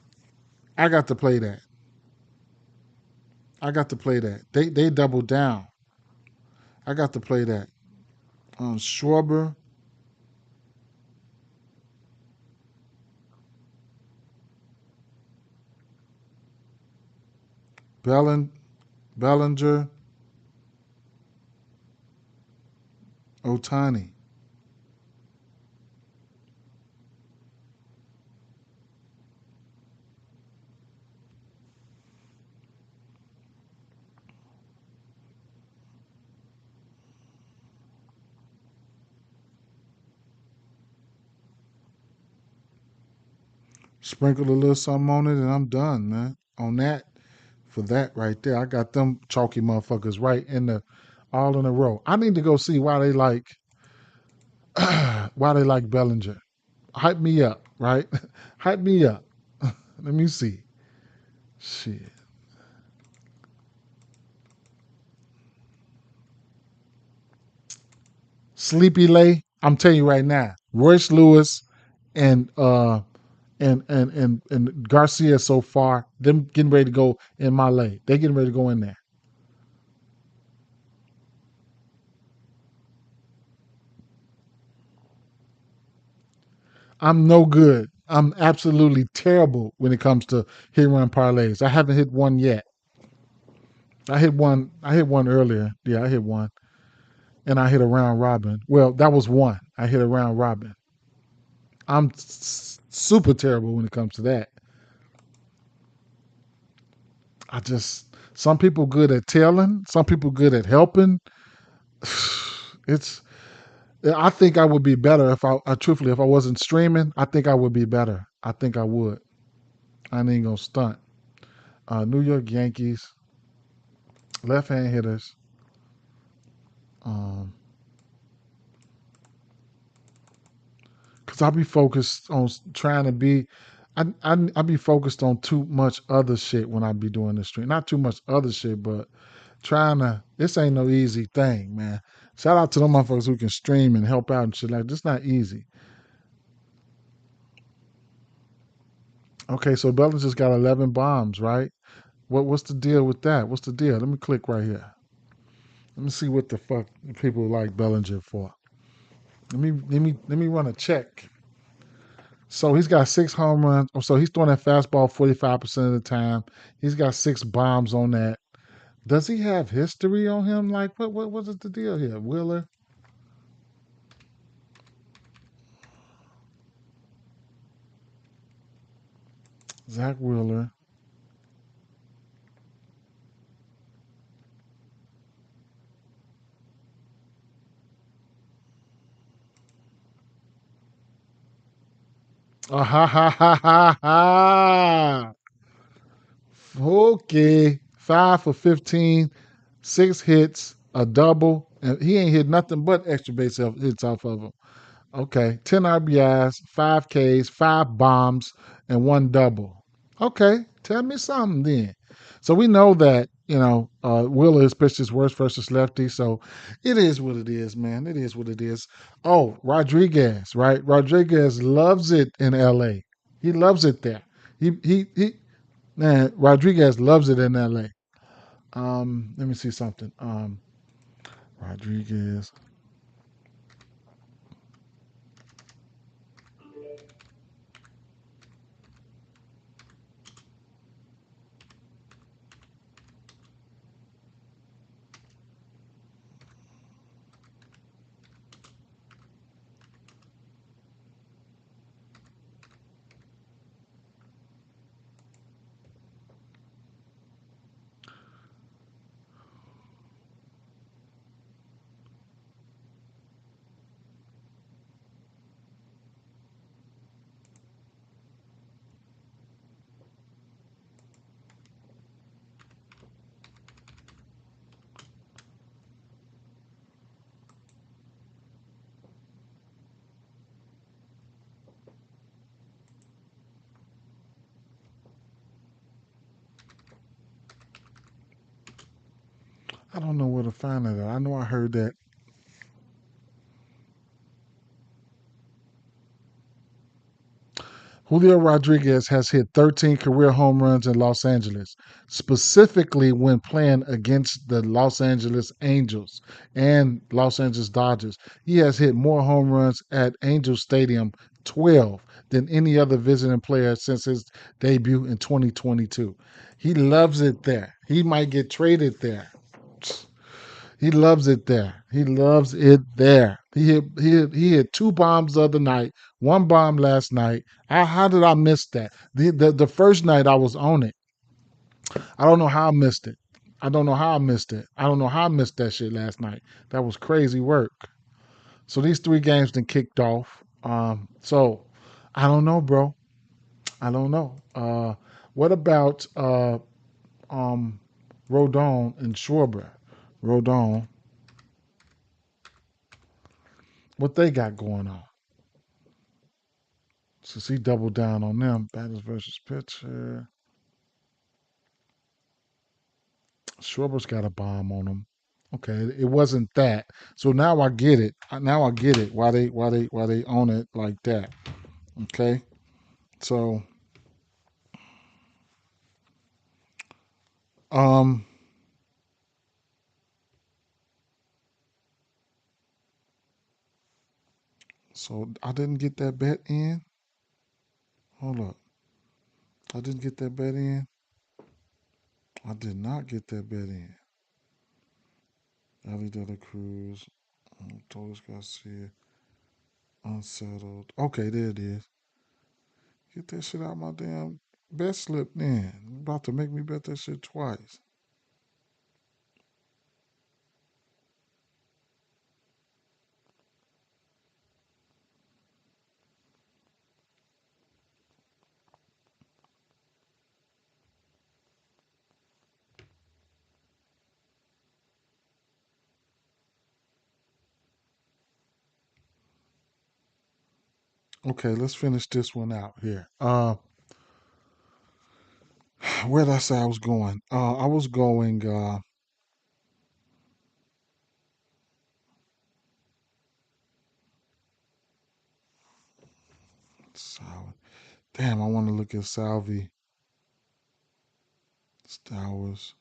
I got to play that. I got to play that. They doubled down. I got to play that. Schwarber, Bellin, Bellinger, Otani. Sprinkle a little something on it, and I'm done, man. On that, for that right there, I got them chalky motherfuckers right in the all in a row. I need to go see why they like why they like Bellinger. Hype me up, right? Hype me up. Let me see. Shit. Sleepy Lay, I'm telling you right now, Royce Lewis and and Garcia so far, them getting ready to go in my lay. They getting ready to go in there. I'm no good. I'm absolutely terrible when it comes to hit run parlays. I haven't hit one yet. I hit one. I hit one earlier. Yeah, I hit one, and I hit a round robin. Well, that was one. I hit a round robin. I'm super terrible when it comes to that. I just some people good at telling, some people good at helping. It's I think I would be better if I truthfully if I wasn't streaming. I think I would be better. I think I would. I ain't gonna stunt. New York Yankees, left hand hitters. Um, Cause I be focused on trying to be. I be focused on too much other shit when I be doing this stream. Not too much other shit, but trying to. This ain't no easy thing, man. Shout out to them motherfuckers who can stream and help out and shit like this. Not easy. Okay, so Belton just got 11 bombs, right? What's the deal with that? What's the deal? Let me click right here. Let me see what the fuck people like Bellinger for. Let me run a check. So he's got 6 home runs. So he's throwing that fastball 45% of the time. He's got 6 bombs on that. Does he have history on him? Like what is the deal here? Wheeler, Zach Wheeler. Ah ha ha ha ha ha. Okay. 5 for 15, 6 hits, a double, and he ain't hit nothing but extra base hits off of him. Okay, 10 RBIs, 5 Ks, 5 bombs, and 1 double. Okay, tell me something then. So we know that Wheeler has pitched his worst versus lefty. So it is what it is, man. It is what it is. Oh, Rodriguez, right? Rodriguez loves it in L.A. He loves it there. He man, Rodriguez loves it in L.A. Let me see something. Rodriguez. I don't know where to find that at. I know I heard that. Julio Rodriguez has hit 13 career home runs in Los Angeles, specifically when playing against the Los Angeles Angels and Los Angeles Dodgers. He has hit more home runs at Angel Stadium, 12, than any other visiting player since his debut in 2022. He loves it there. He might get traded there. He loves it there. He loves it there. He hit two bombs the other night, one bomb last night. How did I miss that? The first night I was on it. I don't know how I missed it. I don't know how I missed it. I don't know how I missed that shit last night. That was crazy work. So these three games then kicked off. So I don't know, bro. I don't know. What about um Rodon and Schwarber? Rodon, what they got going on? Since he doubled down on them, batters versus pitcher. Schwarber's got a bomb on him. Okay, it wasn't that. So now I get it. Now I get it. Why they own it like that. Okay. So um so I didn't get that bet in. Hold up. I didn't get that bet in. I did not get that bet in. Ali De La Cruz, Torres Garcia, unsettled. Okay, there it is. Get that shit out my damn bet slip then. About to make me bet that shit twice. Okay, let's finish this one out here. Where did I say I was going? I was going Salvi. Damn, I want to look at Salvi Stowers.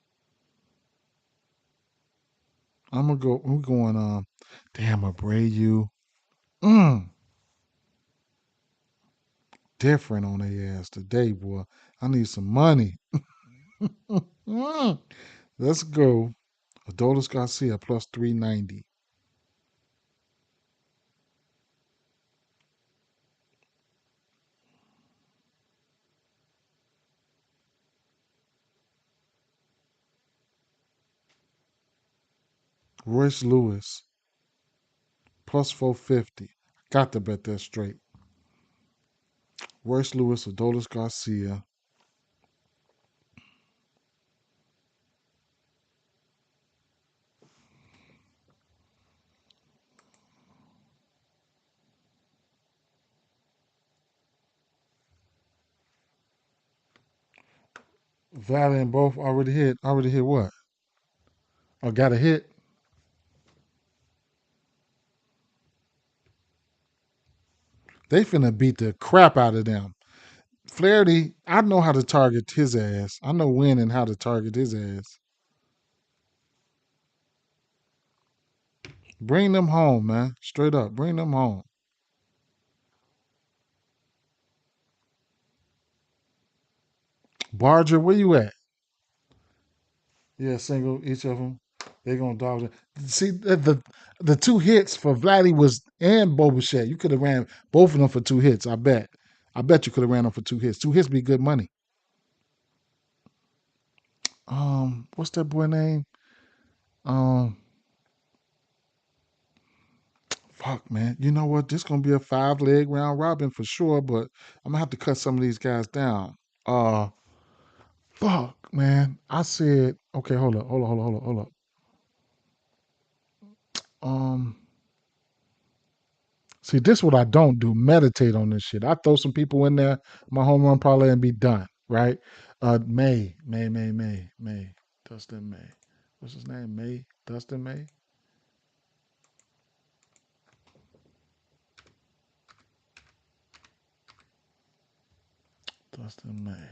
I'm gonna go. We're going. Damn, Abreu. Mm, different on their ass today, boy. I need some money. Mm. Let's go. Adolis Garcia plus 390. Royce Lewis plus 450. Got to bet that straight. Royce Lewis, Adolis Garcia. Valley and both already hit. Already hit what? Or got a hit? They finna beat the crap out of them. Flaherty, I know how to target his ass. I know when and how to target his ass. Bring them home, man. Straight up, bring them home. Barger, where you at? Yeah, single each of them. They gonna dog it. See the two hits for Vladdy was and Bobuchet. You could have ran both of them for two hits. I bet. I bet you could have ran them for two hits. Two hits be good money. What's that boy name? Um, fuck, man. You know what? This gonna be a 5 leg round robin for sure. But I'm gonna have to cut some of these guys down. Uh, fuck, man. I said, okay, hold up. Um, See, this is what I don't do. Meditate on this shit. I throw some people in there, my home run parlay, and be done. Right? May. Dustin May. What's his name? May? Dustin May? Dustin May.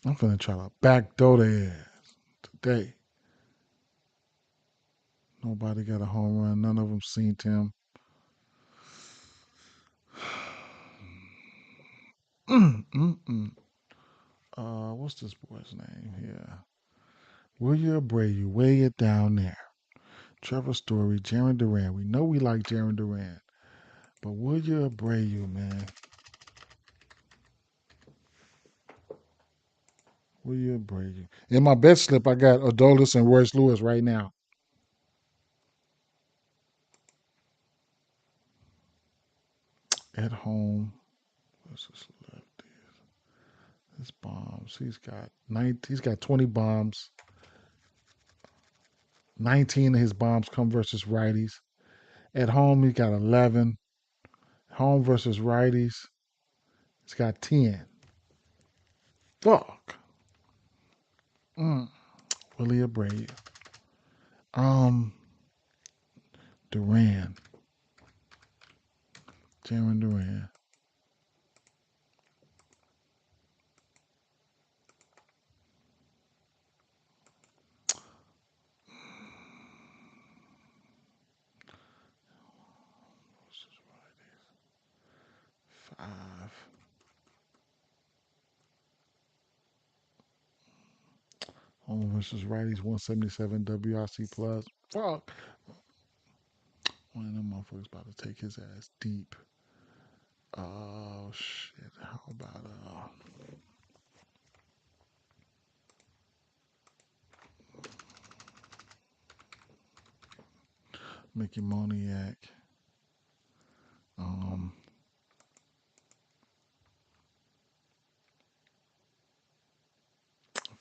I'm finna try to backdoor their ass today. Nobody got a home run. None of them seen him. What's this boy's name here? William Abreu, way it down there. Trevor Story, Jaron Duran. We know we like Jaron Duran, but William Abreu, man. William Abreu. In my bet slip, I got Adolis and Royce Lewis right now. At home versus lefty. His bombs. He's got 20 bombs. 19 of his bombs come versus righties. At home, he got 11. Home versus righties, he's got 10. Fuck. Mm. Willie Abreu. Um, Duran. Jaron Duran. Five. Home versus righties, 177 WRC plus. Fuck. One of them motherfuckers about to take his ass deep. Oh shit. How about Mickey Moniak? Um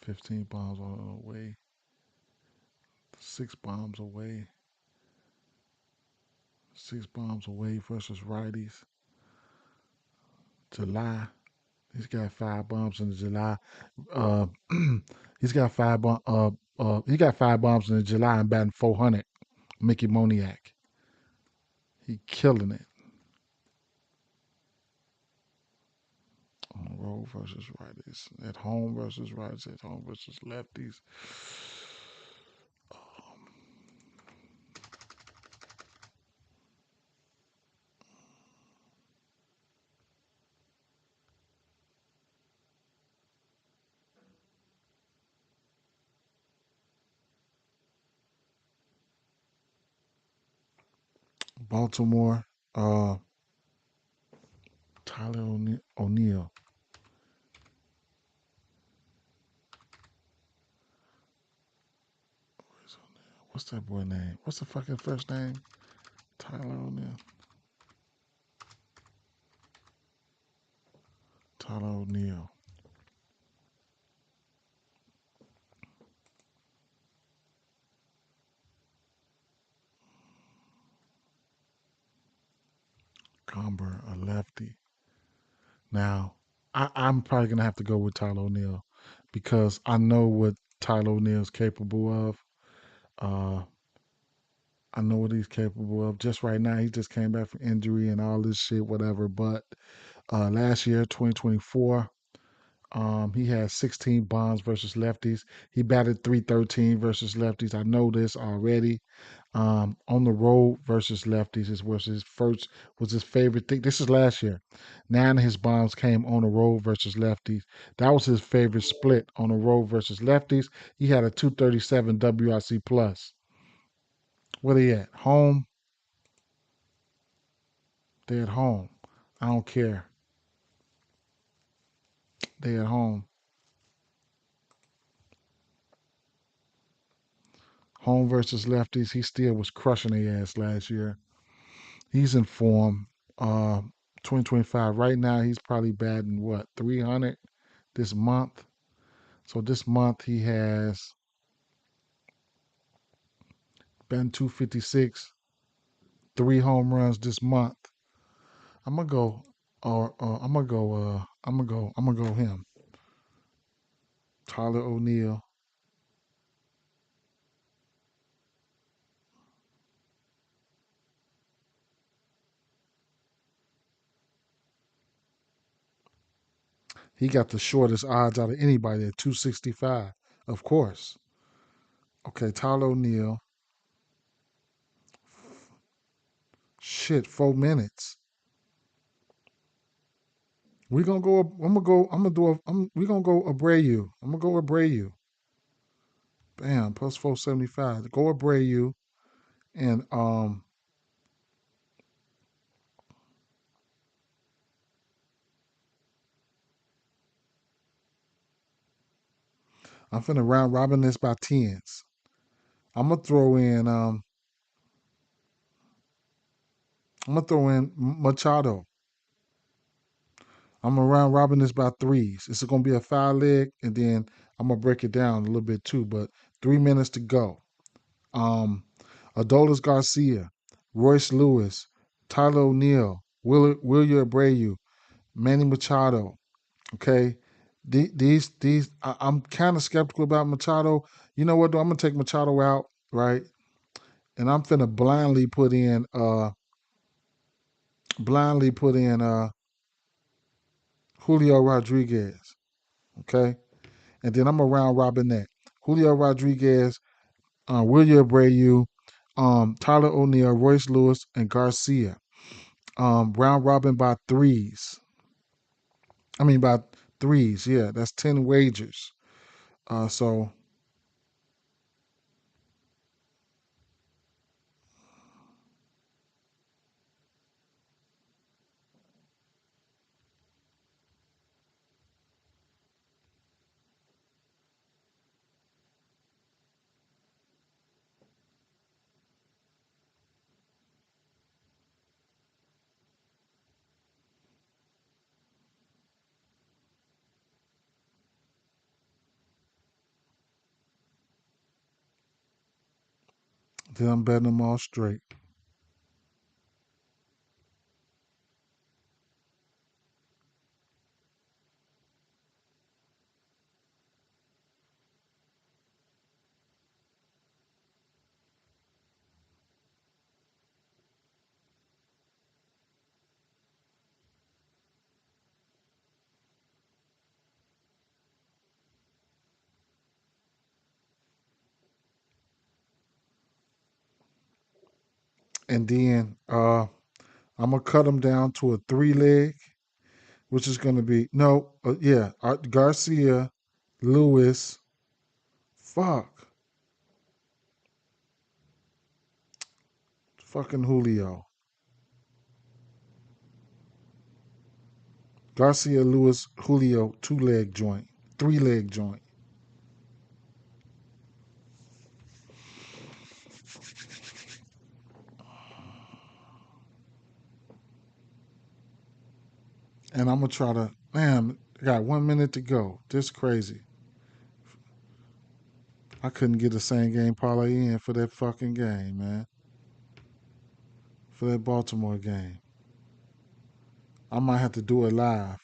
15 bombs on the way. 6 bombs away. 6 bombs away versus righties. July. He's got 5 bombs in the July. Uh, he's got he got 5 bombs in the July and batting 400. Mickey Moniak. He killing it. On the road versus righties. At home versus righties. At home versus lefties. Baltimore. Tyler O'Neill. What's that boy name? What's the fucking first name? Tyler O'Neill. Tyler O'Neill. Comber, a lefty. Now, I'm probably gonna have to go with Tyler O'Neill because I know what Tyler O'Neill's capable of. Uh, I know what he's capable of. Just right now, he just came back from injury and all this shit, whatever. But last year, 2024, he had 16 bombs versus lefties. He batted 313 versus lefties. I know this already. On the road versus lefties was his favorite thing. This is last year. 9 of his bombs came on the road versus lefties. That was his favorite split on the road versus lefties. He had a 237 WRC plus. Where they at? Home. They at home. I don't care. They at home. Home versus lefties. He still was crushing their ass last year. He's in form. Uh, 2025. Right now, he's probably batting what 300 this month. So this month he has been 256, 3 home runs this month. I'm gonna go, or I'm gonna go. I'm gonna go him. Tyler O'Neill. He got the shortest odds out of anybody at 265, of course. Okay, Tyler O'Neill. Shit, 4 minutes. We gonna go. I'm gonna go. I'm gonna do. We gonna go Abreu. I'm gonna go Abreu. Bam, plus 475. Go Abreu, and I'm finna round robin this by tens. I'm gonna throw in. I'm gonna throw in Machado. I'm gonna round robin this by threes. It's gonna be a 5 leg, and then I'm gonna break it down a little bit too. But 3 minutes to go. Um, Adolis Garcia, Royce Lewis, Tyler O'Neill, William Abreu, Manny Machado. Okay, I'm kind of skeptical about Machado. You know what? Though? I'm gonna take Machado out, right? And I'm finna blindly put in Julio Rodriguez. Okay, and then I'm gonna round robin that. Julio Rodriguez, William Abreu, Tyler O'Neill, Royce Lewis, and Garcia. Round robin by threes. I mean by threes. Yeah, that's 10 wagers. So then I'm betting them all straight. And then I'm gonna cut them down to a 3 leg, which is gonna be no, yeah, Garcia, Lewis, fuck, fucking Julio, Garcia, Lewis, Julio, 2 leg joint, 3 leg joint, and I'm gonna try to. Man, I got 1 minute to go. This crazy. I couldn't get the same game parlay in for that fucking game, man. For that Baltimore game, I might have to do it live.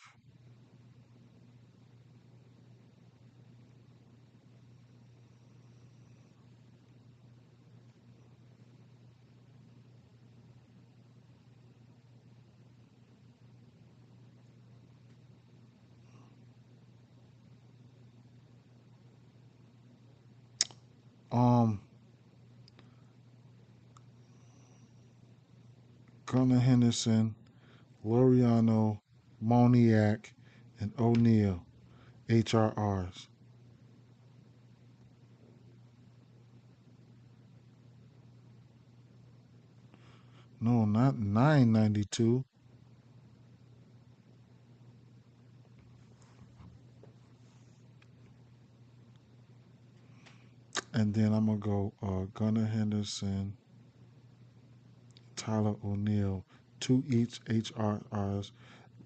Um, Gunnar Henderson, Loriano, Moniak, and O'Neal, HRRs. No, not 992. And then I'm gonna go Gunnar Henderson, Tyler O'Neill, 2 each HRRs,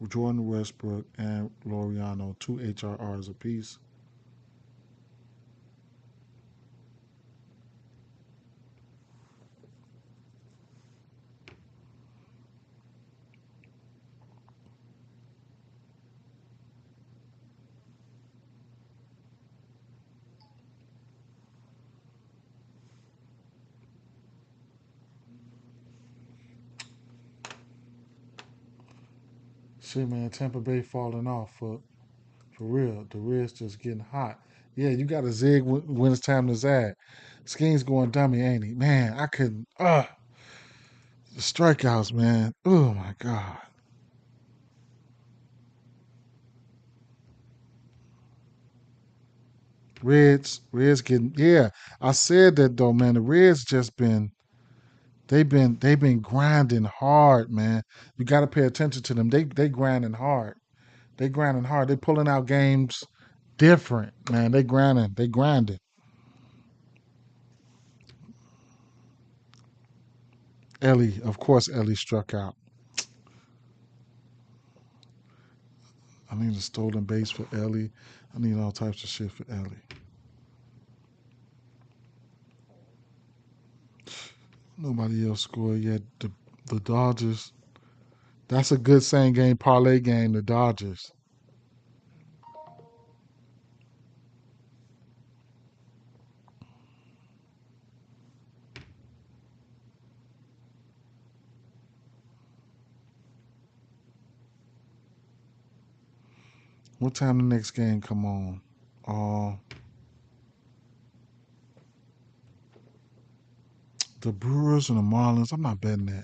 Jordan Westbrook and Loriano, 2 HRRs apiece. Shit, man, Tampa Bay falling off. For real, the red's just getting hot. Yeah, you got to zig when it's time to zag. Skeen's going dummy, ain't he? Man, I couldn't. The strikeouts, man. Oh my god. Reds getting. Yeah, I said that though, man. The Reds just been. They've been grinding hard, man. You got to pay attention to them. They grinding hard. They grinding hard. They pulling out games different, man. They grinding. They grinding. Ellie, of course, Ellie struck out. I need a stolen base for Ellie. I need all types of shit for Ellie. Nobody else scored yet. The Dodgers. That's a good same game parlay game. The Dodgers. What time the next game come on? Uh, the Brewers and the Marlins. I'm not betting that.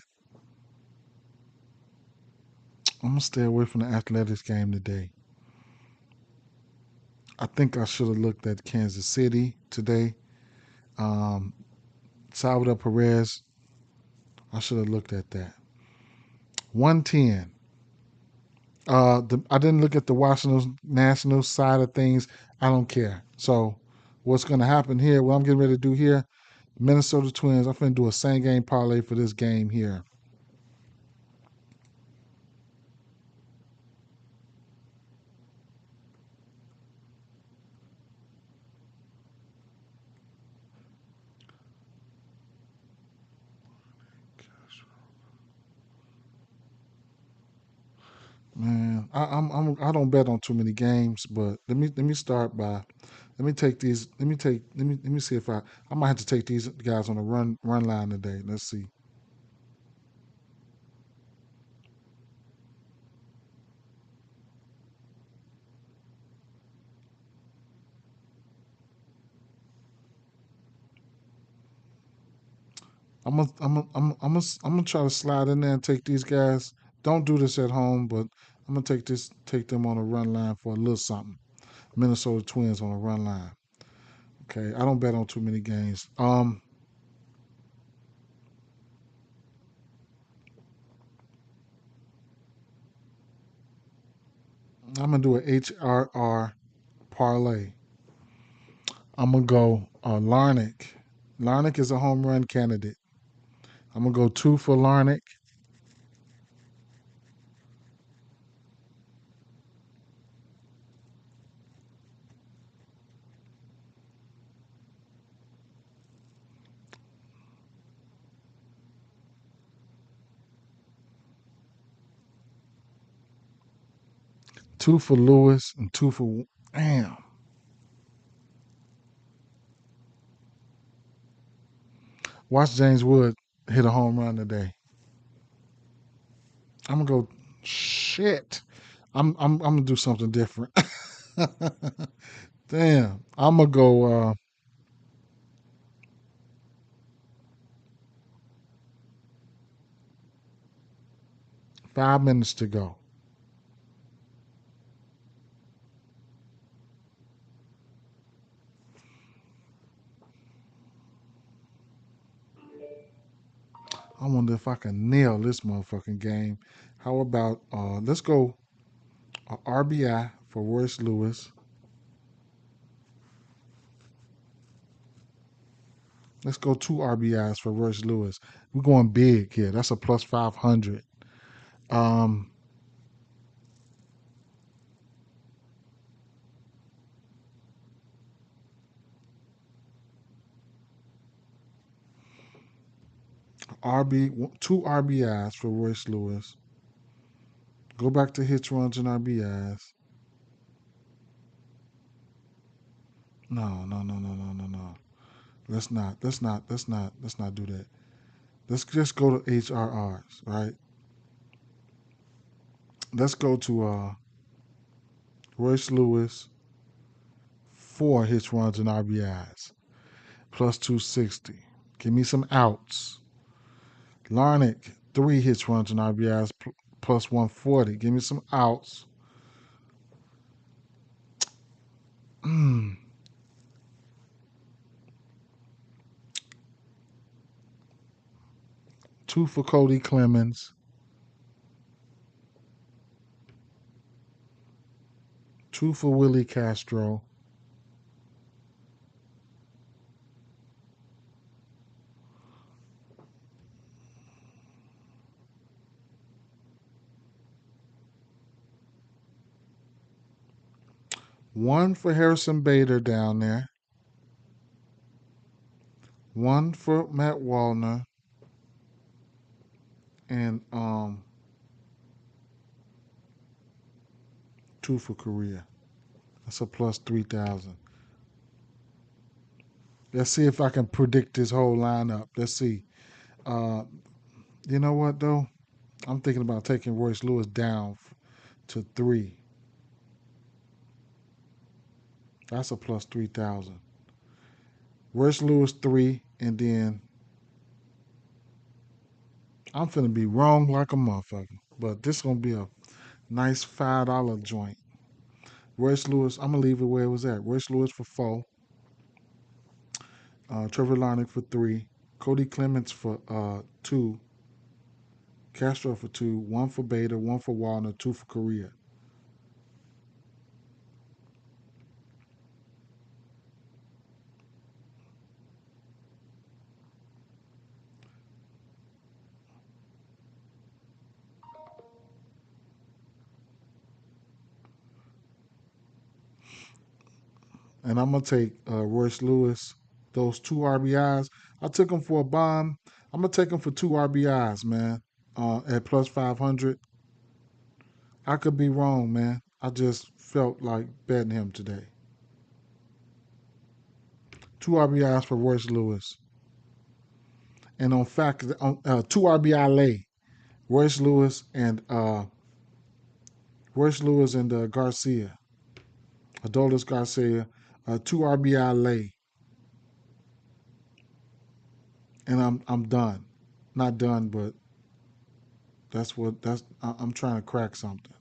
I'm gonna stay away from the Athletics game today. I think I should have looked at Kansas City today. Um, Salvador Perez. I should have looked at that. 110. I didn't look at the Washington Nationals side of things. I don't care. So, what's going to happen here? What I'm getting ready to do here, Minnesota Twins. I'm going to do a same game parlay for this game here. Man, I don't bet on too many games, but let me start by let me take these. Let me see if I might have to take these guys on a run line today. Let's see. I'm gonna try to slide in there and take these guys. Don't do this at home, but I'm gonna take them on a run line for a little something. Minnesota Twins on a run line. Okay, I don't bet on too many games. I'm gonna do a HRR parlay. I'm gonna go Larnick. Larnick is a home run candidate. I'm gonna go two for Larnick, two for Lewis, and two for damn. Watch James Wood hit a home run today. I'm gonna go shit. I'm gonna do something different. Damn. I'm gonna go 5 minutes to go. I wonder if I can nail this motherfucking game. How about let's go RBI for Royce Lewis. Let's go two RBIs for Royce Lewis. We're going big here. That's a plus 500. Um, two RBIs for Royce Lewis. Go back to hits, runs, and RBIs. No, no, no, no, no, no, no. Let's not do that. Let's just go to HRRs, right? Let's go to Royce Lewis, 4 hits, runs, and RBIs, plus 260. Give me some outs. Larnick, 3 hits, runs, and RBIs, plus 140. Give me some outs. Mm. 2 for Cody Clemens. 2 for Willie Castro. 1 for Harrison Bader down there. 1 for Matt Wallner. And 2 for Korea. That's a plus 3,000. Let's see if I can predict this whole lineup. Let's see. Uh, you know what though? I'm thinking about taking Royce Lewis down to 3. That's a plus 3,000. Royce Lewis 3, and then I'm finna be wrong like a motherfucker. But this gonna be a nice $5 joint. Royce Lewis, I'm gonna leave it where it was at. Royce Lewis for 4. Trevor Larnach for 3. Cody Clements for 2. Castro for 2. 1 for Beta, 1 for Warner, 2 for Korea. And I'm gonna take Royce Lewis, those 2 RBIs. I took him for a bomb. I'm gonna take him for 2 RBIs, man. At plus 500. I could be wrong, man. I just felt like betting him today. 2 RBIs for Royce Lewis, and on fact, 2 RBI lay. Royce Lewis and Garcia, Adolis Garcia, 2 RBI lay, and I'm done. Not done, but I'm trying to crack something.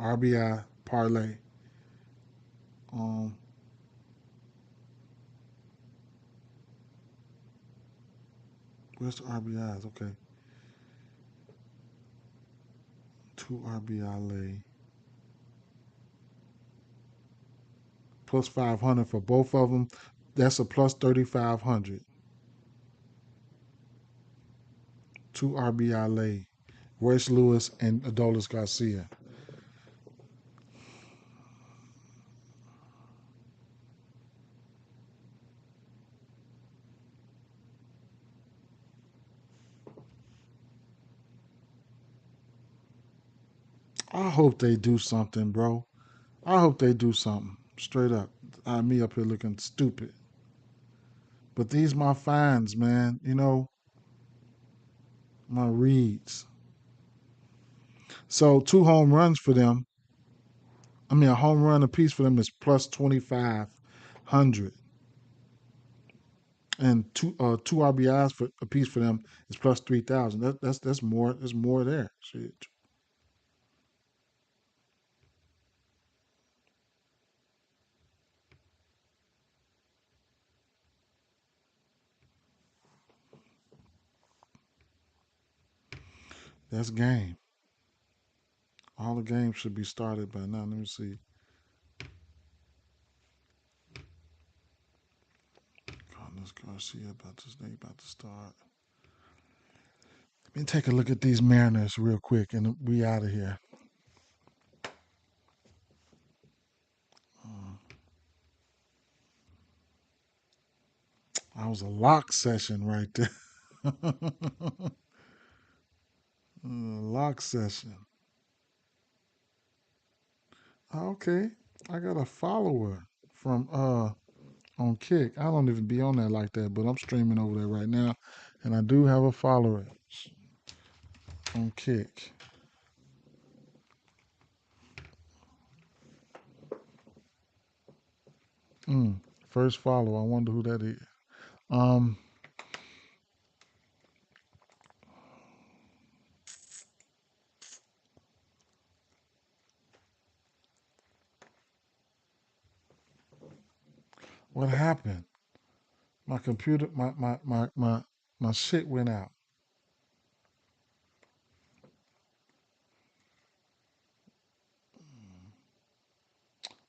RBI parlay. Um, where's the RBIs? Okay, 2 RBI lay, plus 500 for both of them. That's a plus 3,500. 2 RBI lay. Royce Lewis and Adolis Garcia. I hope they do something, bro. I hope they do something. Straight up. Me up here looking stupid. But these my finds, man. You know, my reads. So 2 home runs for them. I mean, a home run apiece for them is plus 2,500, and two RBIs for a piece for them is plus 3,000. That's more. There's more there. Shit, that's game. All the games should be started by now. Let me see. Carlos Garcia about to start. Let me take a look at these Mariners real quick, and we out of here. That was a lock session right there. Lock session. Okay, I got a follower from on Kick. I don't even be on there like that, but I'm streaming over there right now, and I do have a follower on Kick. Mm. First follow. I wonder who that is. Um, what happened? My computer, my shit went out.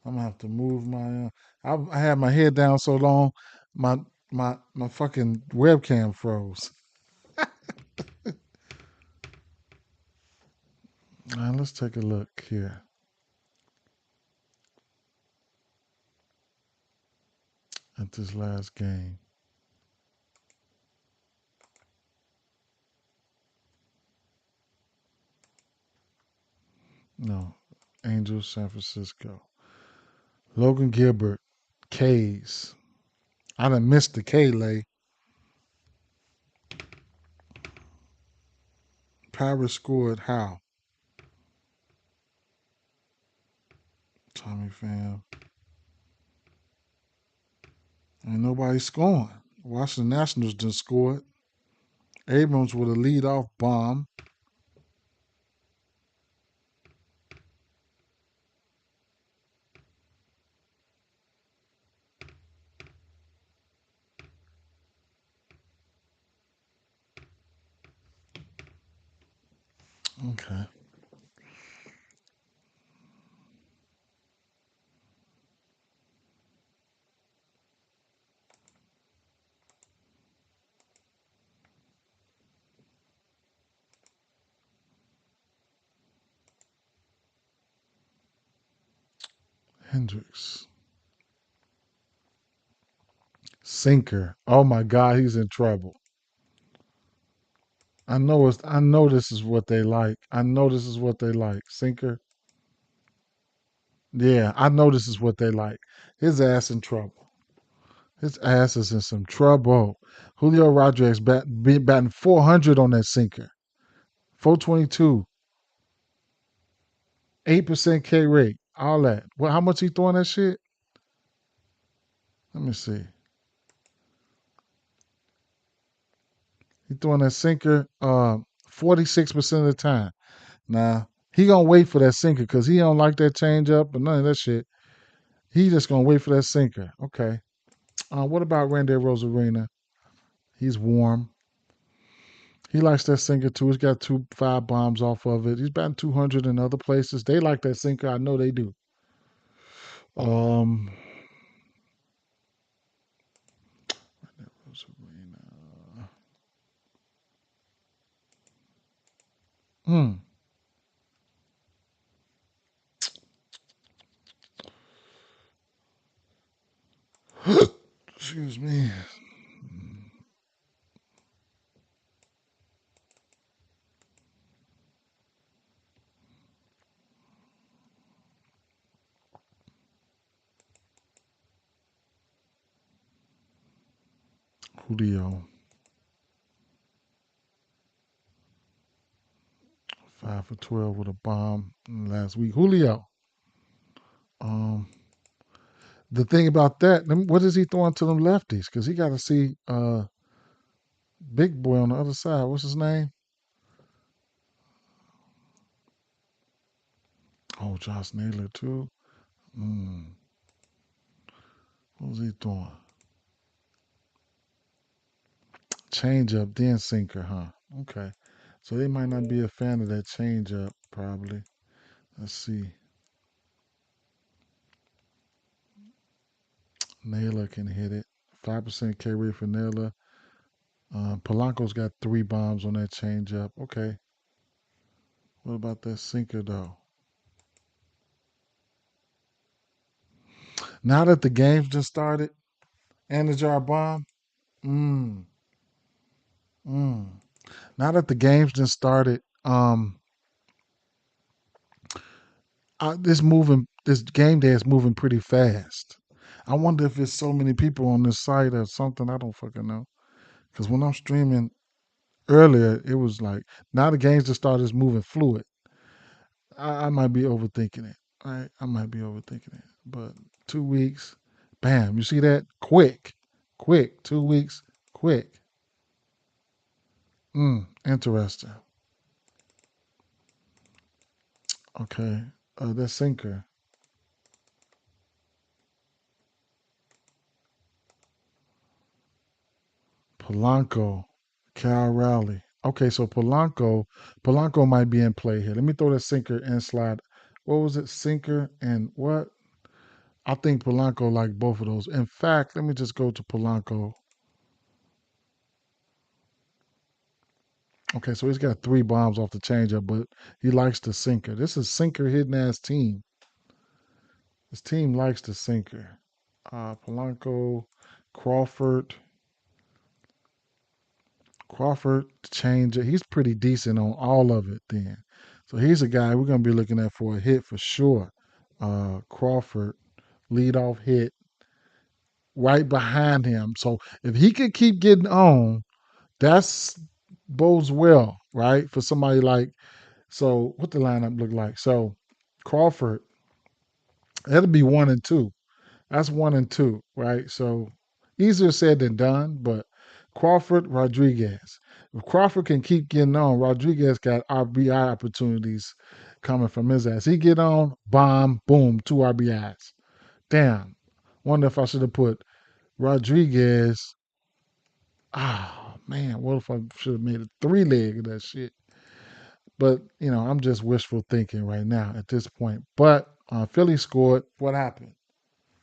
I'm gonna have to move my. I had my head down so long, my my fucking webcam froze. Now let's take a look here at this last game. No, Angels, San Francisco. Logan Gilbert, K's. I done missed the K lay. Paris scored how? Tommy Pham. Ain't nobody scoring. Washington Nationals done scored. Abrams with a leadoff bomb. Okay. Hendricks. Sinker. Oh my God, he's in trouble. I know this is what they like. I know this is what they like. Sinker. Yeah, I know this is what they like. His ass in trouble. His ass is in some trouble. Julio Rodriguez batting 400 on that sinker. 422. 8% K rate. All that. Well, how much he throwing that shit? Let me see. He throwing that sinker 46% of the time. Now, he gonna wait for that sinker because he don't like that change up and none of that shit. He just gonna wait for that sinker. Okay. What about Randy Rosarina? He's warm. He likes that sinker too. He's got 2 5 bombs off of it. He's batting 200 in other places. They like that sinker. I know they do. Um, Rosarina. Hmm. Excuse me. Julio. 5 for 12 with a bomb last week. Julio. Um, the thing about that, what is he throwing to them lefties? Because he got to see big boy on the other side. What's his name? Oh, Josh Naylor too. Mm. What was he throwing? Change up, then sinker, huh? Okay. So they might not be a fan of that change up, probably. Let's see. Naylor can hit it. 5% K rate for Naylor. Polanco's got 3 bombs on that change up. Okay. What about that sinker though? Now that the game's just started, and the jar bomb. Mm, mm. Now that the game's just started, this game day is moving pretty fast. I wonder if it's so many people on this site or something. I don't fucking know. Because when I'm streaming earlier, it was like now the games just started moving fluid. I might be overthinking it. Right? I might be overthinking it. But 2 weeks, Bam. You see that? Quick. Quick. 2 weeks. Quick. Interesting. Okay. That sinker. Polanco. Cal Raleigh. Okay, so Polanco might be in play here. Let me throw that sinker and slide. What was it? Sinker and what? I think Polanco like both of those. In fact, let me just go to Polanco. Okay, so he's got 3 bombs off the changeup, but he likes the sinker. This is sinker hitting ass team. His team likes the sinker. Polanco, Crawford, Crawford change it. He's pretty decent on all of it then. So he's a guy we're gonna be looking at for a hit for sure. Crawford, leadoff hit right behind him. So if he could keep getting on, that's bodes well, right? For somebody like so what the lineup look like. So Crawford, that'll be 1 and 2. That's 1 and 2, right? So easier said than done, but Crawford, Rodriguez. If Crawford can keep getting on, Rodriguez got RBI opportunities coming from his ass. He get on, bomb, boom, 2 RBIs. Damn. Wonder if I should have put Rodriguez. Ah, man, what if I should have made a 3 leg of that shit? But, I'm just wishful thinking right now at this point. But Philly scored. What happened?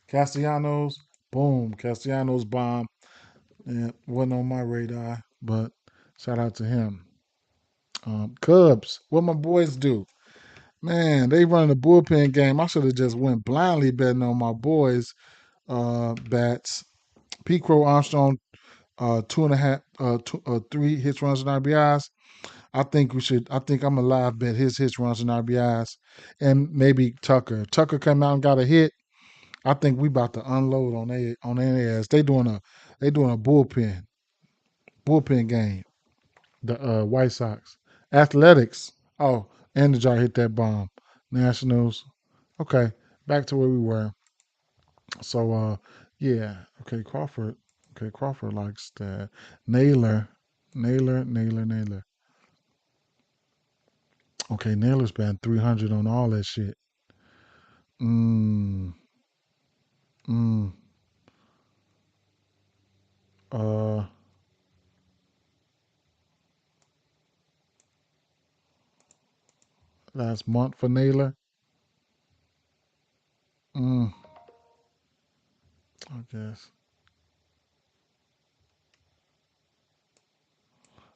Castellanos, boom, Castellanos bomb. Yeah, wasn't on my radar, but shout out to him. Cubs, what my boys do? Man, they run a bullpen game. I should have just went blindly betting on my boys' bats. P. Crow Armstrong, 2.5, 3 hits, runs, and RBIs. I think we should. I think I'm a live bet his hits, runs, and RBIs, and maybe Tucker. If Tucker come out and got a hit, I think we about to unload on their ass. They doing a bullpen game. The White Sox, Athletics. Oh, and the jar hit that bomb. Nationals. Okay, back to where we were. So yeah. Okay, Crawford. Okay, Crawford likes that. Naylor, Naylor. Okay, Naylor's been 300 on all that shit. Mm, mm. Uh, last month for Naylor. Mm, I guess.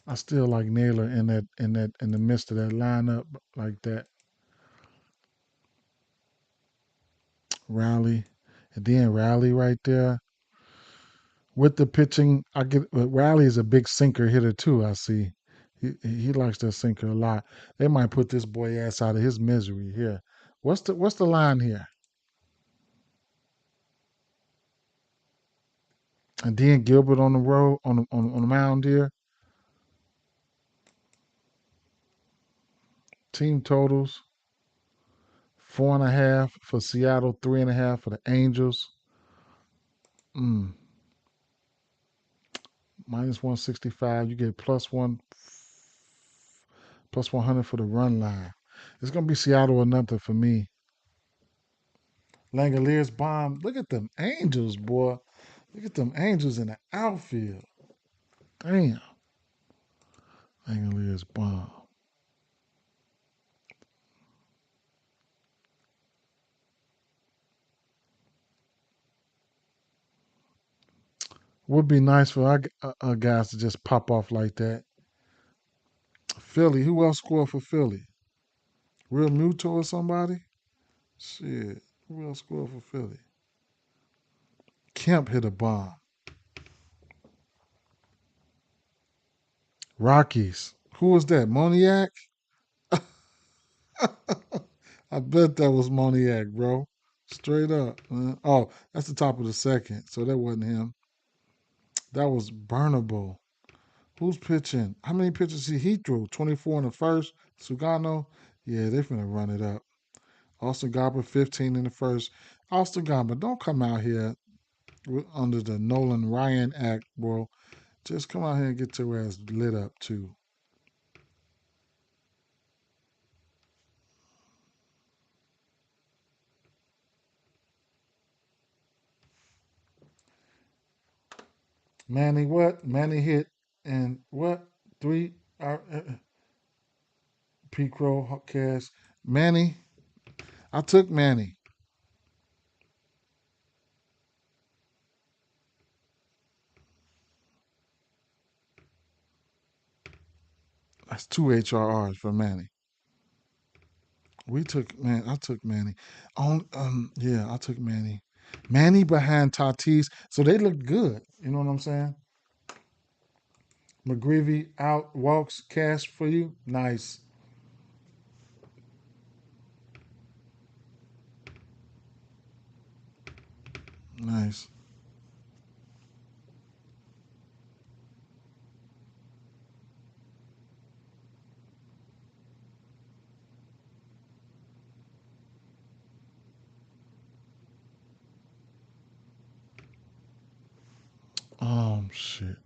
I still like Naylor in the midst of that lineup like that. Rally, and then Rally right there with the pitching. I get but Rally is a big sinker hitter too. I see. He likes that sinker a lot. They might put this boy ass out of his misery here. What's the line here? And then Gilbert on the road on the mound here. Team totals 4.5 for Seattle, 3.5 for the Angels. Mm, minus 165. You get plus 100 for the run line. It's gonna be Seattle or nothing for me. Langalier's bomb. Look at them Angels, boy. Look at them Angels in the outfield. Damn. Langalier's bomb. Would be nice for our guys to just pop off like that. Philly. Who else scored for Philly? Real Muto or somebody? Shit. Who else scored for Philly? Kemp hit a bomb. Rockies. Who was that? Moniac? I bet that was Moniac, bro. Straight up. Oh, that's the top of the second. So that wasn't him. That was Burnable. Who's pitching? How many pitches did he threw? 24 in the first. Sugano? Yeah, they finna run it up. Austin Garber, 15 in the first. Austin Garber, don't come out here. We're under the Nolan Ryan Act, bro. Just come out here and get your ass lit up too. Manny what? Manny hit and what? Three P Crow cast. Manny. I took Manny. That's two HRRs for Manny. We took man. I took Manny. Yeah, I took Manny. Manny behind Tatis, so they look good. You know what I'm saying? McGreevy out walks cash for you. Nice, nice. Shit.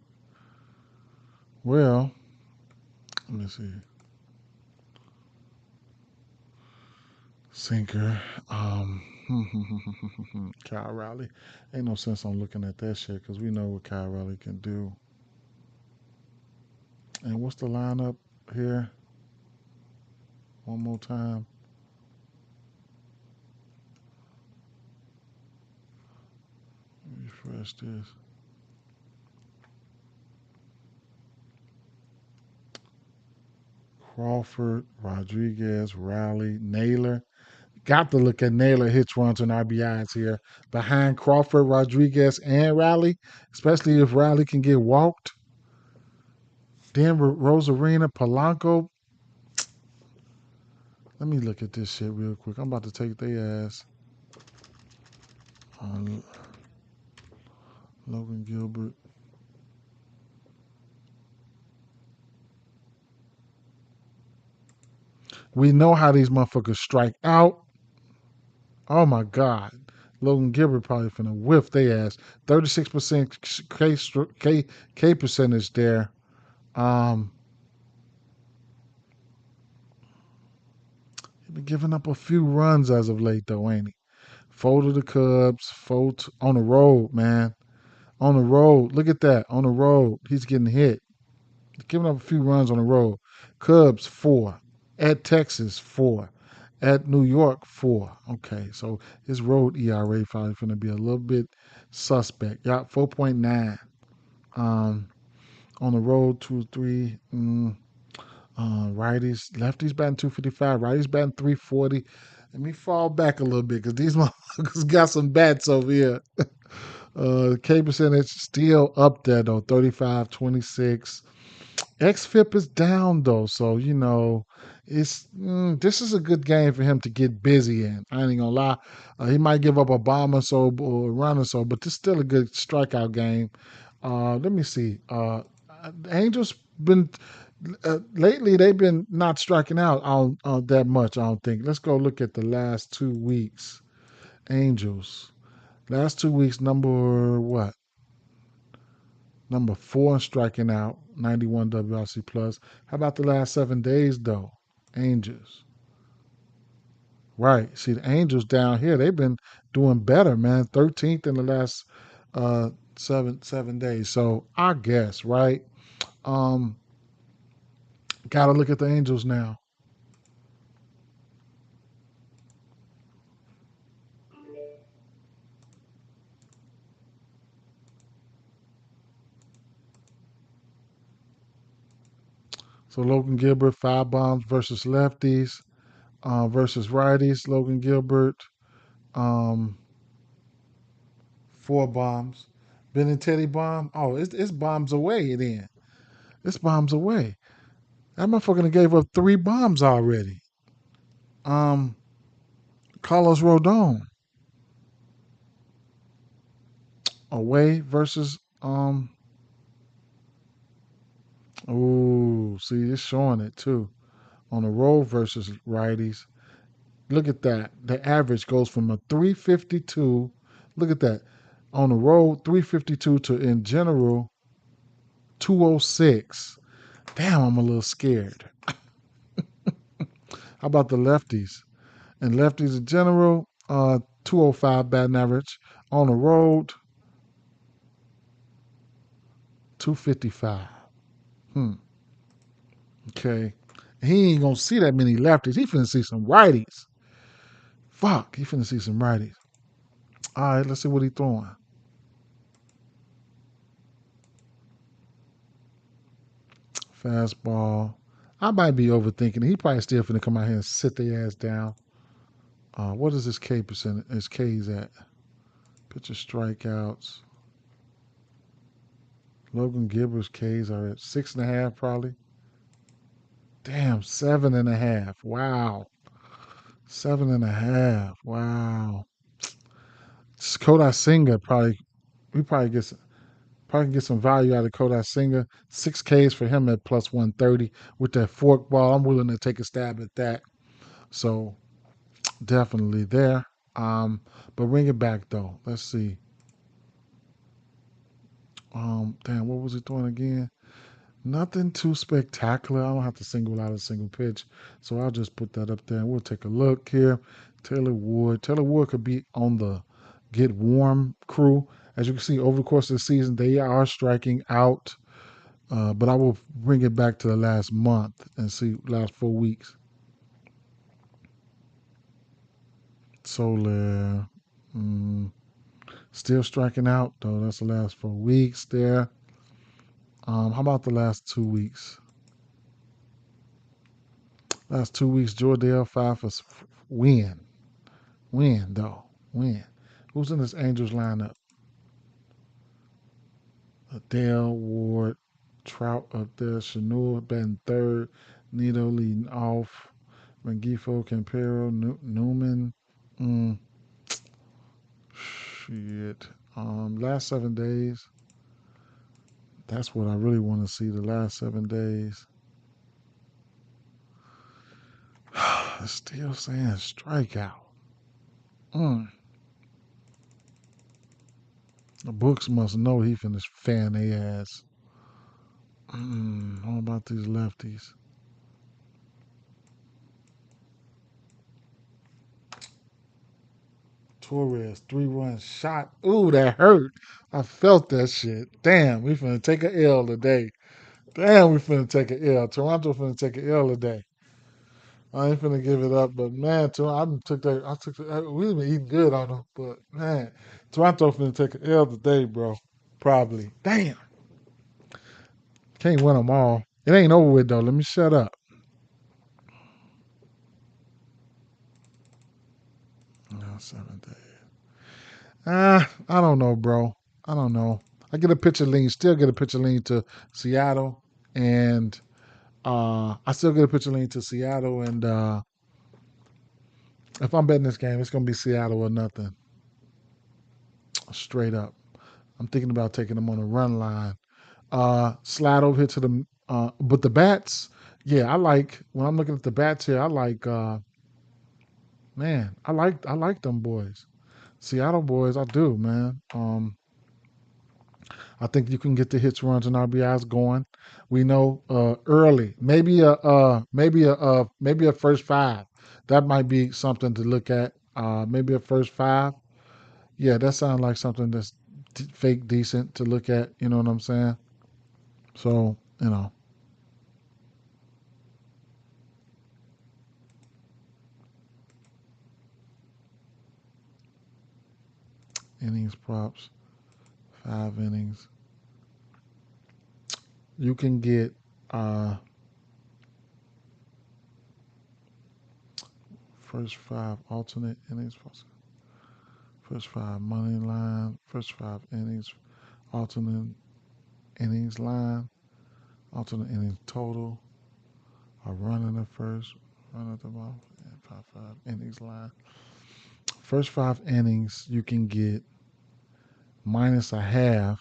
Well, let me see. Sinker. Um, Kyle Riley. Ain't no sense on looking at that shit because we know what Kyle Riley can do. And what's the lineup here? One more time. Refresh this. Crawford, Rodriguez, Riley, Naylor. Got to look at Naylor hits, runs, and RBIs here. Behind Crawford, Rodriguez, and Riley, especially if Riley can get walked. Then Rosarina, Polanco. Let me look at this shit real quick. I'm about to take their ass on Logan Gilbert. We know how these motherfuckers strike out. Oh my God. Logan Gilbert probably finna whiff their ass. 36% K percentage there. Um, he been giving up a few runs as of late though, ain't he? Fold to the Cubs, fold on the road, man. On the road. Look at that. On the road. He's getting hit. He's giving up a few runs on the road. Cubs, 4. At Texas, 4. At New York, 4. Okay, so his road ERA probably going to be a little bit suspect. Yeah, 4.9. Um, on the road, 2, 3. Righties, lefties batting 255. Righties batting 340. Let me fall back a little bit because these motherfuckers got some bats over here. K percentage still up there though, 35, 26. XFIP is down though, so it's this is a good game for him to get busy in. I ain't gonna lie, he might give up a bomb or so or a run or so, but this is still a good strikeout game. Let me see. Angels been lately they've been not striking out on that much. I don't think. Let's go look at the last 2 weeks. Angels last 2 weeks number what? Number 4 in striking out, 91 WRC plus. How about the last 7 days though? Angels. Right. See the Angels down here, they've been doing better, man. 13th in the last uh 7 days. So I guess, right? Um, gotta look at the Angels now. So Logan Gilbert, 5 bombs versus lefties, versus righties. Logan Gilbert, um, 4 bombs. Teddy bomb. Oh, it's bombs away then. It's bombs away. That motherfucker done gave up 3 bombs already. Um, Carlos Rodon away versus Oh, see, it's showing it too on the road versus righties. Look at that. The average goes from a 352. Look at that. On the road, 352 to in general, 206. Damn, I'm a little scared. How about the lefties? And lefties in general, 205 batting average. On the road, 255. Hmm. Okay. He ain't gonna see that many lefties. He finna see some righties. Fuck, he finna see some righties. All right, let's see what he throwing. Fastball. I might be overthinking it. He probably still finna come out here and sit their ass down. What is his K percent? His K's at? Pitcher strikeouts. Logan Gilbert's K's are at 6.5 probably. Damn, 7.5. Wow. 7.5. Wow. Kodai Singer probably we probably can get some value out of Kodai Singer. 6Ks for him at plus 130 with that fork ball. I'm willing to take a stab at that. So definitely there. But bring it back though. Let's see. Damn, what was he doing again? Nothing too spectacular. I don't have to single out a single pitch. So I'll just put that up there and we'll take a look here. Taylor Wood. Taylor Wood could be on the get warm crew. As you can see, over the course of the season, they are striking out. But I will bring it back to the last month and see last 4 weeks. Soler, still striking out though. That's the last 4 weeks there. How about the last 2 weeks? Last 2 weeks, Jordell 5 for win. Win though. Win. Who's in this Angels lineup? Adele, Ward, Trout up there, Shanua batting third, Nito leading off, Rengifo, Campero, Newman. Mm, shit. Last 7 days. That's what I really want to see. The last 7 days. Still saying strikeout. Mm. The books must know he finished fan their ass. What about these lefties? Torres, 3-run shot. Ooh, that hurt. I felt that shit. Damn, we finna take a L today. Damn, we finna take a L. Toronto finna take a L today. I ain't finna give it up, but man, Toronto, we've been eating good on them, but man, Toronto finna take a L today, bro. Probably. Damn. Can't win them all. It ain't over with, though. Let me shut up. No, 7 days. I don't know, bro. I don't know. I get a pitcher lean, still get a pitcher lean to Seattle, and I still get a pitcher lean to Seattle, and if I'm betting this game, it's gonna be Seattle or nothing, straight up. I'm thinking about taking them on a run line. Slide over here to the, but the bats, yeah, I like when I'm looking at the bats here. I like, man, I like them boys, Seattle boys. I do, man. I think you can get the hits, runs, and RBIs going. We know early, maybe a first five. That might be something to look at. Maybe a first five. Yeah, that sounds like something that's fake decent to look at. You know what I'm saying? So innings props, 5 innings. You can get first five alternate innings, first five money line, first 5 innings, alternate innings line, alternate innings total, a run in the first, run at the bottom, and 5 innings line. First 5 innings, you can get minus a half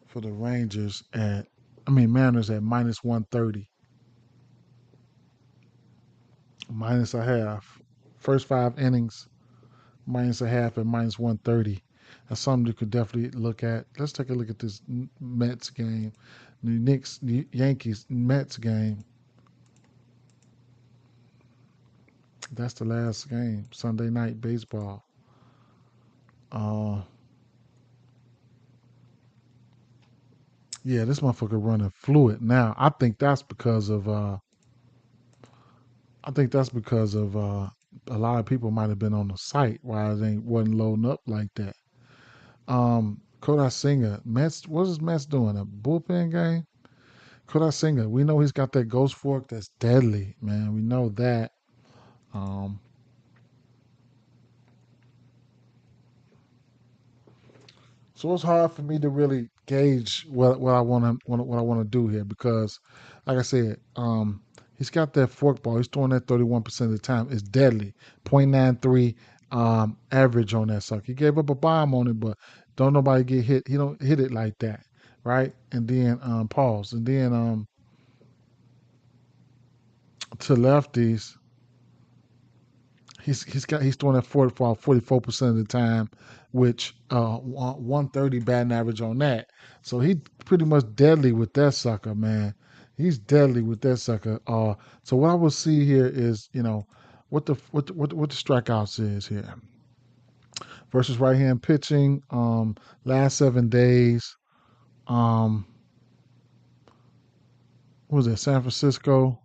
for the Mariners at minus 130. Minus a half. First 5 innings, minus a half at minus 130. That's something you could definitely look at. Let's take a look at this Mets game, the Knicks, Yankees Mets game. That's the last game, Sunday night baseball. Uh, yeah, this motherfucker running fluid now. I think that's because of a lot of people might have been on the site why it ain't wasn't loading up like that. Kodai Singer, Mets. What is Mets doing? A bullpen game? Kodai Singer. We know he's got that ghost fork that's deadly, man. We know that. Um, so it's hard for me to really gauge what I want to what I want to do here because, like I said, he's got that fork ball. He's throwing that 31% of the time. It's deadly. 0.93 average on that sucker. He gave up a bomb on it, but don't nobody get hit. He don't hit it like that, right? And then pause. And then to lefties, he's throwing that 44% of the time, which 130 batting average on that. So he pretty much deadly with that sucker, man. He's deadly with that sucker. So what I will see here is what the strikeouts is here versus right hand pitching. Last 7 days. Um, what was it? San Francisco.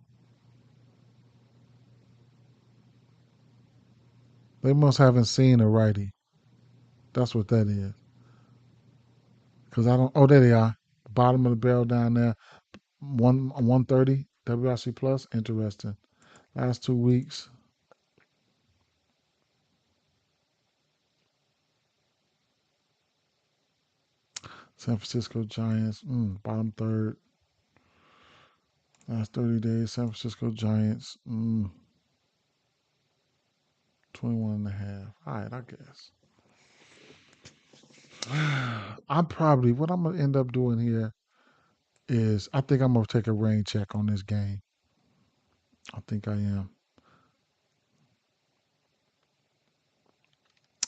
They must haven't seen a righty. That's what that is. Cause I don't. Oh, there they are. Bottom of the barrel down there. 130 WRC plus. Interesting. Last 2 weeks. San Francisco Giants. Bottom third. Last 30 days. San Francisco Giants. 21 and a half. All right, I guess. I'm probably what I'm gonna end up doing here is I think I'm gonna take a rain check on this game. I think I am.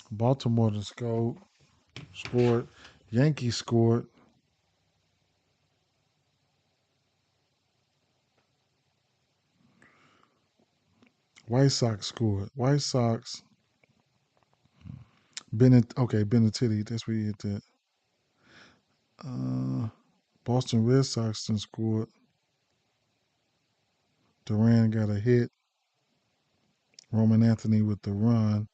Baltimore scored. Yankees scored. White Sox scored. White Sox. Benettiti. That's where you hit that. Uh, Boston Red Sox then scored. Duran got a hit. Roman Anthony with the run.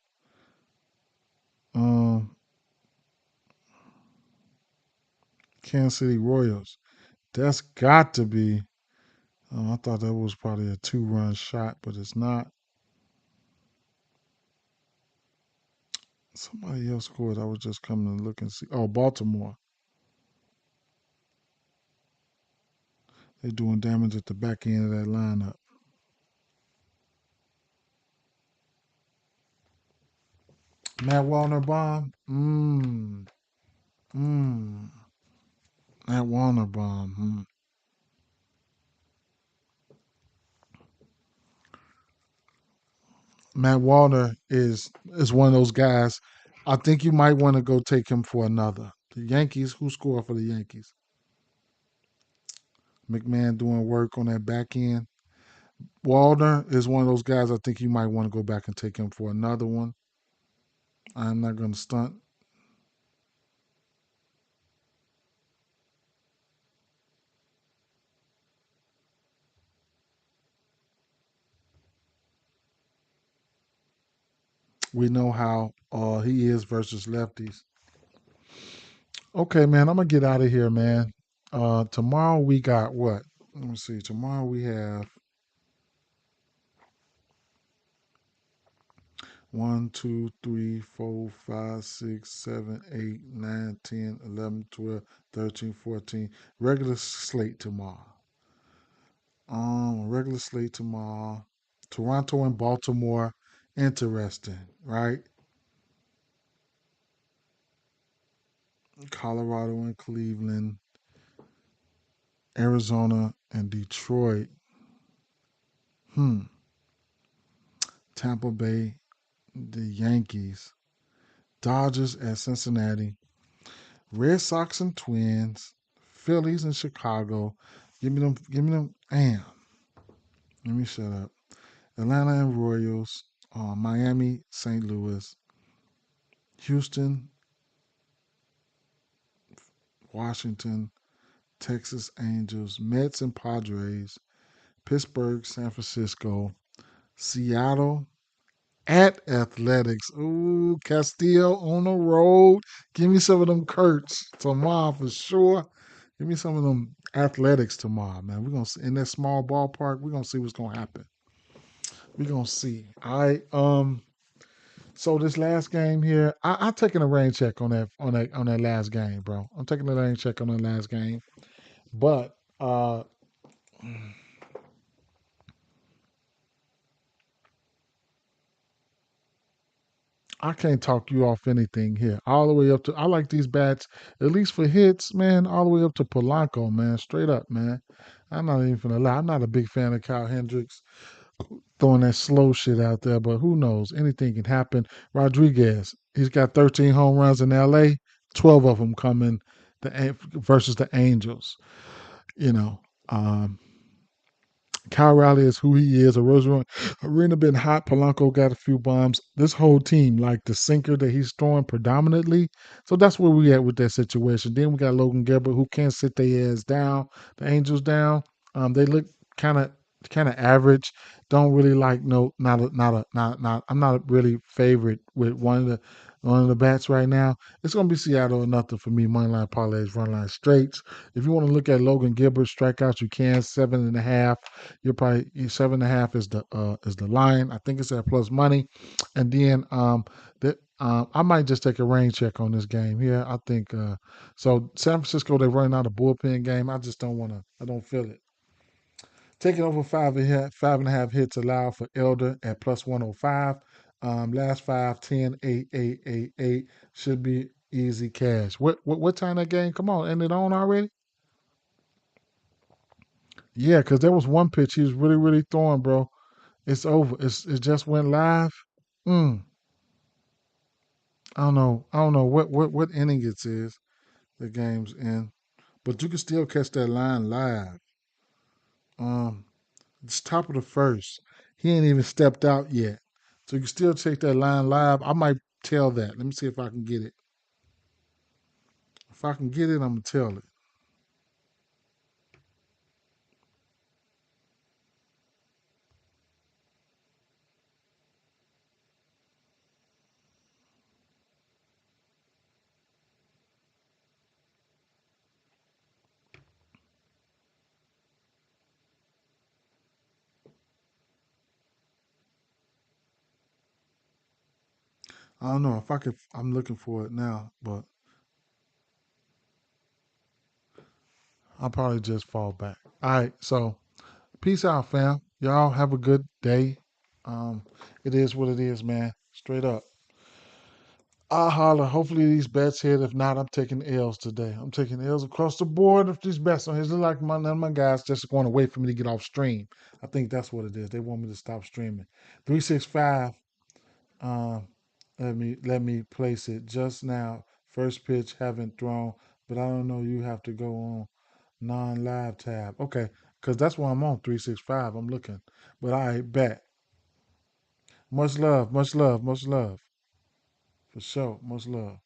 Um, Kansas City Royals. That's got to be. I thought that was probably a 2-run shot, but it's not. Somebody else scored. I was just coming to look and see. Oh, Baltimore. They're doing damage at the back end of that lineup. Matt Warner bomb. Mmm. Matt Warner bomb. Matt Warner is one of those guys. I think you might want to go take him for another. The Yankees, who scored for the Yankees? McMahon doing work on that back end. Warner is one of those guys I think you might want to go back and take him for another one. I'm not going to stunt. We know how he is versus lefties. Okay, man, I'm gonna get out of here, man. Tomorrow we got what? Let me see. Tomorrow we have 1, 2, 3, 4, 5, 6, 7, 8, 9, 10, 11, 12, 13, 14. Regular slate tomorrow. Regular slate tomorrow. Toronto and Baltimore. Interesting, right? Colorado and Cleveland. Arizona and Detroit. Hmm. Tampa Bay, the Yankees. Dodgers at Cincinnati, Red Sox and Twins, Phillies and Chicago. Give me them. Give me them. Damn. Let me shut up. Atlanta and Royals. Miami, St. Louis, Houston, Washington, Texas Angels, Mets and Padres, Pittsburgh, San Francisco, Seattle at Athletics. Ooh, Castillo on the road. Give me some of them Kurtz tomorrow for sure. Give me some of them Athletics tomorrow, man. We're gonna see in that small ballpark. We're gonna see what's gonna happen. We're gonna see. All right. So this last game here, I'm taking a rain check on that last game, bro. I'm taking a rain check on that last game, but I can't talk you off anything here. All the way up to I like these bats at least for hits, man. All the way up to Polanco, man. Straight up, man. I'm not even gonna lie. I'm not a big fan of Kyle Hendricks throwing that slow shit out there, but who knows? Anything can happen. Rodriguez, he's got 13 home runs in L.A. 12 of them coming versus the Angels. You know, um, Kyle Riley is who he is. Arena been hot. Polanco got a few bombs. This whole team, like the sinker that he's throwing predominantly. So that's where we at with that situation. Then we got Logan Gilbert who can't sit their ass down. The Angels down. They look kind of average. Don't really like no not a, not a, not. I'm not really favorite with one of the bats right now. It's gonna be Seattle or nothing for me. Moneyline parlays, run line straights. If you want to look at Logan Gilbert strikeouts, you can 7.5. You're probably 7.5 is the line. I think it's at plus money, and then I might just take a rain check on this game here. I think so. San Francisco they're running out a bullpen game. I just don't want to. I don't feel it. Taking over 5.5 hits allowed for Elder at plus 105. Last 5, 10, 8, 8, 8, 8 should be easy cash. What time that game? Come on, ended on already? Yeah, because there was one pitch he was really, really throwing, bro. It's over. It just went live. Mm, I don't know. I don't know what inning it is. The game's in, but you can still catch that line live. Um, it's top of the first. He ain't even stepped out yet, so you can still take that line live. I might tell that. Let me see if I can get it. If I can get it, I'm gonna tell it. I don't know if I could. I'm looking for it now, but I'll probably just fall back. All right, so peace out, fam. Y'all have a good day. Um, it is what it is, man. Straight up. I'll holler. Hopefully these bets hit. If not, I'm taking L's today. I'm taking L's across the board. If these bets on his look like none of my guys just want to wait for me to get off stream. I think that's what it is. They want me to stop streaming. 365. Um, let me place it just now. First pitch haven't thrown, but I don't know. You have to go on non-live tab. Okay, because that's why I'm on 365. I'm looking, but I bet. Much love, much love, much love for sure. Much love.